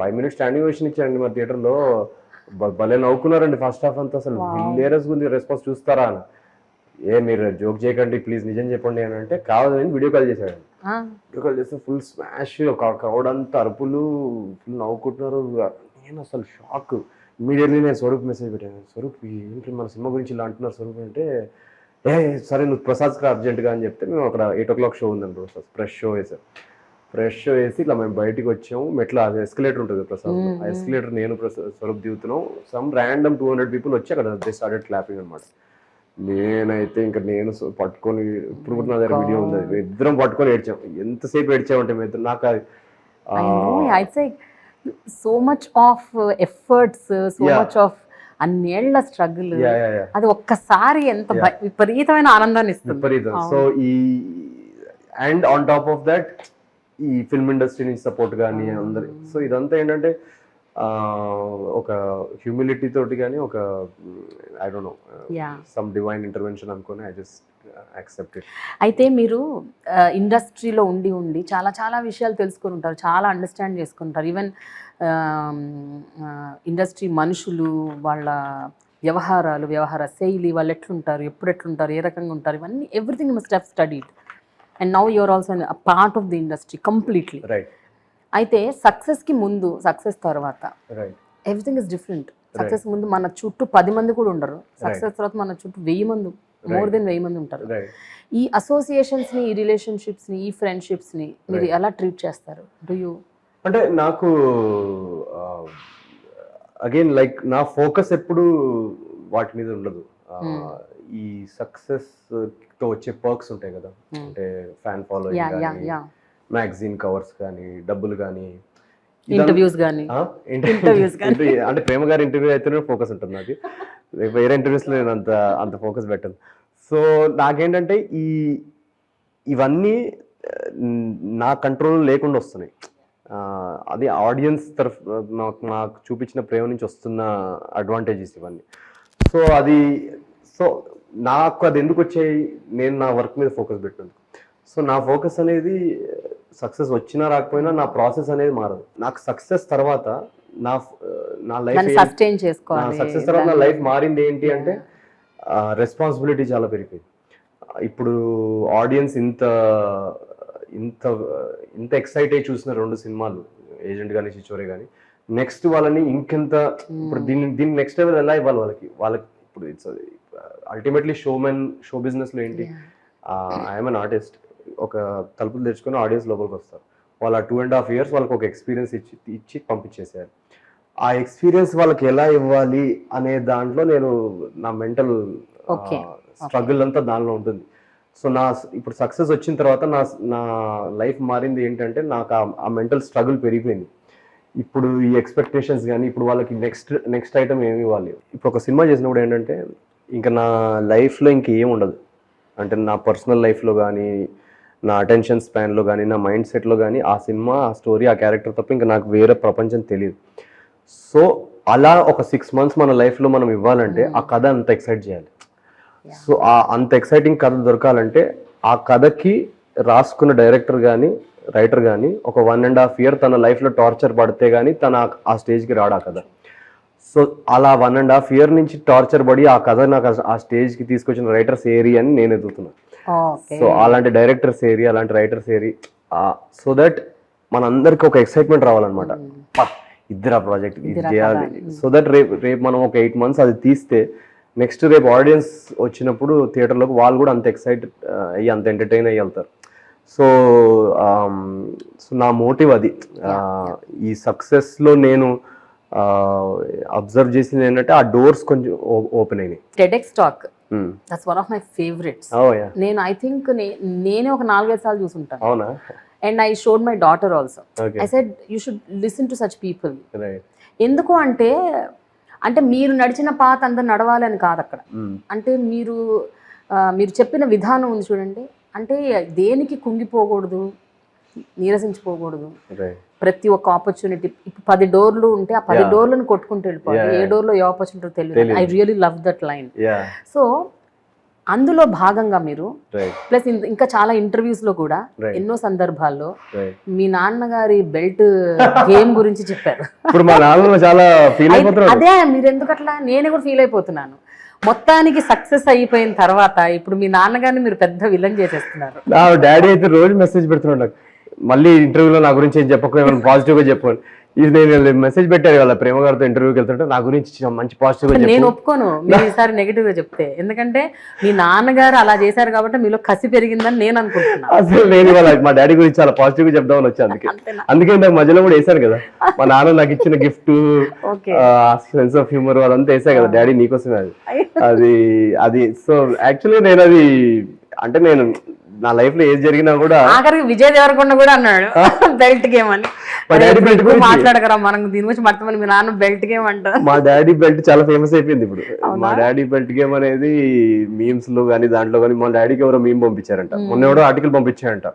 5 minutes స్టాండింగ్ ఓషన్ ఇచ్చారండి మా థియేటర్లో, భలే నవ్వుకున్నారండి ఫస్ట్ హాఫ్ అంతా, అసలు హిలేరియస్ ఉంది, రెస్పాన్స్ చూస్తారా అని. మీరు జోక్ చేయకండి ప్లీజ్ నిజం చెప్పండి అని అంటే కావాలని వీడియో కాల్ చేశాడండి. వీడియో కాల్ చేస్తే ఫుల్ స్మాష్, క్రౌడ్ అంతా అరుపులు, ఫుల్ నవ్వుకుంటున్నారు. నేను అసలు షాక్. ఇమీడియట్లీ నేను స్వరూప్ మెసేజ్ పెట్టాను, స్వరూప్ ఏంటి మన సినిమా గురించి ఇలా అంటున్నారు స్వరూప్ అంటే, సరే నువ్వు ప్రసాద్కి అర్జెంట్గా అని చెప్తే మేము అక్కడ 8 o'clock షో ఉందండి ప్రసాద్, ఫ్రెష్ షో వేసి ఇట్లా మేము బయటికి వచ్చాము. మెట్ల ఎస్కలేటర్ ఉంటుంది ప్రసాద్, ఆ ఎస్కలేటర్ నేను స్వరూప్ దిగుతున్నాం. సమ్ ర్యాండమ్ 200 people వచ్చి అక్కడ దే స్టార్టెడ్ క్లాపింగ్ అనమాట. నేనైతే ఇంకా నేను పట్టుకొని, ఇప్పుడు కూడా నా దగ్గర వీడియో ఉంది, ఇద్దరం పట్టుకొని ఏడ్చాం. ఎంతసేపు ఏడ్చామంటే మేము ఇద్దరు, నాకు so much of efforts, so much of అన్నేళ్ల స్ట్రగుల్, అది ఒక్కసారి ఎంత విపరీతమైన ఆనందాన్ని ఇస్తుంది. విపరీతం. So and on top of that ఈ ఫిల్మ్ ఇండస్ట్రీ నుంచి సపోర్ట్ కానీ అందరి, సో ఇదంతా ఏంటంటే ఒక హ్యూమిలిటీ తోటి కానీ ఒక I don't know some divine intervention అనుకుని ఐ జస్ట్ యాక్సెప్ట్ ఇట్. అయితే మీరు ఇండస్ట్రీలో ఉండి చాలా చాలా విషయాలు తెలుసుకొని ఉంటారు, చాలా అండర్స్టాండ్ చేసుకుంటారు. ఈవెన్ ఇండస్ట్రీ మనుషులు, వాళ్ళ వ్యవహార శైలి, వాళ్ళు ఎట్లుంటారు, ఎట్లుంటారు, ఏ రకంగా ఉంటారు, ఇవన్నీ everything must have studied. And now you're also a part of the industry completely. అయితే సక్సెస్కి ముందు, సక్సెస్ తర్వాత ఎవ్రీథింగ్ ఇస్ డిఫరెంట్. సక్సెస్ ముందు మన చుట్టూ 10 మంది కూడా ఉండరు, సక్సెస్ తర్వాత మన చుట్టూ 1000 మంది, మోర్ దెన్ 1000 మంది ఉంటారు. ఈ అసోసియేషన్స్ని, ఈ రిలేషన్షిప్స్ని, ఈ ఫ్రెండ్షిప్స్ని మీరు ఎలా ట్రీట్ చేస్తారు? డూ యూ అంటే నాకు అగైన్ లైక్ నా ఫోకస్ ఎప్పుడు వాటి మీద ఉండదు. ఈ సక్సెస్ తో వచ్చే పర్క్స్ ఉంటాయి కదా, అంటే ఫ్యాన్ ఫాలోయింగ్ కానీ, మ్యాగజైన్ కవర్స్ కానీ, డబ్బులు కానీ, ఇంటర్వ్యూస్ కానీ, అంటే ప్రేమ గారి ఇంటర్వ్యూ అయితేనే ఫోకస్ ఉంటుంది నాకు, వేరే ఇంటర్వ్యూస్ లో నేను అంత ఫోకస్ పెట్టను. సో నాకేంటంటే ఇవన్నీ నా కంట్రోల్ లేకుండా వస్తున్నాయి. అది ఆడియన్స్ తరఫు నాకు చూపించిన ప్రేమ నుంచి వస్తున్న అడ్వాంటేజెస్ ఇవన్నీ. సో నాకు అది ఎందుకు వచ్చాయి, నేను నా వర్క్ మీద ఫోకస్ పెట్టినందుకు. సో నా ఫోకస్ అనేది సక్సెస్ వచ్చినా రాకపోయినా నా ప్రాసెస్ అనేది మారదు. నాకు సక్సెస్ తర్వాత నా లైఫ్ సక్సెస్ తర్వాత నా లైఫ్ మారింది ఏంటి అంటే రెస్పాన్సిబిలిటీ చాలా పెరిగిపోయింది. ఇప్పుడు ఆడియన్స్ ఇంత ఎక్సైట్ అయ్యి చూసిన 2 సినిమాలు, ఏజెంట్ కానీ చిచోరే కానీ, నెక్స్ట్ వాళ్ళని ఇంకెంత, ఇప్పుడు దీన్ని నెక్స్ట్ లెవెల్ ఎలా ఇవ్వాలి వాళ్ళకి ఇప్పుడు ఇట్స్ అల్టిమేట్లీ షో బిజినెస్ లో ఏంటి, ఐఎమ్ అన్ ఆర్టిస్ట్, ఒక తలుపులు తెచ్చుకొని ఆడియన్స్ లోపలికి వస్తారు. వాళ్ళు 2.5 years వాళ్ళకి ఒక ఎక్స్పీరియన్స్ ఇచ్చి పంపించేసారు. ఆ ఎక్స్పీరియన్స్ వాళ్ళకి ఎలా ఇవ్వాలి అనే దాంట్లో నేను నా మెంటల్ స్ట్రగుల్ అంతా దానిలో ఉంటుంది. సో ఇప్పుడు సక్సెస్ వచ్చిన తర్వాత నా లైఫ్ మారింది ఏంటంటే నాకు ఆ మెంటల్ స్ట్రగుల్ పెరిగిపోయింది. ఇప్పుడు ఈ ఎక్స్పెక్టేషన్స్ కానీ, ఇప్పుడు వాళ్ళకి నెక్స్ట్ ఐటమ్ ఏమి ఇవ్వాలి. ఇప్పుడు ఒక సినిమా చేసినప్పుడు ఏంటంటే ఇంకా నా లైఫ్లో ఇంకేం ఉండదు, అంటే నా పర్సనల్ లైఫ్లో కానీ, నా అటెన్షన్ స్పాన్లో కానీ నా మైండ్ సెట్లో కానీ ఆ సినిమా ఆ స్టోరీ ఆ క్యారెక్టర్ తప్ప ఇంకా నాకు వేరే ప్రపంచం తెలియదు. సో అలా ఒక 6 months మన లైఫ్లో మనం ఇవ్వాలంటే ఆ కథ అంత ఎక్సైట్ చేయాలి. సో అంత ఎక్సైటింగ్ కథ దొరకాలంటే ఆ కథకి రాసుకున్న డైరెక్టర్ కానీ రైటర్ కానీ ఒక 1.5 year తన లైఫ్లో టార్చర్ పడితే కానీ తన ఆ స్టేజ్కి రాడు ఆ కథ. సో అలా 1.5 year నుంచి టార్చర్ పడి ఆ కథ నాకు ఆ స్టేజ్కి తీసుకొచ్చిన రైటర్స్ ఏరి అని నేను ఎదుగుతున్నాను. సో అలాంటి డైరెక్టర్స్ ఏరి అలాంటి రైటర్స్ ఏరి సో దట్ మనందరికి ఒక ఎక్సైట్మెంట్ రావాలన్నమాట. ఇద్దరు ఆ ప్రాజెక్ట్ ఇది చేయాలి. సో దట్ రేపు మనం ఒక 8 months అది తీస్తే నెక్స్ట్ రేపు ఆడియన్స్ వచ్చినప్పుడు థియేటర్లోకి వాళ్ళు కూడా అంత ఎక్సైట్ అయ్యి అంత ఎంటర్టైన్ అయ్యి వెళ్తారు. సో నా మోటివ్ అది. ఈ సక్సెస్లో నేను అబ్జర్వ్ చేసింది ఏంటంటే ఆ డోర్స్ కొంచెం ఓపెన్ అయినాయి. TEDx talk that's one of my favourites. నేను ఐ థింక్ నేనే ఒక 4-5 సార్లు చూసుంటాను. అవునా? And I showed my daughter also. I said you should listen to such people. ఎందుకు అంటే మీరు నడిచిన పాత అందరు నడవాలని కాదు అక్కడ. అంటే మీరు చెప్పిన విధానం ఉంది చూడండి. అంటే దేనికి కుంగిపోకూడదు, నీరసించిపోకూడదు. ప్రతి ఒక్క ఆపర్చునిటీ ఇప్పుడు 10 doors ఉంటే ఆ 10 doors కొట్టుకుంటూ వెళ్ళిపోవాలి. ఏ డోర్లో ఏ ఆపర్చునిటీ తెలియదు. I really love that line. So అందులో భాగంగా మీరు ప్లస్ ఇంకా చాలా ఇంటర్వ్యూస్ లో కూడా ఎన్నో సందర్భాల్లో మీ నాన్నగారి బెల్ట్ గేమ్ గురించి చెప్పారు. ఇప్పుడు మా నాన్న చాలా ఫీల్ అయిపోతున్నారు. అదే మీరు ఎందుకు అట్లా, నేను కూడా ఫీల్ అయిపోతున్నాను. మొత్తానికి సక్సెస్ అయిపోయిన తర్వాత ఇప్పుడు మీ నాన్నగారిని మీరు పెద్ద విలన్ చేసేస్తున్నారు. నా డాడీ అయితే రోజు మెసేజ్ పెడుతున్నాడు నాకు, మళ్ళీ ఇంటర్వ్యూలో నా గురించి ఏం చెప్పకు, ఏమైనా పాజిటివ్ గా చెప్పండి. ఇది నేను మెసేజ్ పెట్టారు కదా ప్రేమ గారితో ఇంటర్వ్యూకి వెళ్తుంటే నా గురించి మంచి పాజిటివ్ గా. నేను ఒప్పుకోను మీరు ఈసారి నెగిటివ్ గా చెప్తే, ఎందుకంటే మీ నాన్నగారు అలా చేశారు కాబట్టి మీలో కసి పెరిగిందని నేను అనుకుంటున్నాను. అసలు నేను మా డాడీ గురించి చాలా పాజిటివ్ గా చెప్దామని వచ్చాను. అందుకే నాకు మధ్యలో కూడా వేశాను కదా మా నాన్న నాకు ఇచ్చిన గిఫ్ట్, సెన్స్ ఆఫ్ హ్యూమర్ అదంతా వేసా కదా డాడీ నీకోసమే అది. అది సో యాక్చువల్గా నేను అది అంటే నేను నా లైఫ్ లో ఏది జరిగినా కూడా ఆఖరికి విజయ్ దేవరకొండ కూడా అన్నాడు బెల్ట్ గేమ్ అని. మాట్లాడకరా మనం దీని గురించి మర్చిపోయి మీ నాన్న బెల్ట్ గేమ్ అంటారు. మా డాడీ బెల్ట్ చాలా ఫేమస్ అయిపోయింది ఇప్పుడు. మా డాడీ బెల్ట్ గేమ్ అనేది మీమ్స్ లో కానీ దాంట్లో కానీ మా డాడీకి ఎవరో మీమ్ పంపించారంట, మొన్న ఎవరో ఆర్టికల్ పంపించారంట.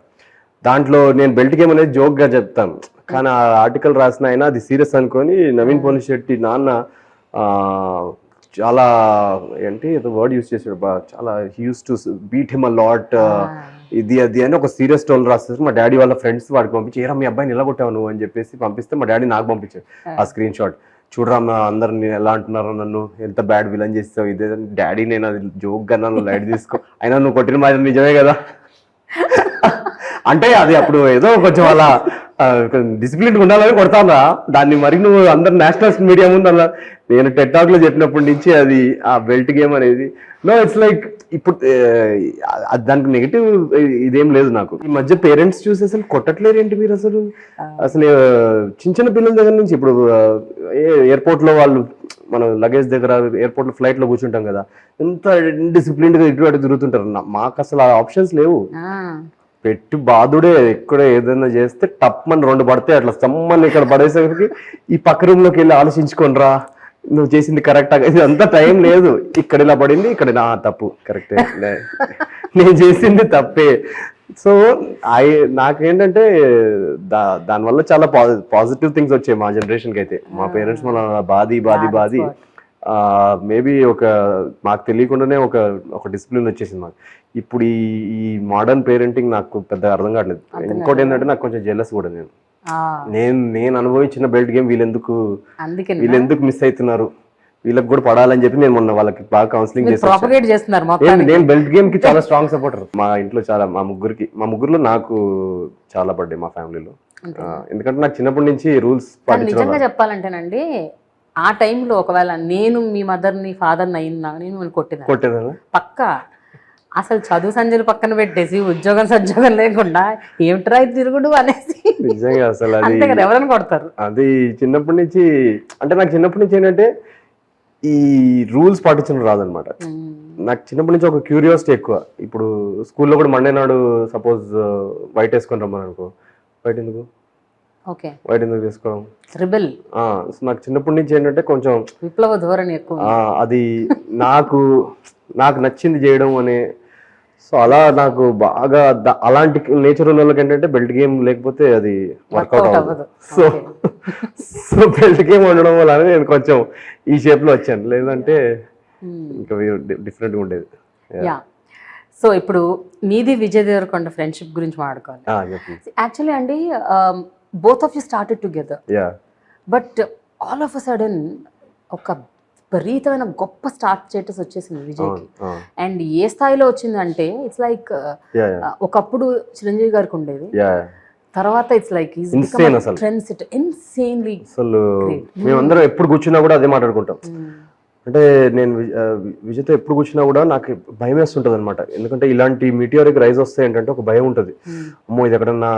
దాంట్లో నేను బెల్ట్ గేమ్ అనేది జోక్ గా చెప్తాను, కానీ ఆ ఆర్టికల్ రాసిన ఆయన అది సీరియస్ అనుకొని నవీన్ పోలిశెట్టి నాన్న చాలా ఏంటి ఏదో వర్డ్ యూస్ చేసాడు, చాలా use to beat him a lot ఇది అది అని ఒక సీరియస్ టోల్ రాసేసి మా డాడీ వాళ్ళ ఫ్రెండ్స్ వాడికి పంపించి ఏరా మీ అబ్బాయిని ఎలా కొట్టావు నువ్వు అని చెప్పేసి పంపిస్తే మా డాడీ నాకు పంపించాడు ఆ స్క్రీన్ షాట్. చూడరా అందరిని ఎలా అంటున్నారో నన్ను, ఎంత బ్యాడ్ విలన్ చేస్తావు ఇదే. డాడీ నేను అది జోక్ గా నన్ను లైట్ తీసుకో, అయినా నువ్వు కొట్టిన మాట నిజమే కదా అంటే అది అప్పుడు ఏదో కొంచెం అలా డిసిప్లిన్ ఉండాలని కొడతానా దాన్ని. మరి నువ్వు అందరు నేషనల్ మీడియా ముందు అలా నేను టెడ్ టాక్ లో చెప్పినప్పటి నుంచి అది ఆ బెల్ట్ గేమ్ అనేది నో ఇట్స్ లైక్ ఇప్పుడు దానికి నెగిటివ్ ఇదేం లేదు నాకు. ఈ మధ్య పేరెంట్స్ చూసి అసలు కొట్టట్లేరు ఏంటి మీరు అసలు చిన్న చిన్న పిల్లల దగ్గర నుంచి. ఇప్పుడు ఎయిర్పోర్ట్ లో వాళ్ళు మనం లగేజ్ దగ్గర ఎయిర్పోర్ట్ లో ఫ్లైట్ లో కూర్చుంటాం కదా, ఎంత డిసిప్లిన్ గా ఇటు అటు తిరుగుతుంటారు. మాకు అసలు ఆ ఆప్షన్స్ లేవు. పెట్టి బాధుడే ఎక్కడ ఏదైనా చేస్తే టప్మని 2 పడితే అట్లా సమ్మని ఇక్కడ పడేసరికి ఈ పక్క రూమ్ లోకి వెళ్ళి ఆలోచించుకోనరా నువ్వు చేసింది కరెక్ట్ ఇది అంతా టైం లేదు. ఇక్కడ ఇలా పడింది, ఇక్కడ నా తప్పు కరెక్టే, నేను చేసింది తప్పే. సో నాకేంటంటే దానివల్ల చాలా పాజిటివ్ థింగ్స్ వచ్చాయి మా జనరేషన్కి అయితే. మా పేరెంట్స్ మన బాధి మేబీ మాకు తెలియకుండానే ఒక డిసిప్లిన్ వచ్చేసింది మాకు. ఇప్పుడు ఈ మోడర్న్ పేరెంటింగ్ నాకు పెద్దగా అర్థం కావట్లేదు. ఇంకోటి ఏంటంటే నాకు కొంచెం జెలస్ కూడా. నేను అనుభవించిన బెల్ట్ గేమ్ వీళ్ళెందుకు మిస్ అవుతున్నారు, వీళ్ళకి కూడా పడాలని చెప్పి నేను మొన్న వాళ్ళకి బాగా కౌన్సిలింగ్ చేస్తాను. నేను బెల్ట్ గేమ్ కి చాలా స్ట్రాంగ్ సపోర్టర్. మా ఇంట్లో చాలా మా ముగ్గురులో నాకు చాలా పడ్డాయి మా ఫ్యామిలీలో. ఎందుకంటే నాకు చిన్నప్పటి నుంచి రూల్స్ నిజంగా చెప్పాలంటేనండి ఆ టైంలో ఒకవేళ నేను మీ మదర్ని ఫాదర్ని అయినా నేను కొట్టేదా పక్కా. అసలు చదువు సంజలు పక్కన పెట్టేసి ఉద్యోగం సద్యోగం లేకుండా ఏమిట్రా తిరుగుడు అనేసి నిజంగా అసలు అంతే కదా ఎవరైనా కొడతారు. అది చిన్నప్పటి నుంచి అంటే నాకు చిన్నప్పటి నుంచి ఏంటంటే ఈ రూల్స్ పాటించడం రాదనమాట. నాకు చిన్నప్పటి నుంచి ఒక క్యూరియాసిటీ ఎక్కువ. ఇప్పుడు స్కూల్లో కూడా మండే నాడు సపోజ్ వైట్ వేసుకొని రమ్మని అనుకో, వైట్ ఎందుకు తీసుకోవడం రిబెల్. నాకు చిన్నప్పటి నుంచి ఏంటంటే కొంచెం విప్లవ ధోరణి ఎక్కువ. అది నాకు నచ్చింది చేయడం అనే సో అలా నాకు బాగా అలాంటి నేచర్ ఉన్న వాళ్ళకి ఏంటంటే బెల్ట్ గేమ్ లేకపోతే అది వర్కౌట్ అవ్వదు. సో సో బెల్ట్ గేమ్ ఉండడం వల్ల నేను కొంచెం ఈ షేప్ లో వచ్చాను, లేదంటే ఇంకా డిఫరెంట్ గా ఉండేది. యా, సో ఇప్పుడు మీది విజయ్ దేవరకొండ ఫ్రెండ్షిప్ గురించి మాట్లాడుకోవాలి. యాక్చువల్లీ అండి, both of you started together, but all of a sudden ఒక విపరీతమైన గొప్ప స్టార్ట్ స్టేటస్ వచ్చేసింది విజయ్కి. అండ్ ఏ స్థాయిలో వచ్చిందంటే ఇట్స్ లైక్ ఒకప్పుడు చిరంజీవి గారికి ఉండేది, తర్వాత it's like trend set, insanely. అసలు మేమందరం ఎప్పుడు కూర్చున్నా కూడా అదే మాట్లాడుకుంటాం. అంటే నేను విజయ్తో ఎప్పుడు కూర్చున్నా కూడా నాకు భయం వేస్తుంటది అనమాట. ఎందుకంటే ఇలాంటి మీటియోరిక్ రైజ్ వస్తే ఏంటంటే ఒక భయం ఉంటుంది, అమ్మో ఇది ఎక్కడన్నా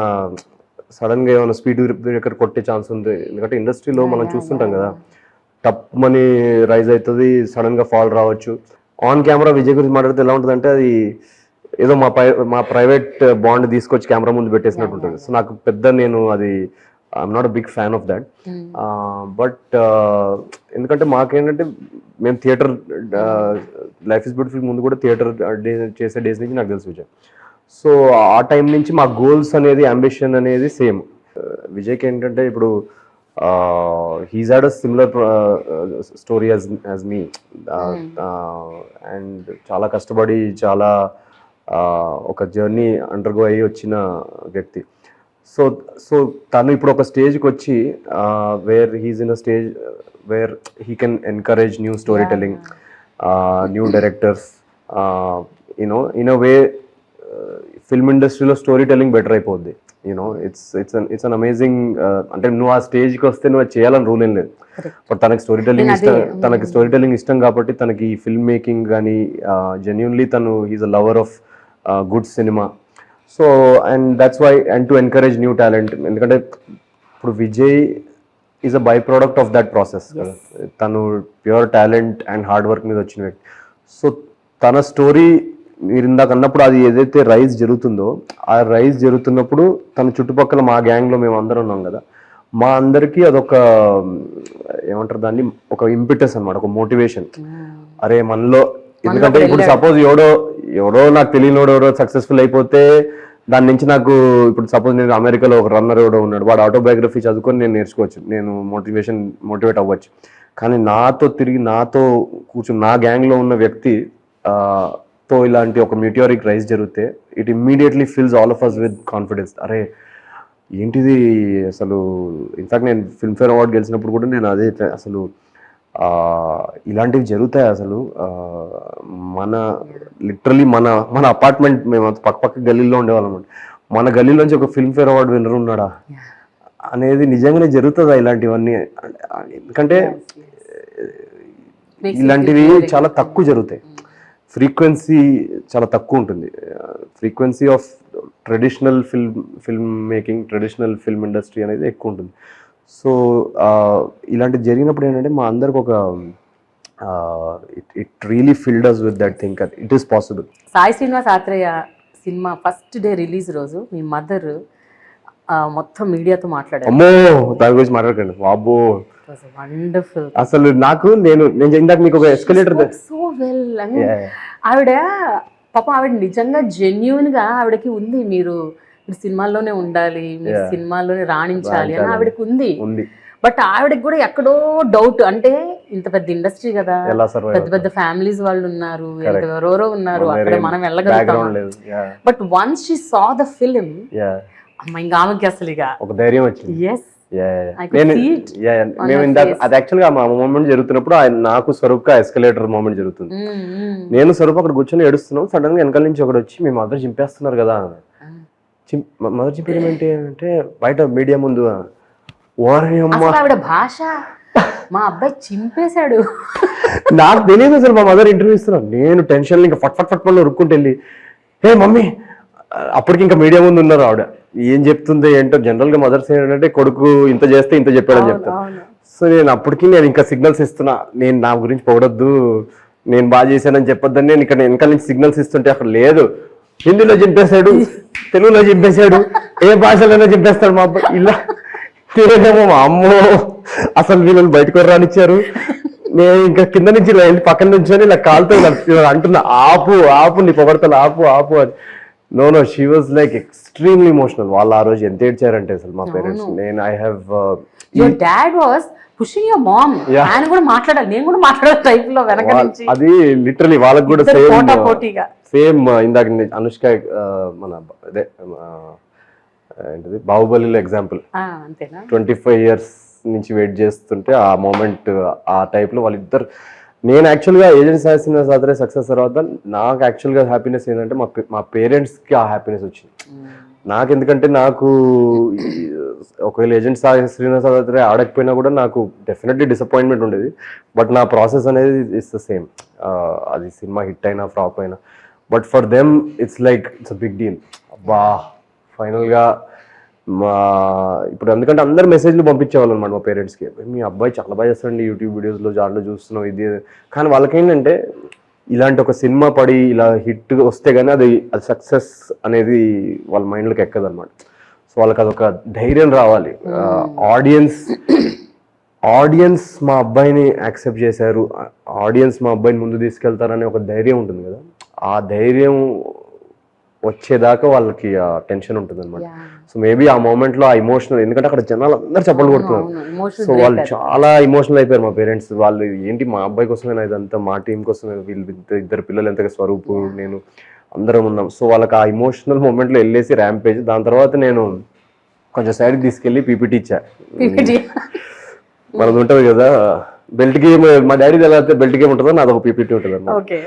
సడన్ గా ఏమైనా స్పీడ్ బ్రేకర్ కొట్టే ఛాన్స్ ఉంది. ఎందుకంటే ఇండస్ట్రీలో మనం చూస్తుంటాం కదా, టప్ మనీ రైజ్ అవుతుంది, సడన్ గా ఫాల్ రావచ్చు. ఆన్ కెమెరా విజయ్ గురించి మాట్లాడితే ఎలా ఉంటుంది అంటే అది ఏదో మా ప్రైవేట్ బాండ్ తీసుకొచ్చి కెమెరా ముందు పెట్టేసినట్టు ఉంటుంది. సో నాకు నేను అది I'm not a big fan of that. But ఎందుకంటే మాకేంటంటే మేము థియేటర్ లైఫ్ ఇస్ బ్యూటిఫుల్ ముందు కూడా థియేటర్ చేసే డేస్ నుంచి నాకు తెలుసు విజయ్. సో ఆ టైం నుంచి మా గోల్స్ అనేది, అంబిషన్ అనేది సేమ్. విజయ్కి ఏంటంటే ఇప్పుడు he's had a similar story as me, and చాలా కష్టపడి చాలా ఒక జర్నీ అండర్గో అయ్యి వచ్చిన వ్యక్తి. సో తను ఇప్పుడు ఒక స్టేజ్కి వచ్చి where he's in a stage where he can encourage new story telling, new directors, you know in a way film ఇండస్ట్రీలో స్టోరీ టెల్లింగ్ బెటర్ అయిపోద్ది. You know it's an amazing. అంటే నువ్వు ఆ స్టేజ్కి వస్తే నువ్వు అది చేయాలని రూల్ ఏం లేదు, బట్ తనకి స్టోరీ టెల్లింగ్ ఇష్టం కాబట్టి తనకి ఫిల్మ్ మేకింగ్ కానీ జెన్యున్లీ తను he's a lover of good cinema. So and that's why, and to encourage new talent. ఎందుకంటే ఇప్పుడు Vijay is a by product of that process కదా, తను pure talent and hard work మీద వచ్చిన వ్యక్తి. సో తన స్టోరీ మీరు ఇందాక అన్నప్పుడు అది ఏదైతే రైజ్ జరుగుతుందో, ఆ రైజ్ జరుగుతున్నప్పుడు తన చుట్టుపక్కల మా గ్యాంగ్లో మేము అందరం ఉన్నాం కదా, మా అందరికీ అదొక ఏమంటారు దాన్ని, ఒక ఇంపిటస్ అనమాట, ఒక మోటివేషన్. అరే మనలో, ఎందుకంటే ఇప్పుడు సపోజ్ ఎవడో నాకు తెలియనోడు ఎవరో సక్సెస్ఫుల్ అయిపోతే దాని నుంచి నాకు ఇప్పుడు సపోజ్ నేను అమెరికాలో ఒక రన్నర్ ఎవడో ఉన్నాడు, వాడు ఆటోబయోగ్రఫీ చదువుకొని నేను నేర్చుకోవచ్చు, నేను మోటివేట్ అవ్వచ్చు. కానీ నాతో కూర్చుని నా గ్యాంగ్లో ఉన్న వ్యక్తి తో ఇలాంటి ఒక మీటియోరిక్ రైజ్ జరిగితే it immediately fills all of us with confidence. అరే ఏంటిది అసలు. ఇన్ఫాక్ట్ నేను ఫిల్మ్ఫేర్ అవార్డు గెలిచినప్పుడు కూడా నేను అదే అసలు ఇలాంటివి జరుగుతాయి అసలు. లిటరలీ మన అపార్ట్మెంట్, మేము పక్క గల్లీలో ఉండేవాళ్ళం, మన గల్లీలోంచి ఒక ఫిల్మ్ఫేర్ అవార్డు విన్నర్ ఉన్నాడా అనేది నిజంగానే జరుగుతుందా ఇలాంటివన్నీ? ఎందుకంటే ఇలాంటివి చాలా తక్కువ జరుగుతాయి, ఫ్రీక్వెన్సీ చాలా తక్కువ ఉంటుంది. Frequency of traditional film making, traditional film industry అనేది ఎక్కువ ఉంటుంది. సో ఇలాంటివి జరిగినప్పుడు ఏంటంటే మా అందరికి ఒక it really filled us with that think it is possible. Sai Srinivas Athreya cinema first day release రోజు మీ మదర్ మొత్తం మీడియాతో మాట్లాడారు. అమ్మో దాని గురించి మాట్లాడకండి బాబో, వండర్ఫుల్. అసలు నేను ఇందాక మీకు ఒక ఎస్కలేటర్ సో వెల్. ఆవిడ పాపం ఆవిడ నిజంగా జెన్యూన్ గా ఆవిడకి ఉంది, మీరు సినిమాల్లోనే ఉండాలి, మీరు సినిమాల్లోనే రాణించాలి అని ఆవిడకి ఉంది. బట్ ఆవిడకి కూడా ఎక్కడో డౌట్, అంటే ఇంత పెద్ద ఇండస్ట్రీ కదా, పెద్ద పెద్ద ఫ్యామిలీస్ వాళ్ళు ఉన్నారు, ఎవరెవరో ఉన్నారు, అక్కడ మనం వెళ్ళగలుగుతాం. But once she saw the film, అమ్మ ఇంకా ఆమెకి అసలు ఇక ఒక ధైర్యం వచ్చింది. ఎస్, మేము ఇందాక అది యాక్చువల్ గా మా మూమెంట్ జరుగుతున్నప్పుడు నాకు స్వరూప్ గా ఎస్కలేటర్ మూమెంట్ జరుగుతుంది. నేను స్వరూప్ అక్కడ కూర్చొని ఏడుస్తున్నాం, సడన్ గా వెనకాల నుంచి ఒకటి వచ్చి మీ మదర్ చింపేస్తున్నారు కదా. మదర్ చింపేయడం ఏంటి అంటే బయట మీడియా ముందు ఆవిడ భాష, మా అబ్బాయి చింపేశాడు. నాకు తెలియదు అసలు మా మదర్ ఇంటర్వ్యూ ఇస్తున్నాను, నేను టెన్షన్ ఇంకా ఫట్ లో రుక్కుంటూ వెళ్ళి హే మమ్మీ, అప్పటికి ఇంకా మీడియా ముందు ఉన్నారు ఆవిడ, ఏం చెప్తుంది ఏంటో. జనరల్ గా మదర్స్ ఏంటంటే కొడుకు ఇంత చేస్తే ఇంత చెప్పాడని చెప్తాను. సో నేను ఇంకా సిగ్నల్స్ ఇస్తున్నా, నేను నా గురించి పొగడొద్దు, నేను బాగా చేశానని చెప్పొద్దని నేను ఇక్కడ వెనకాల నుంచి సిగ్నల్స్ ఇస్తుంటే అక్కడ లేదు, హిందీలో చింపేశాడు, తెలుగులో చింపేశాడు, ఏ భాషలోనే చింపేస్తాడు మా అబ్బాయి. ఇలా తెలియదేమో మా అమ్మో, అసలు వీళ్ళు బయటకు రానిచ్చారు. నేను ఇంకా కింద నుంచి ఇలా వెళ్ళి పక్కన నుంచి ఇలా కాలుతో అంటున్నా, ఆపు ఆపు నీ పొగడతలు ఆపు ఆపు అని. No she was like extremely emotional. వాళ్ళు ఆ రోజు ఎంత ఏడ్చారంటే అసలు మా పేరెంట్స్. నేను I have your dad was pushing your mom. ఆయన కూడా మాట్లాడాలి, నేను కూడా మాట్లాడాలి టైప్ లో వెనక నుంచి. అది లిటరలీ వాళ్ళకి కూడా పోటీగా సేమ్ ఇందాక అనుష్క మన అదే ఏంటిది బాహుబలిలో ఎగ్జాంపుల్. అంతేనా? 25 years నుంచి వెయిట్ చేస్తుంటే ఆ మూమెంట్ ఆ టైప్ లో వాళ్ళిద్దరు. నేను యాక్చువల్గా ఏజెంట్ సాహసిన సాదరే సక్సెస్ తర్వాత నాకు యాక్చువల్గా హ్యాపీనెస్ ఏంటంటే మా పేరెంట్స్కి ఆ హ్యాపీనెస్ వచ్చింది. నాకు ఎందుకంటే నాకు ఒకవేళ ఏజెంట్ శ్రీనివాస సాదరే ఆడకపోయినా కూడా నాకు డెఫినెట్లీ డిసప్పాయింట్మెంట్ ఉండేది. బట్ నా ప్రాసెస్ అనేది ఇట్స్ ద సేమ్. అది సినిమా హిట్ అయినా ఫ్లాప్ అయినా, but for them it's like it's a big deal. అబ్బా ఫైనల్గా మా ఇప్పుడు ఎందుకంటే అందరు మెసేజ్లు పంపించేవాళ్ళు అనమాట మా పేరెంట్స్కి, మీ అబ్బాయి చాలా బాగా చేస్తాడండి యూట్యూబ్ వీడియోస్లో దాంట్లో చూస్తున్నాం ఇది. కానీ వాళ్ళకేంటంటే ఇలాంటి ఒక సినిమా పడి ఇలా హిట్ వస్తే కానీ అది సక్సెస్ అనేది వాళ్ళ మైండ్లోకి ఎక్కదు అనమాట. సో వాళ్ళకి అదొక ధైర్యం రావాలి. ఆడియన్స్ మా అబ్బాయిని యాక్సెప్ట్ చేశారు, ఆడియన్స్ మా అబ్బాయిని ముందు తీసుకెళ్తారనే ఒక ధైర్యం ఉంటుంది కదా, ఆ ధైర్యం వచ్చేదాకా వాళ్ళకి ఆ టెన్షన్ ఉంటుంది అనమాట. సో మేబీ ఆ మూమెంట్ లో ఆ ఇమోషనల్, ఎందుకంటే అక్కడ జనాలు అందరు చప్పట్లు కొడుతున్నారు. సో వాళ్ళు చాలా ఇమోషనల్ అయిపోయారు మా పేరెంట్స్. వాళ్ళు ఏంటి మా అబ్బాయి కోసమేనా ఇదంతా, మా టీం కోసమే, వీళ్ళు ఇద్దరు పిల్లలు ఎంతగా స్వరూపు నేను అందరం ఉన్నాం. సో వాళ్ళకి ఆ ఇమోషనల్ మూమెంట్ లో వెళ్ళేసి ర్యాంపేజ్. దాని తర్వాత నేను కొంచెం సైడ్కి తీసుకెళ్ళి పీపీటీ ఇచ్చా. మనది ఉంటుంది కదా బెల్ట్ గేమ్, మా డాడీ ఎలా అయితే బెల్ట్ గేమ్ ఉంటుందో నాది ఒక పీపీటీ ఉంటుంది అన్నమాట.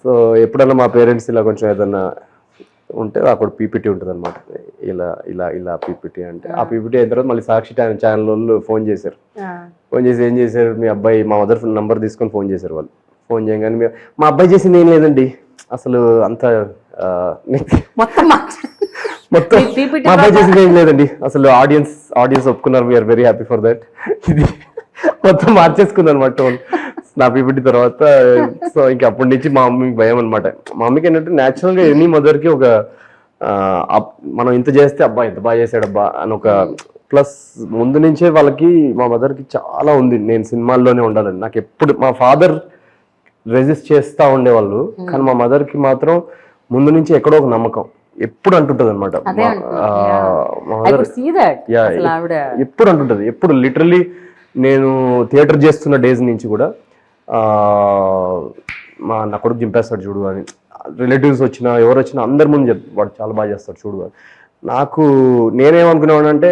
సో ఎప్పుడన్నా మా పేరెంట్స్ ఇలా కొంచెం ఏదన్నా ఉంటే అక్కడ పీపీటీ ఉంటుంది అనమాట. ఇలా ఇలా ఇలా పీపీటీ అంటే ఆ పీపీటీ అయిన తర్వాత మళ్ళీ సాక్షి ఛానల్ వాళ్ళు ఫోన్ చేశారు. ఫోన్ చేసి ఏం చేశారు, మీ అబ్బాయి మా మదర్ నంబర్ తీసుకొని ఫోన్ చేశారు. వాళ్ళు ఫోన్ చేయగానే మా అబ్బాయి చేసింది ఏం లేదండి అసలు అంత మొత్తం మా అబ్బాయి చేసింది ఏం లేదండి అసలు ఆడియన్స్ ఒప్పుకున్నారు, we're very happy for that. ఇది మొత్తం మార్చేసుకుంది అనమాట నా పీపీటీ తర్వాత. సో ఇంక అప్పటి నుంచి మా మమ్మీకి భయం అనమాట. మా మమ్మీకి ఏంటంటే న్యాచురల్గా ఎనీ మదర్కి ఒక మనం ఇంత చేస్తే అబ్బా ఎంత బాగా చేశాడబ్బా అని ఒక ప్లస్ ముందు నుంచే వాళ్ళకి, మా మదర్కి చాలా ఉంది నేను సినిమాల్లోనే ఉండాలని. నాకు ఎప్పుడు మా ఫాదర్ రెజిస్ట్ చేస్తూ ఉండేవాళ్ళు, కానీ మా మదర్కి మాత్రం ముందు నుంచి ఎక్కడో ఒక నమ్మకం ఎప్పుడు అంటుంటది అనమాట. ఎప్పుడు అంటుంటది, ఎప్పుడు లిటరలీ నేను థియేటర్ చేస్తున్న డేస్ నుంచి కూడా నా కొడుకు చింపేస్తాడు చూడు అని, రిలేటివ్స్ వచ్చినా ఎవరు వచ్చినా అందరి ముందు వాడు చాలా బాగా చేస్తాడు చూడు అని. నాకు నేనేమనుకునేవాడు అంటే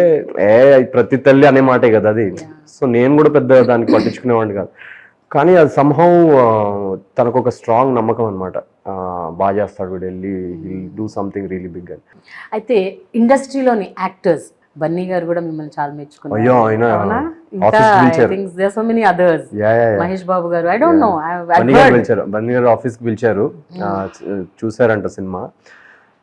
ప్రతి తల్లి అనే మాటే కదా అది. సో నేను కూడా పెద్ద దానికి పట్టించుకునేవాడిని కాదు. కానీ అది సంహౌ తనకు ఒక స్ట్రాంగ్ నమ్మకం అనమాట, బాగా చేస్తాడు వీడు, వెళ్ళి will do something really big అని. అయితే ఇండస్ట్రీలోని యాక్టర్స్ బన్నీ గారు కూడా మిమ్మల్ని చాలా మెచ్చుకున్నారు. మహేష్ బాబు గారు, ఐ డోంట్ నో, బన్నీ గారు ఆఫీస్ కి పిలిచారు, చూసారంట సినిమా.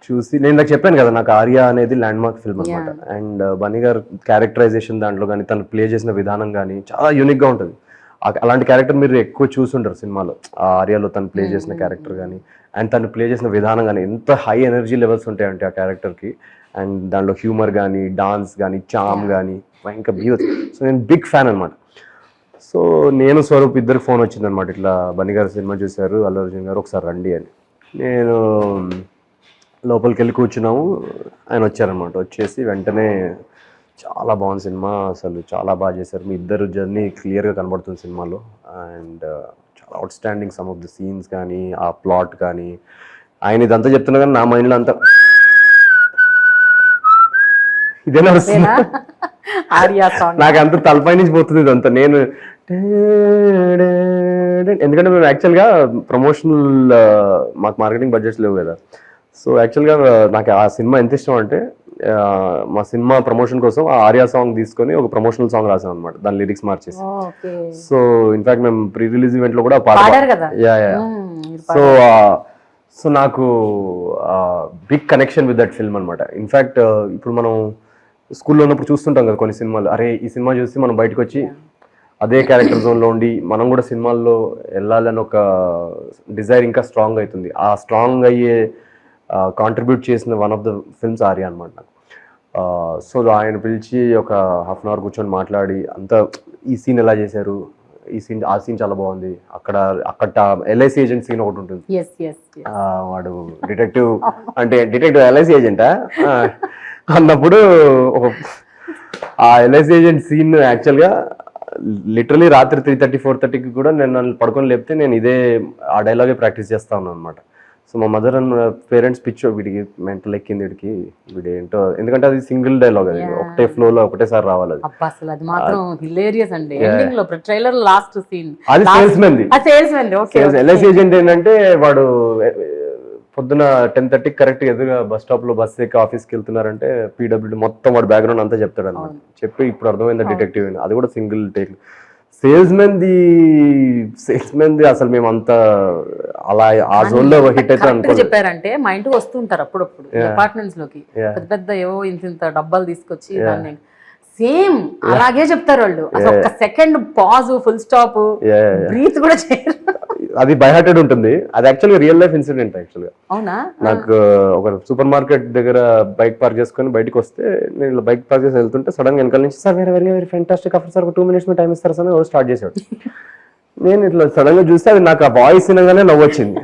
చూసి నేను నాకు చెప్పాను కదా నాకు ఆర్య అనేది ల్యాండ్ మార్క్ ఫిల్మ్ అనమాట. అండ్ బన్నీ గారు క్యారెక్టరైజేషన్ దాంట్లో కానీ తను ప్లే చేసిన విధానం కానీ చాలా యూనిక్ గా ఉంటుంది. అలాంటి క్యారెక్టర్ మీరు ఎక్కువ చూసుంటారు సినిమాలో. ఆ ఆర్యాలో తను ప్లే చేసిన క్యారెక్టర్ కానీ అండ్ తను ప్లే చేసిన విధానం కానీ ఎంత హై ఎనర్జీ లెవెల్స్ ఉంటాయంటే ఆ క్యారెక్టర్కి. అండ్ దాంట్లో హ్యూమర్ కానీ డాన్స్ కానీ చామ్ కానీ ఇంకా బీవస్. సో నేను బిగ్ ఫ్యాన్ అనమాట. సో నేను స్వరూప్ ఇద్దరికి ఫోన్ వచ్చింది అనమాట, ఇట్లా బన్నీ గారు సినిమా చూశారు, అల్లు అర్జున్ గారు ఒకసారి రండి అని. నేను లోపలికి వెళ్ళి కూర్చున్నాము, ఆయన వచ్చారనమాట. వచ్చేసి వెంటనే చాలా బాగుంది సినిమా, అసలు చాలా బాగా చేశారు, మీ ఇద్దరు జర్నీ క్లియర్గా కనబడుతుంది సినిమాలో. అండ్ చాలా out standing some of the scenes కానీ ఆ ప్లాట్ కానీ. ఆయన ఇదంతా చెప్తున్నా కానీ నా మైండ్లో అంతా ఇదేనా వస్తుంది, నాకు అంత తలపై నుంచి పోతుంది ఇదంతా. నేను ఎందుకంటే మేము యాక్చువల్గా ప్రమోషనల్ మాకు మార్కెటింగ్ బడ్జెట్స్ లేవు కదా. సో యాక్చువల్గా నాకు ఆ సినిమా ఎంత ఇష్టం అంటే మా సినిమా ప్రమోషన్ కోసం ఆ ఆర్యా సాంగ్ తీసుకొని ఒక ప్రమోషనల్ సాంగ్ రాసాం అనమాట, దాని లిరిక్స్ మార్చేసి. సో ఇన్ఫాక్ట్ మేము ప్రీ రిలీజ్ ఈవెంట్ లో కూడా సో నాకు big connection with that film అనమాట. ఇన్ఫాక్ట్ ఇప్పుడు మనం స్కూల్లో ఉన్నప్పుడు చూస్తుంటాం కదా కొన్ని సినిమాలు, అరే ఈ సినిమా చూసి మనం బయటకు వచ్చి అదే క్యారెక్టర్ జోన్లో ఉండి మనం కూడా సినిమాల్లో వెళ్ళాలని ఒక డిజైర్ ఇంకా స్ట్రాంగ్ అవుతుంది. ఆ స్ట్రాంగ్ అయ్యే కాంట్రిబ్యూట్ చేసిన one of the films Arya అనమాట నాకు. సో ఆయన పిలిచి ఒక హాఫ్ అన్ అవర్ కూర్చొని మాట్లాడి అంతా ఈ సీన్ ఎలా చేశారు, ఆ సీన్ చాలా బాగుంది, అక్కడ ఎల్ఐసి ఏజెంట్ సీన్ ఒకటి ఉంటుంది. వాడు డిటెక్టివ్ అంటే డిటెక్టివ్ ఎల్ఐసి ఏజెంటా అన్నప్పుడు ఆ ఎల్ఐసి ఏజెంట్ సీన్ యాక్చువల్గా లిటరలీ రాత్రి 3:30 4:30కి కూడా నేను నన్ను పడుకొని లేపితే నేను ఆ డైలాగే ప్రాక్టీస్ చేస్తా ఉన్నాను అనమాట. సో మా మదర్ అండ్ పేరెంట్స్ పిచ్చో వీడికి మెంటల్ ఎక్కింది, వీడి ఏంటో, ఎందుకంటే అది సింగిల్ డైలాగ్, అది ఒకటే ఫ్లోలో ఒకటేసారి రావాలి. అది ఎల్ఐసి ఏజెంట్ ఏంటంటే వాడు పొద్దున 10:30కి కరెక్ట్ ఎదురుగా బస్ స్టాప్ లో బస్ ఎక్కి ఆఫీస్కి వెళ్తున్నారంటే పీడబ్ల్యూడీ మొత్తం వాడు బ్యాక్గ్రౌండ్ అంతా చెప్తాడు అనమాట. చెప్పి ఇప్పుడు అర్థమైందా డిటెక్టివ్ అని, అది కూడా single take. Sales men the అసలు మేము అంతా అలా ఆ జోన్ లో హిట్ అయితే చెప్పారంటే మా ఇంటికి వస్తుంటారు అప్పుడప్పుడు అపార్ట్మెంట్స్ లోకి, పెద్ద పెద్ద ఏవో ఇంత డబ్బాలు తీసుకొచ్చి దాన్ని సేమ్ అలాగే చెప్తారు వాళ్ళు. అసలు ఒక second pause, full stop, breath కూడా చేయరు. అది బై హార్టెడ్ ఉంటుంది. అది యాక్చువల్గా రియల్ లైఫ్ ఇన్సిడెంట్. యాక్చువల్గా అవునా, నాకు ఒక సూపర్ మార్కెట్ దగ్గర బైక్ పార్క్ చేసుకొని బయటకు వస్తే, నేను బైక్ పార్క్ చేసి వెళ్తుంటే సడన్ గా వెనకాల నుంచి sir very very fantastic offer sir, 2 minutes time ఇస్తారు సార్ అని స్టార్ట్ చేశాడు. నేను ఇట్లా సడన్ గా చూస్తే అది నాకు ఆ వాయిస్ వినగానే నవ్వొచ్చింది.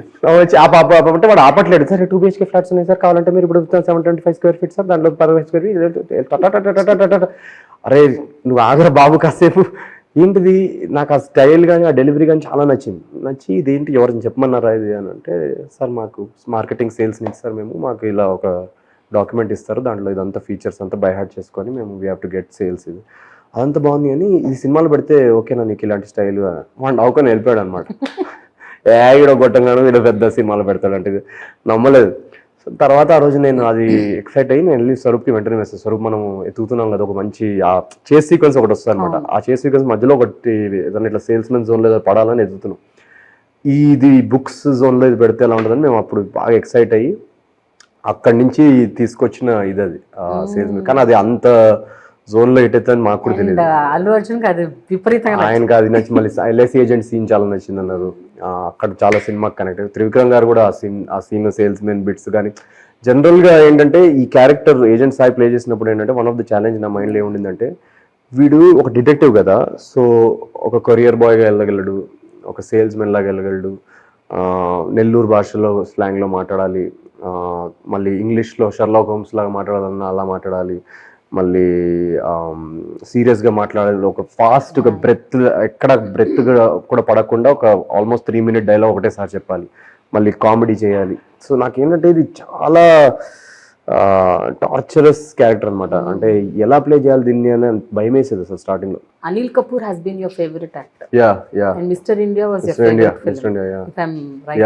ఆ పాప అంటే వాడు ఆపట్లేదు. సార్ 2 BHK ఫ్లాట్స్ ఉన్నాయి సార్, కావాలంటే మీరు ఇప్పుడు 725 square feet సార్, దాంట్లో 15 square feet. అరే నువ్వు ఆగరా బాబు కాసేపు, ఏంటిది. నాకు ఆ స్టైల్ కానీ ఆ డెలివరీ కానీ చాలా నచ్చి ఇదేంటి ఎవరిని చెప్పమన్నారా ఇది అని అంటే, సార్ మాకు మార్కెటింగ్ సేల్స్ నుంచి సార్ మాకు ఇలా ఒక డాక్యుమెంట్ ఇస్తారు, దాంట్లో ఇదంతా ఫీచర్స్ అంతా బై హార్ట్ చేసుకొని మేము we have to get sales, ఇది అదంతా బాగుంది కానీ ఈ సినిమాలు పెడితే ఓకేనా నీకు ఇలాంటి స్టైల్ వాడు నవ్వుకొని వెళ్ళిపోయాడు అనమాట. ఈడ గొట్టంగాను వీడు పెద్ద సినిమాలు పెడతాడంటే నమ్మలేదు. తర్వాత ఆ రోజు నేను అది ఎక్సైట్ అయ్యి నేను వెళ్ళి స్వరూప్కి వెంటనే వేస్తాను. స్వరూప్ మనం ఎత్తుకుతున్నాం కదా, ఒక మంచి ఆ చేస్ సీక్వెన్స్ ఒకటి వస్తుంది అనమాట. ఆ చేస్ సీక్వెన్స్ మధ్యలో ఒకటి ఏదైనా ఇట్లా సేల్స్మెన్ జోన్లో ఏదో పడాలని ఎత్తుతున్నాం, ఇది బుక్స్ జోన్లో ఇది పెడితే ఎలా ఉంటుందని మేము అప్పుడు బాగా ఎక్సైట్ అయ్యి అక్కడి నుంచి తీసుకొచ్చిన ఇది అది సేల్స్మెన్. కానీ అది అంత జోన్ లో ఎటైతే అని మాకు కూడా తెలియదు. అల్లు అర్జున్ అది విపరీతంగా ఆయనకి అది నచ్చి మళ్ళీ ఎల్ఐసి ఏజెంట్ సీన్ చాలా నచ్చింది అన్నారు. అక్కడ చాలా సినిమాకి కనెక్ట్. త్రివిక్రమ్ గారు కూడా ఆ సీన్ సేల్స్ మెన్ బిట్స్ కానీ జనరల్ గా ఏంటంటే ఈ క్యారెక్టర్ ఏజెంట్ సాయి ప్లే చేసినప్పుడు ఏంటంటే వన్ ఆఫ్ ద ఛాలెంజ్ నా మైండ్ లో ఏముండిందంటే, వీడు ఒక డిటెక్టివ్ కదా, సో ఒక కొరియర్ బాయ్గా వెళ్ళగలడు, ఒక సేల్స్ మెన్ లాగా వెళ్ళగలడు, నెల్లూరు భాషలో స్లాంగ్లో మాట్లాడాలి, మళ్ళీ ఇంగ్లీష్లో షర్లాక్ హోమ్స్ లాగా మాట్లాడాలన్నా అలా మాట్లాడాలి, మళ్ళీ సీరియస్గా మాట్లాడాలి, ఒక ఫాస్ట్గా ఎక్కడ బ్రెత్ కూడా పడకుండా ఒక ఆల్మోస్ట్ 3 minute డైలాగ్ ఒకటేసారి చెప్పాలి, మళ్ళీ కామెడీ చేయాలి. సో నాకేంటంటే ఇది చాలా టార్చరస్ క్యారెక్టర్ అనమాట. అంటే ఎలా ప్లే చేయాలి దీన్ని అని భయం వేసేది అసలు స్టార్టింగ్ లో. Anil Kapoor has been your favorite actor. Yeah. And Mr. India was your favorite film. If I'm right.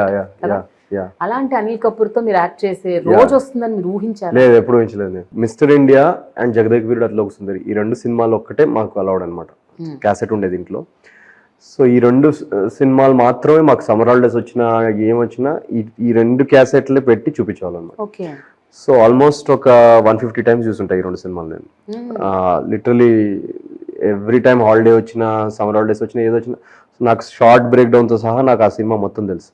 Yeah. అలాంటి అనిల్ కపూర్ తో మీరు యాక్ట్ చేసే రోజు వస్తుందని మీరు ఊహించారు? లేదు, ఎప్పుడు ఊహించలేదు. Mister India and జగదేక్ Veerudu Athiloka Sundari ఈ 2 సినిమాలు ఒక్కటే మాకు అలౌడ్ అనమాట. క్యాసెట్ ఉండేది ఇంట్లో. సో ఈ 2 సినిమాలు మాత్రమే మాకు సమ్మర్ హాలిడేస్ వచ్చినా ఏం వచ్చినా ఈ 2 క్యాసెట్లే పెట్టి చూపించేవాళ్ళన్నమాట. ఓకే. సో ఆల్మోస్ట్ ఒక 150 times చూసుంటాయి ఈ 2 సినిమాలు నేను. లిటరలీ ఎవ్రీ టైమ్ హాలిడే వచ్చినా, సమ్మర్ హాలిడేస్ వచ్చినా, ఏదో వచ్చినా నాకు షార్ట్ బ్రేక్ డౌన్తో సహా నాకు ఆ సినిమా మొత్తం తెలుసు.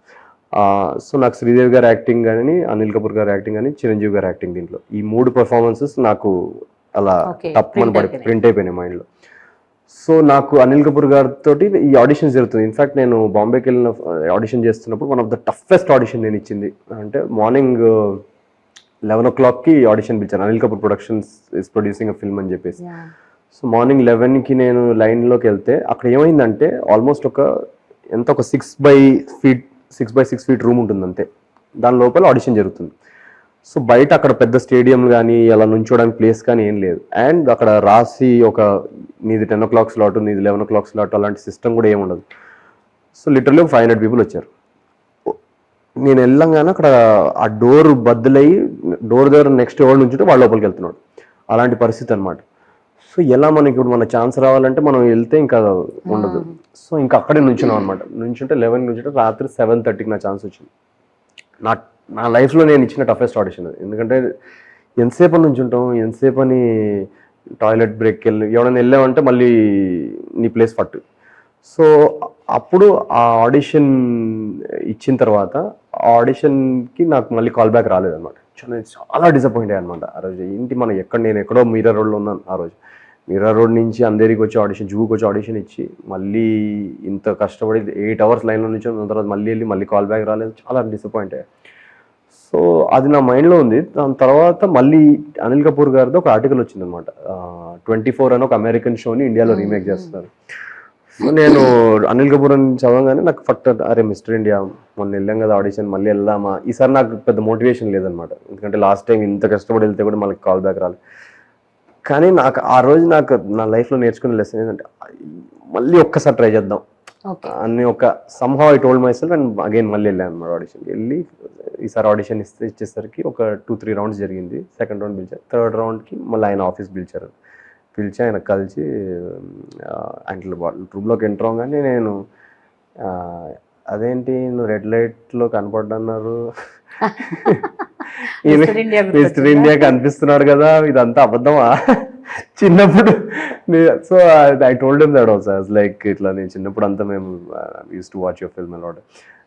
సో నాకు శ్రీదేవి గారి యాక్టింగ్ కానీ, అనిల్ కపూర్ గారి యాక్టింగ్ కానీ, చిరంజీవి గారి యాక్టింగ్, దీంట్లో ఈ 3 పర్ఫార్మెన్సెస్ నాకు అలా తప్పమని ప్రింట్ అయిపోయినాయి మైండ్లో. సో నాకు అనిల్ కపూర్ గారితో ఈ ఆడిషన్ జరుగుతుంది. ఇన్ఫాక్ట్ నేను బాంబేకి వెళ్ళిన ఆడిషన్ చేస్తున్నప్పుడు one of the toughest audition నేను ఇచ్చింది. అంటే మార్నింగ్ 11 o'clockకి ఆడిషన్ పిలిచాను. Anil Kapoor productions is producing a film అని చెప్పేసి. సో మార్నింగ్ 11కి నేను లైన్లోకి వెళ్తే అక్కడ ఏమైందంటే ఆల్మోస్ట్ ఒక 6 by 6 feet రూమ్ ఉంటుంది అంతే, దాని లోపల ఆడిషన్ జరుగుతుంది. సో బయట అక్కడ పెద్ద స్టేడియం కానీ అలా నుంచోడానికి ప్లేస్ కానీ ఏం లేదు. అండ్ అక్కడ రాసి ఒక నీది 10 o'clock స్లాట్, నీది 11 o'clock స్లాట్, అలాంటి సిస్టమ్ కూడా ఏమి ఉండదు. సో లిటరల్లీ 500 people వచ్చారు. నేను వెళ్ళంగానే అక్కడ ఆ డోర్ బద్దలయ్యి డోర్ దగ్గర నెక్స్ట్ ఎవరు నుంచుంటే వాళ్ళ లోపలికి వెళ్తున్నాడు. అలాంటి పరిస్థితి అనమాట. సో ఎలా మనకి ఇప్పుడు మన ఛాన్స్ రావాలంటే మనం వెళ్తే ఇంకా ఉండదు. సో ఇంకా అక్కడే నుంచున్నాం అనమాట. నుంచుంటే 11 నుంచుంటే రాత్రి 7:30కి నా ఛాన్స్ వచ్చింది. నా లైఫ్లో నేను ఇచ్చిన టఫెస్ట్ ఆడిషన్ అది. ఎందుకంటే ఎంతసేపు అని నుంచుంటాం, ఎంతసేపు అని టాయిలెట్ బ్రేక్కి ఎవడైనా వెళ్ళామంటే మళ్ళీ నీ ప్లేస్ పట్టు. సో అప్పుడు ఆ ఆడిషన్ ఇచ్చిన తర్వాత ఆ ఆడిషన్కి నాకు మళ్ళీ కాల్ బ్యాక్ రాలేదన్నమాట. చాలా డిసప్పాయింట్ అయ్యా అనమాట ఆ రోజు. ఏంటి మనం నేను ఎక్కడో మిర్రర్ రోడ్లో ఉన్నాను ఆ రోజు. మీరా రోడ్ నుంచి అంధేరికి వచ్చి ఆడిషన్, జూకి వచ్చి ఆడిషన్ ఇచ్చి మళ్ళీ ఇంత కష్టపడి 8 hours లైన్లో నుంచి దాని తర్వాత మళ్ళీ వెళ్ళి మళ్ళీ కాల్ బ్యాక్ రాలేదు, చాలా డిసప్పాయింట్ అయ్యాయి. సో అది నా మైండ్లో ఉంది. దాని తర్వాత మళ్ళీ అనిల్ కపూర్ గారితో ఒక ఆర్టికల్ వచ్చిందనమాట, 24 అని ఒక అమెరికన్ షోని ఇండియాలో రీమేక్ చేస్తున్నారు. సో నేను అనిల్ కపూర్ అని చదవగానే నాకు ఫట్ అరే మిస్టర్ ఇండియా మొన్న వెళ్ళాం కదా ఆడిషన్, మళ్ళీ వెళ్దామా, ఈసారి నాకు పెద్ద మోటివేషన్ లేదనమాట. ఎందుకంటే లాస్ట్ టైం ఇంత కష్టపడి వెళ్తే కూడా మనకి కాల్ బ్యాక్ రాలేదు. కానీ నాకు ఆ రోజు నాకు నా లైఫ్లో నేర్చుకునే లెసన్ ఏంటంటే మళ్ళీ ఒక్కసారి ట్రై చేద్దాం అని ఒక somehow I told my self. And again మళ్ళీ వెళ్ళాను అనమాట ఆడిషన్కి. వెళ్ళి ఈసారి ఆడిషన్ ఇచ్చేసరికి ఒక 2-3 rounds జరిగింది. సెకండ్ రౌండ్ పిలిచారు, థర్డ్ రౌండ్కి మళ్ళీ ఆయన ఆఫీస్ పిలిచి ఆయన కలిసి ఆయన రూమ్లోకి ఎంటర్ అవగానే నేను అదేంటి నువ్వు రెడ్ లైట్లో కనపడ్డన్నారు, మిస్టర్ ఇండియా కనిపిస్తున్నాడు కదా, ఇదంతా అబద్ధమా చిన్నప్పుడు. So I told him that also like ఇట్లా నేను చిన్నప్పుడు అంతా మేము used to watch your film a lot.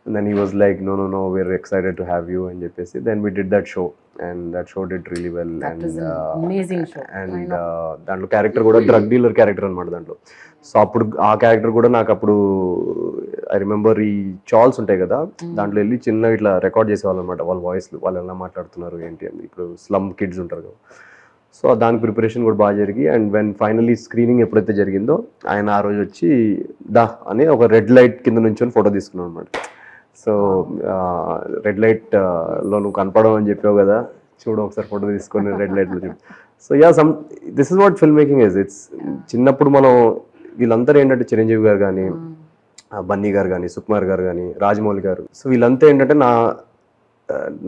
And then he was like, no, we're excited to have you and చెప్పేసి then we did that show and that show did really well. That was an amazing show. And దాంట్లో క్యారెక్టర్ కూడా డ్రగ్ డీలర్ క్యారెక్టర్ అనమాట దాంట్లో. సో అప్పుడు ఆ క్యారెక్టర్ కూడా నాకు అప్పుడు ఐ రిమెంబర్ ఈ చాల్స్ ఉంటాయి కదా, దాంట్లో వెళ్ళి చిన్న ఇట్లా రికార్డ్ చేసేవాళ్ళు అనమాట, వాళ్ళ వాయిస్లు వాళ్ళు ఎలా మాట్లాడుతున్నారు ఏంటి అని. ఇప్పుడు స్లమ్ కిడ్స్ ఉంటారు కదా, సో దానికి ప్రిపరేషన్ కూడా బాగా జరిగి అండ్ వెన్ ఫైనలీ స్క్రీనింగ్ ఎప్పుడైతే జరిగిందో ఆయన ఆ రోజు వచ్చి దా అని ఒక రెడ్ లైట్ కింద నుంచి ఫోటో తీసుకున్నాను అనమాట. సో రెడ్ లైట్లో నువ్వు కనపడవు అని చెప్పావు కదా, చూడు ఒకసారి ఫోటో తీసుకొని రెడ్ లైట్లో చూడు. So this is what film making is. It's చిన్నప్పుడు మనం వీళ్ళందరూ ఏంటంటే చిరంజీవి గారు కానీ, బన్నీ గారు కానీ, సుకుమార్ గారు కానీ, రాజమౌళి గారు, సో వీళ్ళంతా ఏంటంటే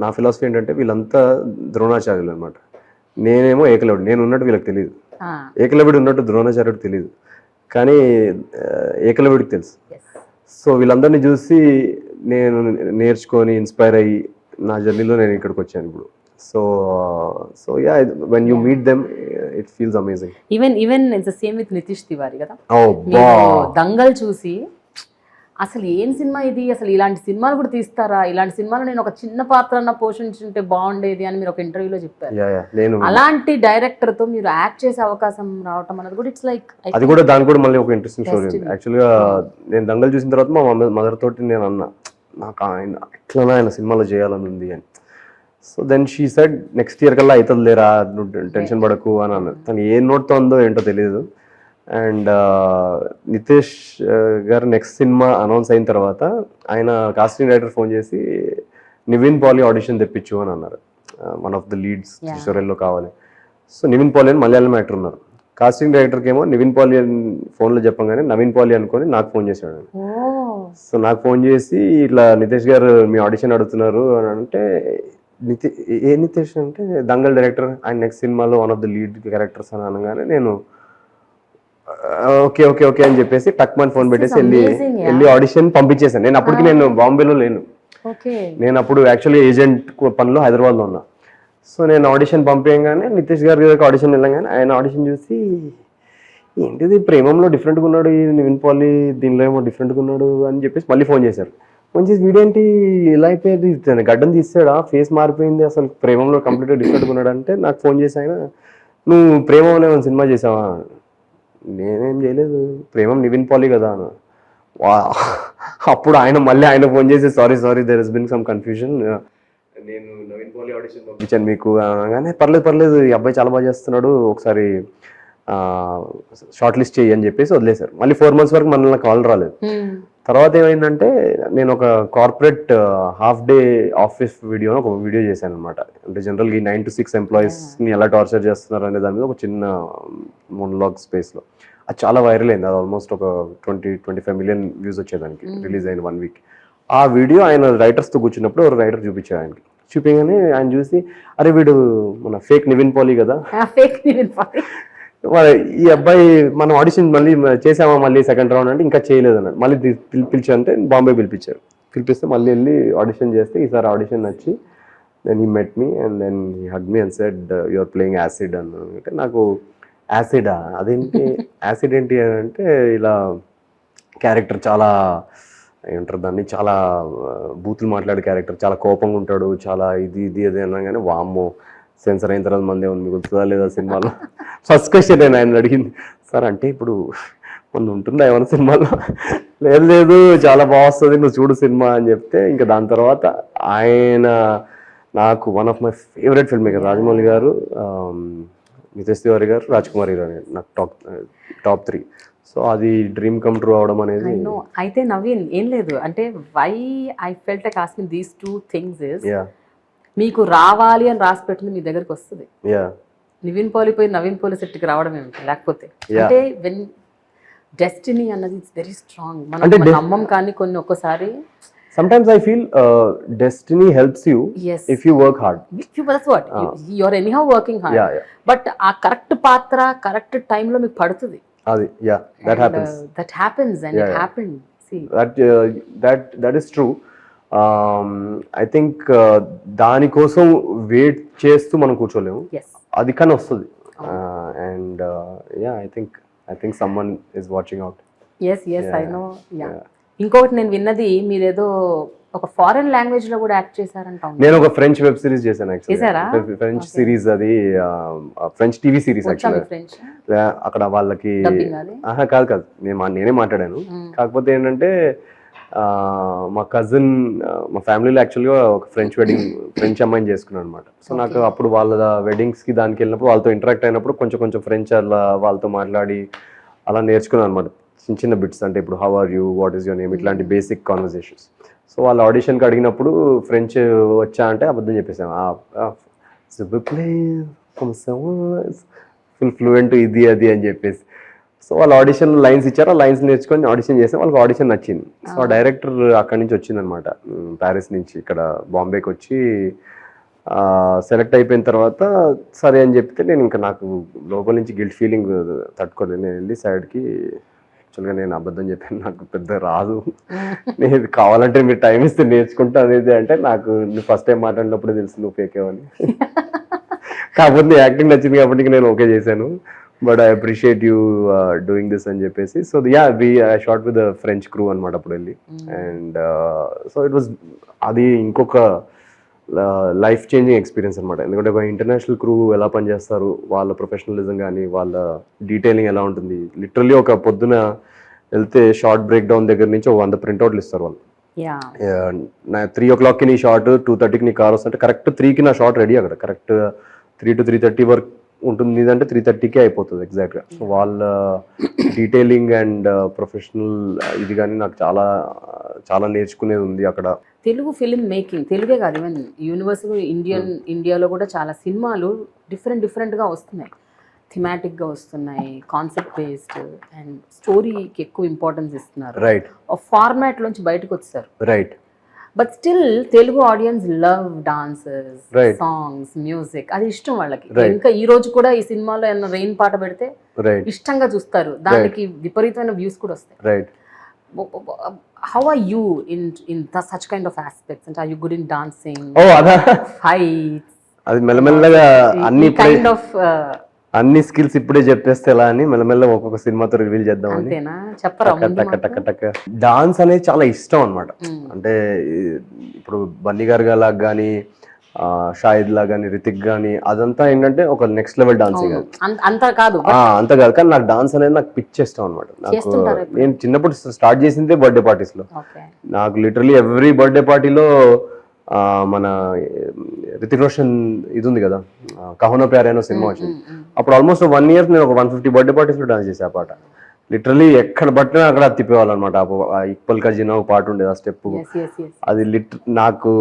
నా ఫిలాసఫీ ఏంటంటే వీళ్ళంతా ద్రోణాచార్యులు అనమాట. నేనేమో ఏకలవ్యుడు. నేను ఉన్నట్టు వీళ్ళకి తెలియదు, ఏకలవ్యుడు ఉన్నట్టు ద్రోణాచార్యుడు తెలియదు, కానీ ఏకలవ్యుడికి తెలుసు. సో వీళ్ళందరినీ చూసి నేను నేర్చుకొని ఇన్స్పైర్ అయ్యి నా జర్నీలో నేను ఇక్కడికి వచ్చాను ఇప్పుడు. So yeah when you meet them it feels amazing. Even it's the same with Nitish Tiwari కదా. దంగల్ చూసి అసలు ఏం సినిమా ఇది, అసలు ఇలాంటి సినిమాలు కూడా తీస్తారా, ఇలాంటి సినిమాలో నేను ఒక చిన్న పాత్ర అన్న పోషించుంటే బాగుండేది అని మీరు ఒక ఇంటర్వ్యూలో చెప్పారు. అలాంటి డైరెక్టర్ తో మీరు యాక్ట్ చేసే అవకాశం రావటం అనేది కూడా ఇట్స్ లైక్ అది కూడా దాని కూడా మళ్ళీ ఒక ఇంట్రెస్టింగ్ స్టోరీ ఉంది. యాక్చువల్గా నేను దంగల్ చూసిన తర్వాత మా మదర్ తోటి నేను అన్నా నాకు ఎట్లా ఆయన సినిమాలో చేయాలని ఉంది అని. So then she said next year కల్లా అవుతుంది లేరా, నువ్వు టెన్షన్ పడకు అని అన్నది. తను ఏ నోట్తో ఉందో ఏంటో తెలియదు. అండ్ నితేష్ గారు నెక్స్ట్ సినిమా అనౌన్స్ అయిన తర్వాత ఆయన కాస్టింగ్ డైరెక్టర్ ఫోన్ చేసి నివిన్ పాలి ఆడిషన్ తెప్పించు అని అన్నారు. వన్ ఆఫ్ ద లీడ్స్ కిషోరెల్లో కావాలి. సో నివిన్ పాలి అని మలయాళం యాక్టర్ ఉన్నారు. కాస్టింగ్ డైరెక్టర్కి ఏమో నివిన్ పాలి అని ఫోన్లో చెప్పగానే నవీన్ పాలి అనుకొని నాకు ఫోన్ చేశాడు. సో నాకు ఫోన్ చేసి ఇట్లా నితేష్ గారు మీ ఆడిషన్ అడుగుతున్నారు అని అంటే, నితేష్ అంటే దంగల్ డైరెక్టర్, ఆయన నెక్స్ట్ సినిమాలో one of the lead characters అని అనగానే నేను ఓకే ఓకే ఓకే అని చెప్పేసి టక్మన్ ఫోన్ పెట్టేసి వెళ్ళి ఆడిషన్ పంపించేసాను. నేను అప్పటికి నేను బాంబేలో లేను, నేను అప్పుడు యాక్చువల్లీ ఏజెంట్ పనిలో హైదరాబాద్లో ఉన్నా. సో నేను ఆడిషన్ పంపించగానే నితీష్ గారి దగ్గరికి ఆడిషన్ వెళ్ళగానే ఆయన ఆడిషన్ చూసి ఏంటిది ప్రేమంలో డిఫరెంట్గా ఉన్నాడు నివిన్ పాలి, దీనిలో ఏమో డిఫరెంట్గా ఉన్నాడు అని చెప్పేసి మళ్ళీ ఫోన్ చేశారు. ఫోన్ చేసి వీడేంటి ఇలా అయిపోయింది, గడ్డం తీసాడా, ఫేస్ మారిపోయింది, అసలు ప్రేమంలో కంప్లీట్గా డిఫరెంట్గా ఉన్నాడు అంటే నాకు ఫోన్ చేసి ఆయన నువ్వు ప్రేమంలో ఏమైనా సినిమా చేసావా, నేనేం చేయలేదు, ప్రేమం నివిన్ పాలి కదా అన్న. అప్పుడు ఆయన ఫోన్ చేసి sorry there has been some confusion, నేను నవీన్ పాలి ఆడిషన్ పంపించాను మీకు అనగానే పర్లేదు ఈ అబ్బాయి చాలా బాగా చేస్తున్నాడు, ఒకసారి షార్ట్ లిస్ట్ చేయి అని చెప్పేసి వదిలేశారు. మళ్ళీ 4 months వరకు మనల్ని కాల్ రాలేదు. తర్వాత ఏమైందంటే నేను ఒక కార్పొరేట్ హాఫ్ డే ఆఫీస్ వీడియోని ఒక వీడియో చేశాను అనమాట. అంటే జనరల్గా ఈ 9 to 6 ఎంప్లాయీస్ని ఎలా టార్చర్ చేస్తున్నారు అనే దాని మీద ఒక చిన్న మోనోలాగ్ స్పేస్లో అది చాలా వైరల్ అయింది. అది ఆల్మోస్ట్ ఒక 20-25 million వ్యూస్ వచ్చేదానికి రిలీజ్ అయిన 1 week. ఆ వీడియో ఆయన రైటర్స్తో కూర్చున్నప్పుడు ఒక రైటర్ చూపించారు. ఆయనకి చూపించగానే ఆయన చూసి అరే వీడు మన ఫేక్ నివిన్ పాలి కదా, ఈ అబ్బాయి మనం ఆడిషన్ మళ్ళీ చేసామా మళ్ళీ సెకండ్ రౌండ్ అంటే ఇంకా చేయలేదు అన్నాడు. మళ్ళీ పిలిచారంటే బాంబే పిలిపిస్తే మళ్ళీ వెళ్ళి ఆడిషన్ చేస్తే ఈసారి ఆడిషన్ వచ్చి then he met me and then he hug me and said you are playing acid అంటే నాకు యాసిడా అదేంటి యాసిడ్ ఏంటి అంటే ఇలా క్యారెక్టర్ చాలా ఏమంటారు దాన్ని, చాలా బూతులు మాట్లాడే క్యారెక్టర్, చాలా కోపంగా ఉంటాడు, చాలా ఇది అది అనగానే వామ్మో సెన్సర్ అయిన తర్వాత మందే ఉంది మీకు గుర్తుందా లేదా సినిమాలో ఫస్ట్ క్వశ్చన్ నేను ఆయన అడిగింది, సార్ అంటే ఇప్పుడు మొన్న ఉంటుందా ఏమైనా సినిమాలో, లేదు లేదు చాలా బాగా వస్తుంది నువ్వు చూడు సినిమా అని చెప్తే, ఇంకా దాని తర్వాత ఆయన నాకు one of my favourite film maker Rajamouli garu, Nitesh Tiwari garu, Raj Kumar garu అనేది నాకు టాప్ 3. సో అది డ్రీమ్ కమ్ ట్రూ అవడం అనేది. అయితే నవీన్ ఏం లేదు అంటే why I felt like asking these 2 things is మీకు రావాలి అని రాసి పెట్టింది మీ దగ్గరికి వస్తుంది. నివిన్ పోలి పోయి నవీన్ పోలి సెట్కి రావడం ఏమిటి, లేకపోతే అంటే వెన్ డెస్టినీ అన్నది ఇట్స్ వెరీ స్ట్రాంగ్. మనం నమ్మం కానీ కొన్ని ఒక్కసారి sometimes I feel destiny helps you if you work hard. That's what you're anyhow working hard. But ఆ కరెక్ట్ పాత్ర కరెక్ట్ టైం లో మీకు పడుతుంది. అది that happens. That happens and it happened. See that is true. I think దాని కోసం వెయిట్ చేస్తూ మనం కూర్చోలేము, అది కానీ వస్తుంది. And I think someone is watching out. Yes I know. ఇంకొకటి నేను విన్నది మీరేదో ఒక ఫారెన్ లాంగ్వేజ్ లో కూడా యాక్ట్ చేశారంట. నేను ఒక ఫ్రెంచ్ వెబ్ సిరీస్ చేశాను యాక్చువల్లీ. ఫ్రెంచ్ సిరీస్, అది ఫ్రెంచ్ టీవీ సిరీస్ యాక్చువల్లీ. అక్కడ వాళ్ళకి కాదు నేనే మాట్లాడాను. కాకపోతే ఏంటంటే మా కజిన్ మా ఫ్యామిలీలో యాక్చువల్గా ఒక ఫ్రెంచ్ అమ్మాయిని చేసుకున్నాను అనమాట. సో నాకు అప్పుడు వాళ్ళ వెడ్డింగ్స్కి దానికి వెళ్ళినప్పుడు వాళ్ళతో ఇంటరాక్ట్ అయినప్పుడు కొంచెం ఫ్రెంచ్ అలా వాళ్ళతో మాట్లాడి అలా నేర్చుకున్నాను అనమాట. చిన్న బిట్స్, అంటే ఇప్పుడు how are you, what is your name, ఇట్లాంటి బేసిక్ కాన్వర్సేషన్స్. సో వాళ్ళ ఆడిషన్కి అడిగినప్పుడు ఫ్రెంచ్ వచ్చా అంటే అబద్ధం చెప్పేసాను, ఫుల్ ఫ్లూయెంట్ ఇది అది అని చెప్పేసి. సో వాళ్ళ ఆడిషన్ లైన్స్ ఇచ్చారు, ఆ లైన్స్ నేర్చుకొని ఆడిషన్ చేస్తే వాళ్ళకి ఆడిషన్ నచ్చింది. సో ఆ డైరెక్టర్ అక్కడి నుంచి వచ్చిందనమాట, ప్యారిస్ నుంచి ఇక్కడ బాంబేకి వచ్చి సెలెక్ట్ అయిపోయిన తర్వాత సరే అని చెప్తే నేను ఇంకా నాకు లోపల నుంచి గిల్ట్ ఫీలింగ్ తట్టుకోలేదు. నేను వెళ్ళి సైడ్కి యాక్చువల్గా నేను అబద్ధం చెప్పాను, నాకు పెద్ద రాదు, నేను కావాలంటే మీరు టైం ఇస్తే నేర్చుకుంటా అనేది. అంటే నాకు నువ్వు ఫస్ట్ టైం మాట్లాడినప్పుడు తెలుసు నువ్వు ఫేకేవని. కాకపోతే యాక్టింగ్ నచ్చింది కాబట్టి నేను ఓకే చేశాను. But I appreciate you doing this అని చెప్పేసి. So I shot with French crew అనమాట అప్పుడు వెళ్ళి. అండ్ సో ఇట్ వాజ్ అది ఇంకొక లైఫ్ చేంజింగ్ ఎక్స్పీరియన్స్ అనమాట. ఎందుకంటే ఒక ఇంటర్నేషనల్ క్రూ ఎలా పనిచేస్తారు, వాళ్ళ ప్రొఫెషనలిజం కానీ వాళ్ళ డీటెయిలింగ్ ఎలా ఉంటుంది. లిటరల్లీ ఒక పొద్దున వెళ్తే షార్ట్ బ్రేక్ డౌన్ దగ్గర నుంచి 100 ప్రింట్అవుట్లు ఇస్తారు వాళ్ళు. 3 o'clockకి నీ షార్ట్, 2:30కి నీ కార్ వస్తుంటే కరెక్ట్ 3కి నా షార్ట్ రెడీ అక్కడ. కరెక్ట్ 3 to 3:30 వరకు ఉంటుంది, అంటే 3:30కే అయిపోతుంది ఎగ్జాక్ట్గా. సో వాళ్ళ డీటెయిలింగ్ అండ్ ప్రొఫెషనల్ ఇది కానీ నాకు చాలా చాలా నేర్చుకునేది ఉంది అక్కడ. తెలుగు ఫిలిం మేకింగ్, తెలుగే కాదు ఈవెన్ యూనివర్సల్ ఇండియాలో కూడా చాలా సినిమాలు డిఫరెంట్గా వస్తున్నాయి, థిమాటిక్గా వస్తున్నాయి, కాన్సెప్ట్ బేస్డ్ అండ్ స్టోరీకి ఎక్కువ ఇంపార్టెన్స్ ఇస్తున్నారు. రైట్. ఫార్మాట్లోంచి బయటకు వచ్చారు. Right. But still Telugu audience love dances, songs, music, అది ఇష్టం వాళ్ళకి. ఇంకా ఈ రోజు కూడా ఈ సినిమాలో ఏమైనా రెయిన్ పాట పెడితే ఇష్టంగా చూస్తారు, దానికి విపరీతమైన వ్యూస్ కూడా వస్తాయి. Right. How are you in such kind of aspects? And are you good in dancing? Fights? అది మెల్లమెల్లగా అన్ని స్కిల్స్ ఇప్పుడే చెప్పేస్తే ఎలా అని మెల్లమెల్ల ఒక్కొక్క సినిమాతో రివీల్ చేద్దామని. డాన్స్ అనేది చాలా ఇష్టం అనమాట. అంటే ఇప్పుడు బన్నీ గారు లాగా కానీ, షాహిద్ లా కానీ, రితిక్ కానీ, అదంతా ఏంటంటే ఒక నెక్స్ట్ లెవెల్ డాన్సింగ్. అంత కాదు కానీ నాకు డాన్స్ అనేది నాకు పిచ్చి ఇష్టం అనమాట. నాకు నేను చిన్నప్పుడు స్టార్ట్ చేసిందే బర్త్డే పార్టీస్ లో. నాకు లిటరలీ ఎవ్రీ బర్త్డే పార్టీలో మన రితిక్ రోషన్ ఇది ఉంది కదా, కహోనా ప్యారే అనే సినిమా వచ్చింది. అప్పుడు ఆల్మోస్ట్ 1 year నేను ఒక 150 బర్త్డే పార్టీస్ లో డాన్స్ చేసే ఆ పాట. లిటరలీ ఎక్కడ పట్టినా అక్కడ తిప్పేవాళ్ళనమాట. ఇక్బల్ కజినా ఒక పాట ఉండేది, ఆ స్టెప్. అది నాకు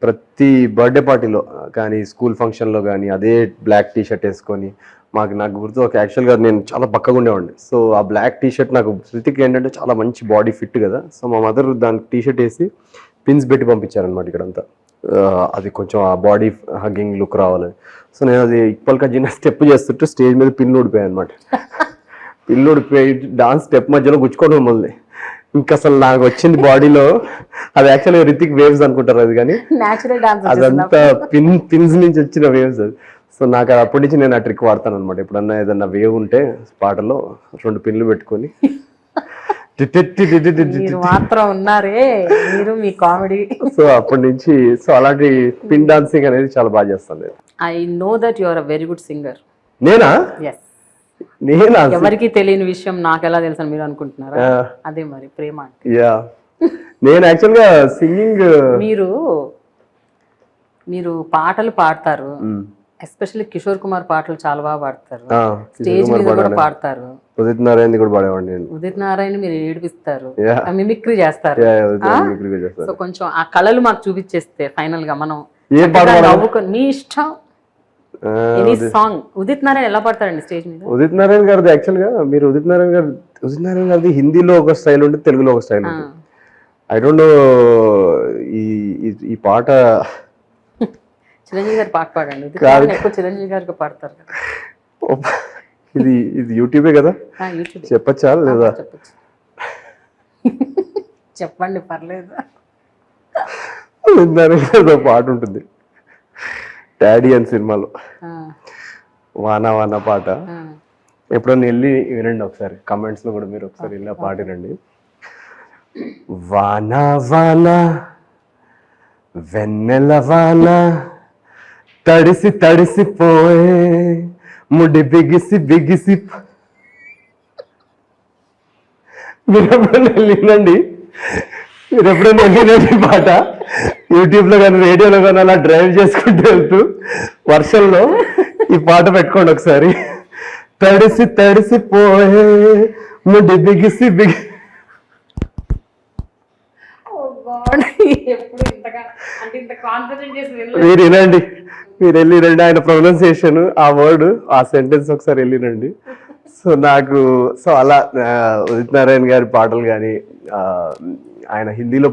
ప్రతి బర్త్డే పార్టీలో కానీ, స్కూల్ ఫంక్షన్లో కానీ అదే బ్లాక్ టీ షర్ట్ వేసుకొని, నాకు గుర్తు ఒక యాక్చువల్గా నేను చాలా పక్కగా ఉండేవాడిని. సో ఆ బ్లాక్ టీ షర్ట్ నాకు శృతికి ఏంటంటే చాలా మంచి బాడీ ఫిట్ కదా. సో మా మదర్ దానికి టీ షర్ట్ వేసి పిన్స్ పెట్టి పంపించారనమాట ఇక్కడంతా. అది కొంచెం ఆ బాడీ హగ్గింగ్ లుక్ రావాలి. సో నేను అది ఇక్బల్ కజినా స్టెప్ చేస్తుంటే స్టేజ్ మీద పిన్ను ఊడిపోయాయి అనమాట. పిన్ను ఊడిపోయి డాన్స్ స్టెప్ మధ్యలో గుచ్చుకోవడం మళ్ళీ ఇంకా అసలు నాకు వచ్చింది బాడీలో. అది యాక్చువల్గా రితిక్ వేవ్స్ అనుకుంటారు అది, కానీ అదంతా పిన్స్ నుంచి వచ్చిన వేవ్స్ అది. సో నాకు అప్పటి నుంచి నేను ఆ ట్రిక్ వాడతాను అనమాట. ఎప్పుడన్నా ఏదన్నా వేవ్ ఉంటే పాటలో 2 పిన్లు పెట్టుకొని మాత్రం ఉన్నారే మీరు మీ కామెడీ. సో అప్పటి నుంచి సో అలాంటి పిన్ డాన్సింగ్ అనేది చాలా బాగా చేస్తాను. I know that you are a very good singer. నేనా? yes నేను ఎవరికి తెలియని విషయం నాకు ఎలా తెలుసు అని మీరు అనుకుంటున్నారా? అదే మరి ప్రేమ అంటే. యా నేను యాక్చువల్గా సింగింగ్ మీరు మీరు పాటలు పాడతారు, ఎస్పెషల్లీ కిషోర్ కుమార్ పాటలు చాలా బాగా పాడతారు, స్టేజ్ మీద కూడా పాడతారు. ఉదిత్ నారాయణ కూడా పాడేవాడిని నేను. ఉదిత్ నారాయణ మీరు ఏడిపిస్తారు, మిమిక్రీ చేస్తారు. సో కొంచెం ఆ కళలు మాకు చూపించేస్తే ఫైనల్ గా మనం నవ్వుకొని మీ ఇష్టం ఎనీ సాంగ్. ఉదిత్ నారాయణ ఎలా పాడతారండి స్టేజ్ మీద? ఉదిత్ నారాయణ గారిది యాక్చువల్ గా మీరు ఉదిత్ నారాయణ గారిది హిందీలో ఒక స్టైల్ ఉంటుంది, తెలుగులో ఒక స్టైల్ ఉంటుంది. ఐ డోంట్ నో ఈ పాట చిరంజీవి గారు పాట పాడండి. ఉదిత్ నారాయణ ఎక్కువ చిరంజీవి గారికి పాడతారు కదా. ఇది యూట్యూబే కదా, చెప్పచ్చా లేదా? చెప్పండి పర్లేదు. పాట ఉంటుంది డాడీ అని సినిమాలో, వానా వానా పాట. ఎప్పుడన్నా వెళ్ళి వినండి ఒకసారి, కమెంట్స్ లో కూడా మీరు ఒకసారి వెళ్ళి ఆ పాట వినండి. వానా వానా వెన్నెల వానా తడిసి తడిసిపోయే ముడి బిగిసి బిగిసి. మీరు ఎప్పుడైనా వెళ్ళినండి, మీరు ఎప్పుడైనా వెళ్ళినండి పాట యూట్యూబ్ లో కానీ రేడియోలో కానీ అలా డ్రైవ్ చేసుకుంటూ వెళ్తూ వర్షంలో ఈ పాట పెట్టుకోండి ఒకసారి. తడిసి తడిసిపోయే ముడి బిగిసి బిగి. మీరు వినండి, మీరు వెళ్ళిరండి, ఆయన ప్రొనౌన్సియేషన్, ఆ వర్డ్, ఆ సెంటెన్స్ ఒకసారి వెళ్ళిరండి. సో నాకు సో అలా ఉదిత్ నారాయణ గారి పాటలు కానీ ఆయన హిందీలో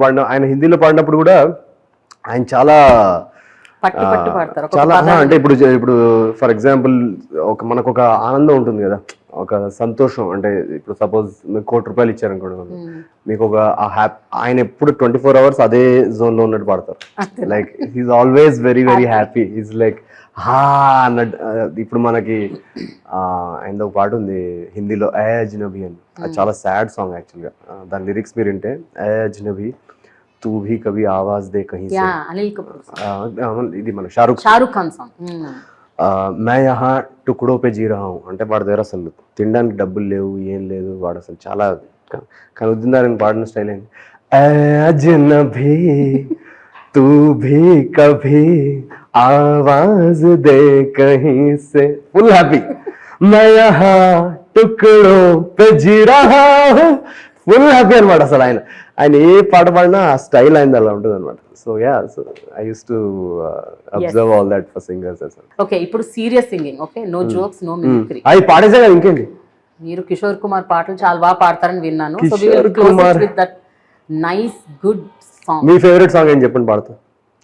పాడినప్పుడు కూడా ఆయన చాలా చాలా అంటే ఇప్పుడు ఫర్ ఎగ్జాంపుల్ మనకు ఒక ఆనందం ఉంటుంది కదా, ఒక సంతోషం. అంటే ఇప్పుడు సపోజ్ మీకు ₹1 ఇచ్చారనుకోండి, మీకు ఒక ఆయన ఎప్పుడు 24 hours అదే జోన్ లో ఉన్నట్టు పాడతారు. Like he's always very very happy. He's like అన్నట్టు. ఇప్పుడు మనకి ఆయన ఒక పాట ఉంది హిందీలో, ఏ అజ్నబీ అని. అది చాలా సాడ్ సాంగ్ యాక్చువల్ గా. దాని లిరిక్స్ మీరు వింటే, ఏ అజ్నబీ తూ భీ కభీ ఆవాజ్ దే కహీ సే, ఇది మన షారుఖ్ ఖాన్ సాంగ్. మే యహా టుకుడో పే జీ రహా హూ అంటే వాడి దగ్గర అసలు తినడానికి డబ్బులు లేవు, ఏం లేదు, వాడు అసలు చాలా. కానీ ఉదిత్ నారాయణ పాడిన స్టైల్ ఏంటి, ఏ అజ్నబీ తూ భీ కభీ ఆవాజ్ దే కహీ సే, ఫుల్ హ్యాపీ. మే యహా టుకుడో పే జీ రహా హూ, ఫుల్ హ్యాపీ అనమాట. అసలు ఆయన ఏ పాట పాడినా ఆ స్టైల్ అయింది అలా ఉంటుంది అనమాట. So yeah, so I used to observe all that for singers as well. Okay, ఇప్పుడు serious singing. Okay, no jokes, no mimicry. అది పాడేసే కదా ఇంకేంటి. మీరు కిషోర్ కుమార్ పాటలు చాలా బాగా పాడతారని విన్నాను. So we will close it with that nice good song. మీ ఫేవరెట్ సాంగ్ ఏం చెప్పండి పాడతా,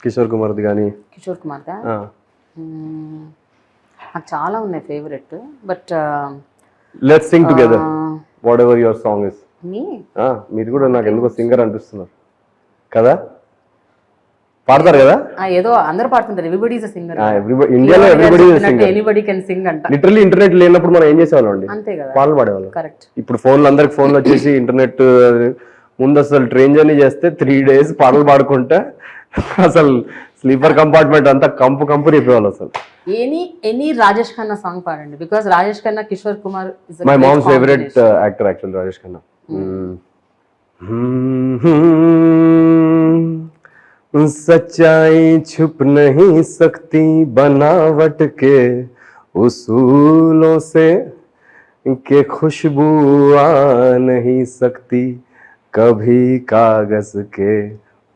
కిషోర్ కుమార్ది కానీ. కిషోర్ కుమార్ దా నాకు చాలా ఉన్నాయి favourite, but let's Singh together what ever your song is. మీరు కూడా నాకు ఎందుకో సింగర్ అనిపిస్తున్నారు కదా, పాడతారు కదా. ఏదో అందరూ పాడుతుంటారు, ఎవ్రీబడి ఇస్ ఎ సింగర్. ఇండియాలో everybody is a singer, anybody can sing అంట. లిటరల్లీ ఇంటర్నెట్ లేనప్పుడు మనం ఏం చేసేవాళ్ళం అండి, అంతే కదా, పాటలు పాడేవాళ్ళం. కరెక్ట్. ఇప్పుడు ఫోన్లు, అందరికి ఫోన్లు వచ్చేసి ఇంటర్నెట్ ముందు అసలు ట్రైన్ జర్నీ చేస్తే 3 days పాటలు పాడుకుంటే అసలు స్లీపర్ కంపార్ట్మెంట్ అంతా కంపు రేపేవాళ్ళు అసలు. ఎనీ రాజేష్ ఖన్నా సాంగ్ పాడండి, because Rajesh Khanna, Kishore Kumar is my mom's favourite actor actually Rajesh Khanna. सच्चाई छुप नहीं सकती बनावट के उसूलों से, के खुशबू आ नहीं सकती कभी कागज के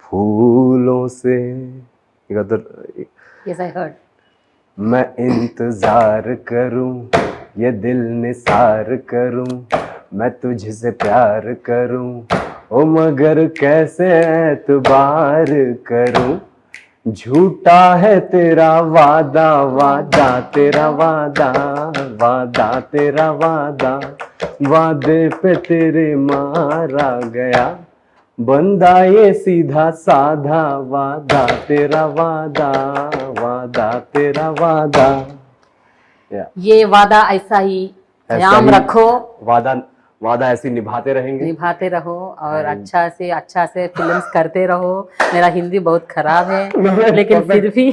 फूलों से. Yes, I heard. मैं इंतजार करूं, ये दिल निसार करूं, मैं तुझसे प्यार करूं, ओ मगर कैसे एतबार करूं, झूठा है तेरा वादा, वादा तेरा वादा, वादा तेरा वादा, वादे पे तेरे मारा गया, बंदा ये सीधा साधा, वादा तेरा वादा, वादा तेरा वादा. ये वादा ऐसा ही क़याम रखो, वादा ऐसे निभाते रहो और अच्छा से फिल्म्स करते रहो. मेरा हिंदी बहुत खराब है लेकिन फिर भी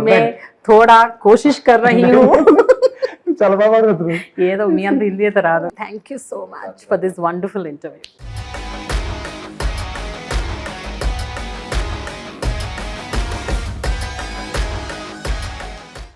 मैं थोड़ा कोशिश कर रही हूँ. చాలా బాగా మాట్లాడుతున్నారు. ఏదో మీ అంత హిందీ అయితే రాదు. Thank you so much for this wonderful interview.